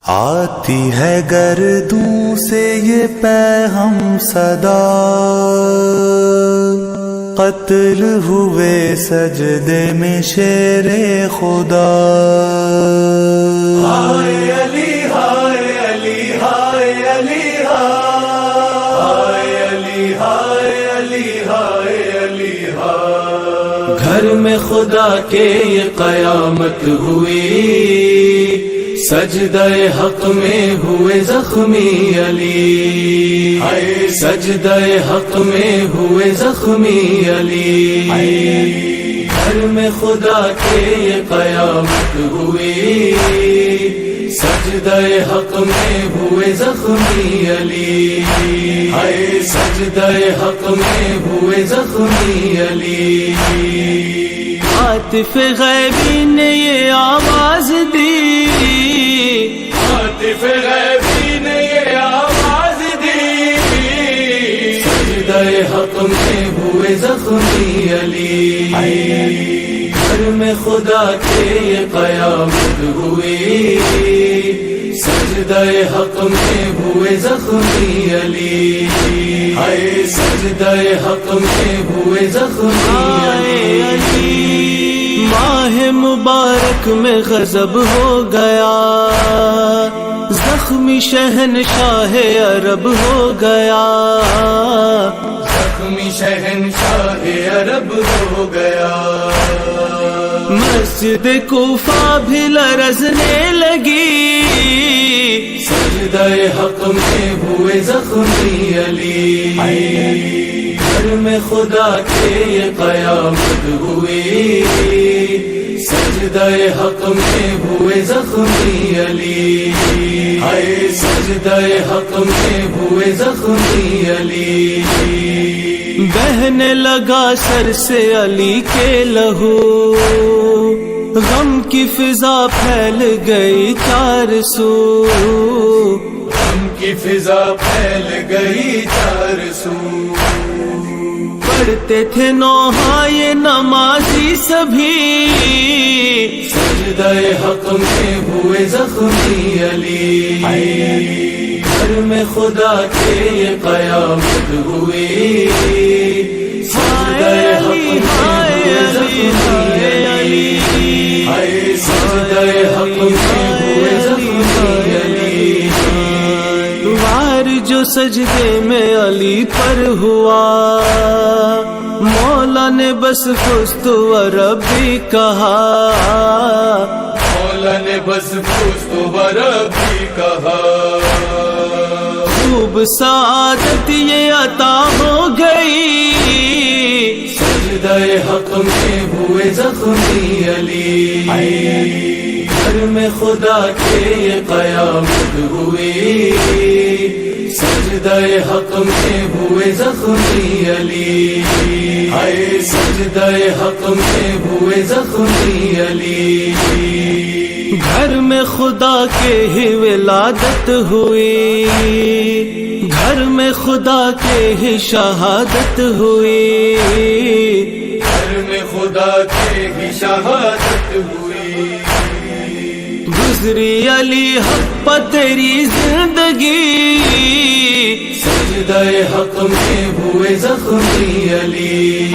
آتی ہے گردوں سے یہ پیغام صدا، قتل ہوئے سجدے میں شیر خدا۔ ہائے علی ہائے علی ہائے علی ہائے علی ہائے علی ہائے علی ہائے۔ گھر میں خدا کے یہ قیامت ہوئی، سجدہ حق میں ہوئے زخمی علی، سجدہ حق میں ہوئے زخمی علی۔ گھر میں خدا کے یہ قیامت ہوئی، سجدہ حق میں ہوئے زخمی علی، سجدہ حق میں ہوئے زخمی علی۔ عاطف غیبی نے یہ آواز دی، عاطف غیبی نے یہ آواز دی، سجدہ حق میں ہوئے زخمی علی۔ گھر میں خدا کے یہ قیامت ہوئی، سجدہ حق میں ہوئے زخمی علی، سجدہ حق میں ہوئے زخمی علی۔ ماہ مبارک میں غضب ہو گیا، زخمی شہنشاہ عرب ہو گیا، زخمی شہنشاہ عرب ہو گیا۔ مسجد کوفہ بھی لرزنے لگی، سجدہ حق میں ہوئے زخمی علی۔ گھر میں خدا کے یہ قیامت ہوئی، سجدہ حق میں ہوئے زخمی علی، سجدہ حق میں ہوئے زخمی علی۔ بہنے لگا سر سے علی کے لہو، غم کی فضا پھیل گئی چار سو، غم کی فضا پھیل گئی چار سو۔ پڑھتے تھے نوحہ نمازی سبھی، سجدہ حق میں ہوئے زخمی علی۔ گھر میں خدا کے یہ قیامت ہوئی، سجدہ حق میں ہوئے زخمی علی، سجدہ حق میں ہوئے زخمی علی۔ وار جو سجدے میں علی پر ہوا، مولا نے بس پشت و ربی کہا، مولا نے بس پشت و ربی کہا۔ خوب سعادت یہ عطا ہو گئی، سجدہ حق میں ہوئے زخمی علی۔ گھر میں خدا کے یہ قیامت ہوئی، سجدہ حق میں ہوئے زخمی علی، سجدہ حق میں ہوئے زخمی علی۔ گھر میں خدا کے ہی ولادت ہوئی، گھر میں خدا کے ہی شہادت ہوئی، گھر میں خدا کے ہی شہادت ہوئی۔ گزری علی حق پہ تیری زندگی، سجدہ حق میں ہوئے زخمی علی۔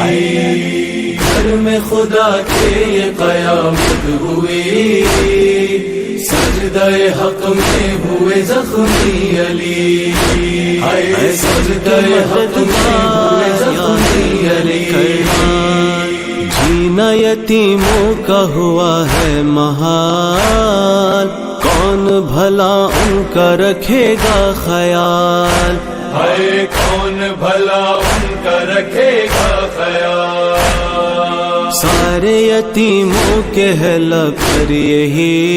گھر میں خدا کے یہ قیامت ہوئی، سجدہ حق میں ہوئے زخمی علی، سجدہ حق میں ہوئے زخمی علی۔ جینا یتیموں کا ہوا ہے محال، کون بھلا ان کا رکھے گا خیال، کون بھلا ان کا رکھے گا خیال۔ سارے یتیموں کے ہلاک کر یہی،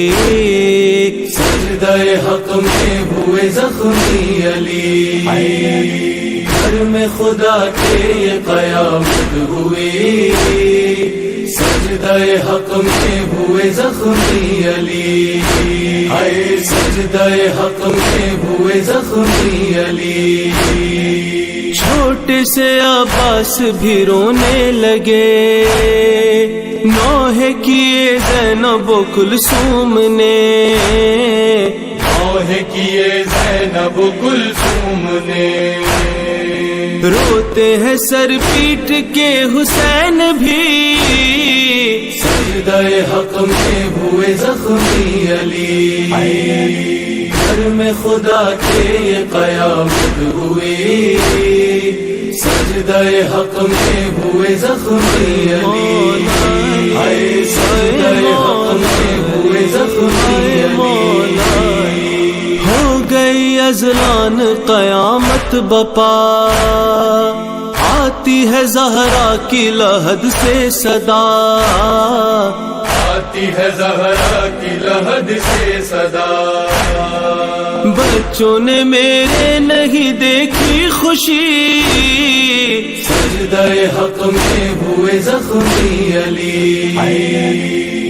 سجدہ حق میں ہوئے زخمی علی۔ گھر میں خدا کے یہ قیامت ہوئی، سجدہ حق میں ہوئے زخمی علی، سجدہ حق میں ہوئے زخمی علی۔ چھوٹے سے عباس بھی رونے لگے، نوح کیے زینب و کلثوم نے، وہ گلثوم نے. روتے ہیں سر پیٹ کے حسین بھی، سجدہ حق میں ہوئے زخمی علی. گھر میں خدا کے یہ قیامت ہوئی، سجدہ حق میں ہوئے زخمی علی. سجدہ حق میں ہوئے زخمی علی. ہو گئی ازلان قیامت بپا، آتی ہے زہرا کی لحد سے صدا، آتی ہے زہرا کی لحد سے صدا. بچوں نے میرے نہیں دیکھی خوشی، سجدہ حق میں ہوئے زخمی علی.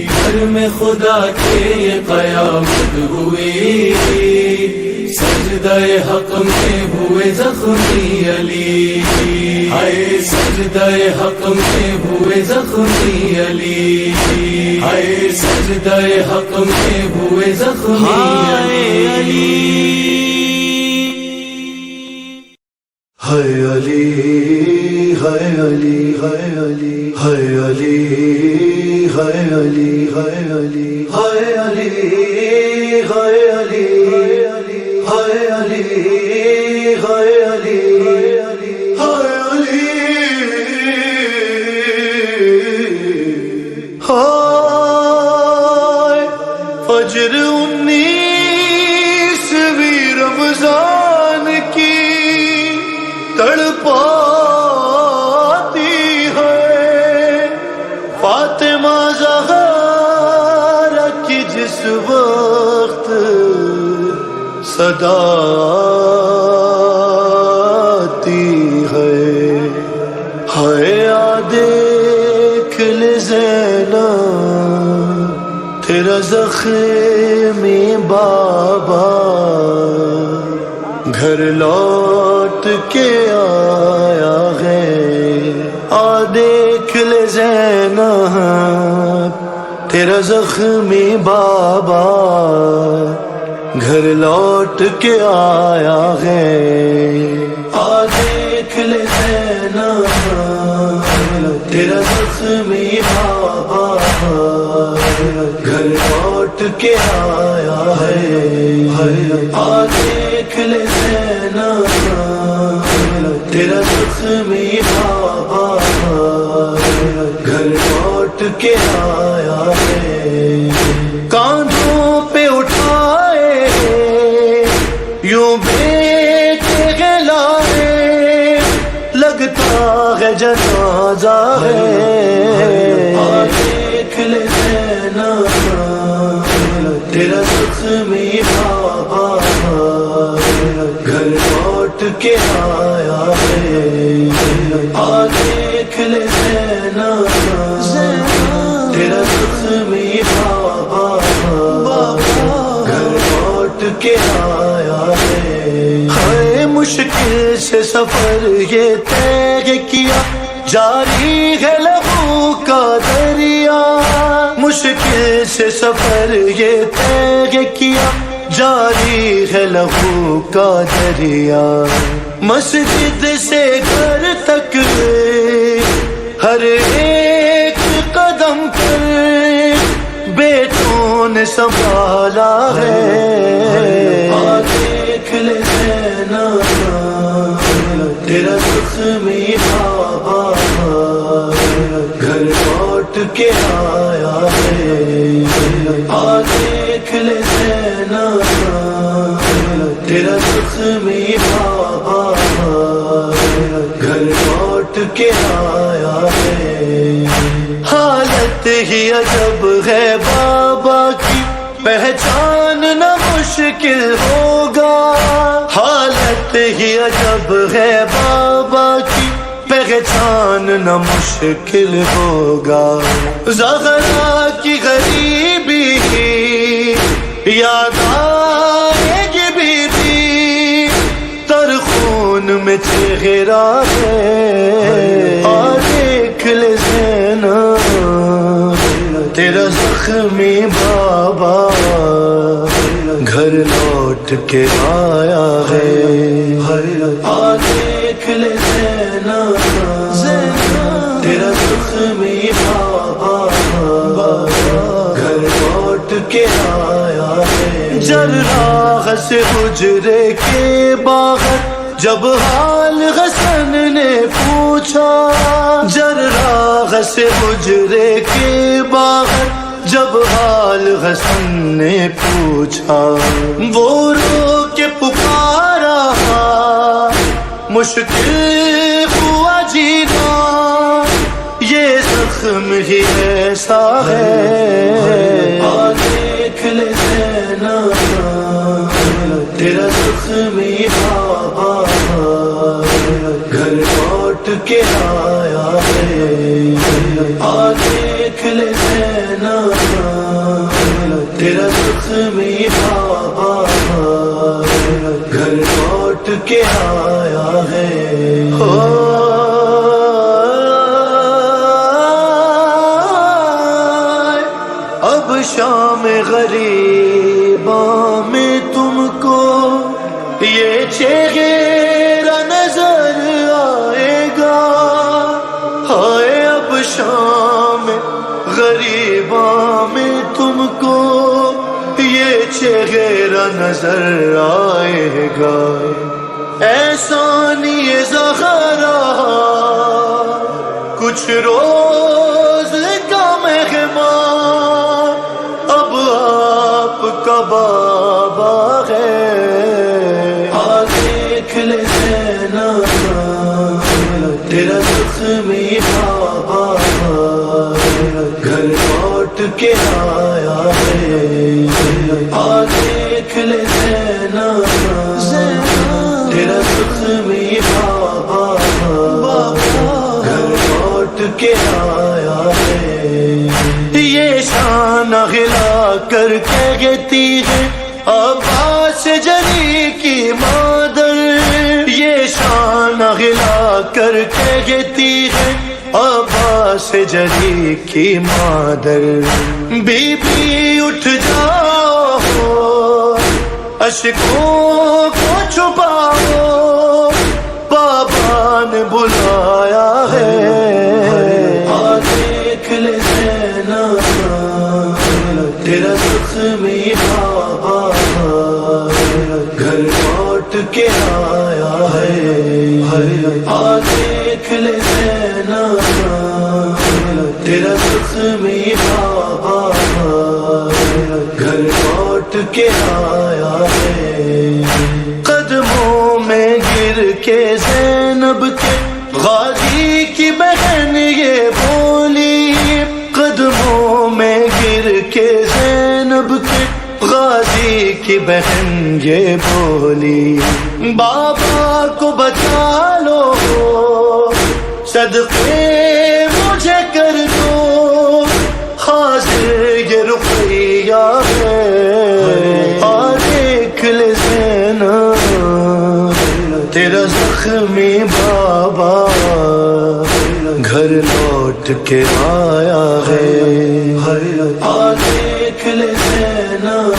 گھر میں خدا کے یہ قیامت ہوئی، سجدہ حق میں ہوئے زخمی علی. سجدہ حق میں ہوئے زخمی علی. سجدہ حق میں ہوئے زخمی علی. ہے علی ہے علی ہے علی ہے علی ہے علی ہے علی ہے علی ہے علی ہے علی ہے علی ہے علی. فجر 19ویں رمضان کی تڑپاتی ہے فاطمہ زہرا کی جس وقت صدا آتی ہے. آ دیکھ لے زینب تیرا زخمی بابا، گھر لوٹ کے آیا ہے. آ دیکھ لے زینب تیرا زخمی بابا، گھر لوٹ کے آیا ہے. آ دیکھ لے زینب تیرا زخمی بابا، گھر لوٹ کے آیا ہے. آ دیکھ لے زینب تیرا زخمی بابا، گھر لوٹ کے آیا ہے. کاندھوں پہ اٹھائے یوں بیٹے لائے، لگتا ہے جنازہ ہے. آ دیکھ لے زینب تیرا زخمی بابا، گھر لوٹ کے آیا ہے. آ دیکھ لے زینب تیرا زخمی بابا، گھر لوٹ کے آیا ہے. مشکل سے سفر یہ طے کیا، جاری ہے لہو کا دریا. مشکل سے سفر یہ طے کیا، جاری ہے لہو کا دریا. مسجد سے گھر تک ہر ایک قدم پر بیٹوں نے سنبھالا ہے. آ دیکھ لے زینب تیرا زخمی بابا، گھر لوٹ کے آیا ہے. آ دیکھ لے زینب تیرا زخمی بابا، گھر لوٹ کے آیا ہے. حالت ہی عجب ہے بابا کی، پہچاننا مشکل ہوگا. حالت ہی عجب ہے بابا کی، پہچاننا مشکل ہوگا. زہرا کی غریبی یاد آئے گی بی بی، تر خون میں چہرہ ہے. آ دیکھ لے زینب تیرا زخمی بابا، گھر لوٹ لوٹ کے آیا ہے. آ دیکھ لے زینب تیرا زخمی بابا گھر لوٹ کے آیا ہے. جراح سے حجرے کے باہر جب حال حسن نے پوچھا، جراح سے حجرے کے باہر جب حال حسن نے پوچھا، وہ رو کے پکارا مشکل ہوا جینا، یہ زخم ہی ایسا ہے. آ دیکھ لے زینب تیرا زخمی بابا گھر لوٹ کے آیا ہے. آ دیکھ لے زینب تیرا زخمی بابا گھر لوٹ کے آیا ہے. اب شام غریباں میں تم کو یہ چہرہ نظر آئے گا. ہائے اب شام غریباں میں تم کو یہ چہرہ نظر آئے گا. احسانی زہرا کچھ روز کا مہمان اب آپ کا بابا ہے. آ دیکھ لے زینب تیرا زخمی بابا گھر لوٹ کے آیا ہے. آ دیکھ لے زینب تیرا زخمی بابا گھر لوٹ کے آیا ہے. یہ شان ہلا کر کہتی ہے عباس جلی کی مادر، یہ شان ہلا کر کہتی ہے عباس جلی کی مادر. بی بی اٹھ جاؤ اشکوں کو چھپاؤ بابا نے بلایا ہے. آ دیکھ لے زینب تیرا زخمی بابا گھر لوٹ کے آیا ہے. آ دیکھ لے زینب تیرا زخمی بابا گھر لوٹ کے آیا ہے. قدموں میں گر کے زینب کے غازی کی بہن یہ بولی، قدموں میں گر کے زینب کے غازی کی بہن یہ بولی، بابا کو بچا لو صدقے مجھے کر دو، حاضر یہ رقیہ ہے. آ دیکھ لے زینب تیرا زخمی بابا گھر لوٹ کے آیا ہے. آ دیکھ لے زینب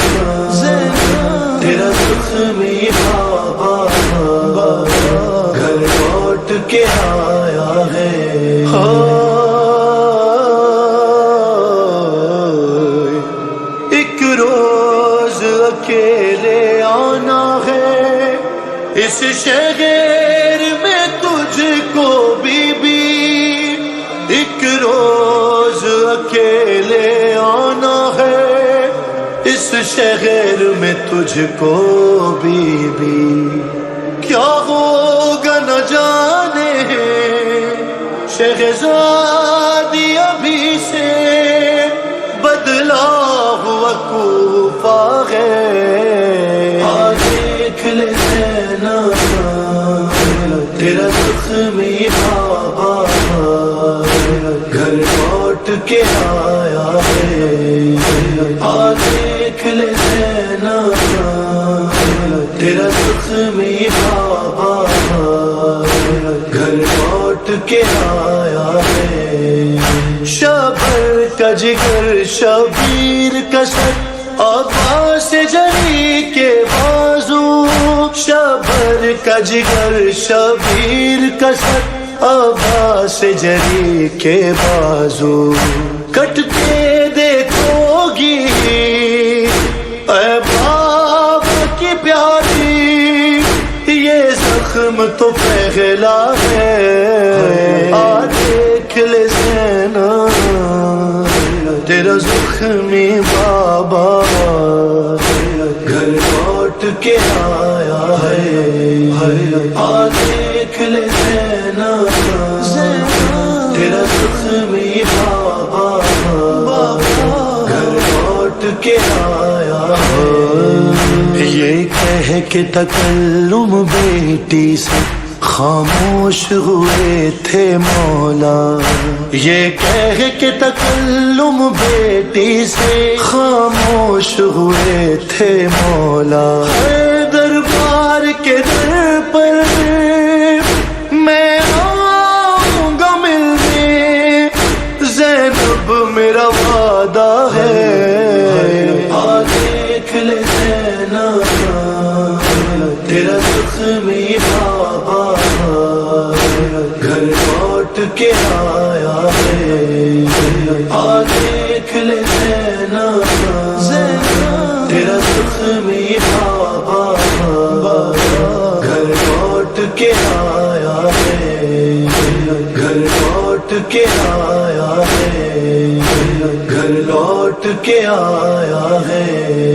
تیرا زخمی بابا گھر لوٹ کے آیا ہے. ایک روز اکیلے آنا ہے اس شہر میں تجھ کو بی بی، ایک روز اکیلے آنا ہے اس شہر میں تجھ کو بی بی. کیا ہوگا نہ جانے شہزادی ابھی سے بدلا ہوا کوفہ ہے. آ دیکھ لے زینب تیرا زخمی بابا گھر لوٹ کے آیا ہے. آ دیکھ لے زینب تیرا زخمی بابا گھر لوٹ کے آیا ہے. شبر کا جگر شبیر کا سر عباس جلی کے باز کا جگر شبیر کا سر عباس جری کے بازو کٹتے دیکھو گی اے بابا کی پیاری یہ زخم تو پہلا ہے آ دیکھ لے زینا تیرا زخمی بابا گھر لوٹ کے آیا ہے آ دیکھ لے زینا تیرا زخمی بابا گھر لوٹ کے آیا ہے یہ کہہ کے تکلم بیٹی سے خاموش ہوئے تھے مولا یہ کہہ کے تکلم بیٹی سے خاموش ہوئے تھے مولا دربار کے در پر میں آؤں گا ملنے زینب میرا وعدہ ہے آ دیکھ لے زینب تیرا زخمی بابا گھر لوٹ کے آیا ہے آ دیکھ لے زینب تیرا زخمی بابا گھر لوٹ کے آیا ہے گھر لوٹ کے آیا ہے گھر لوٹ کے آیا ہے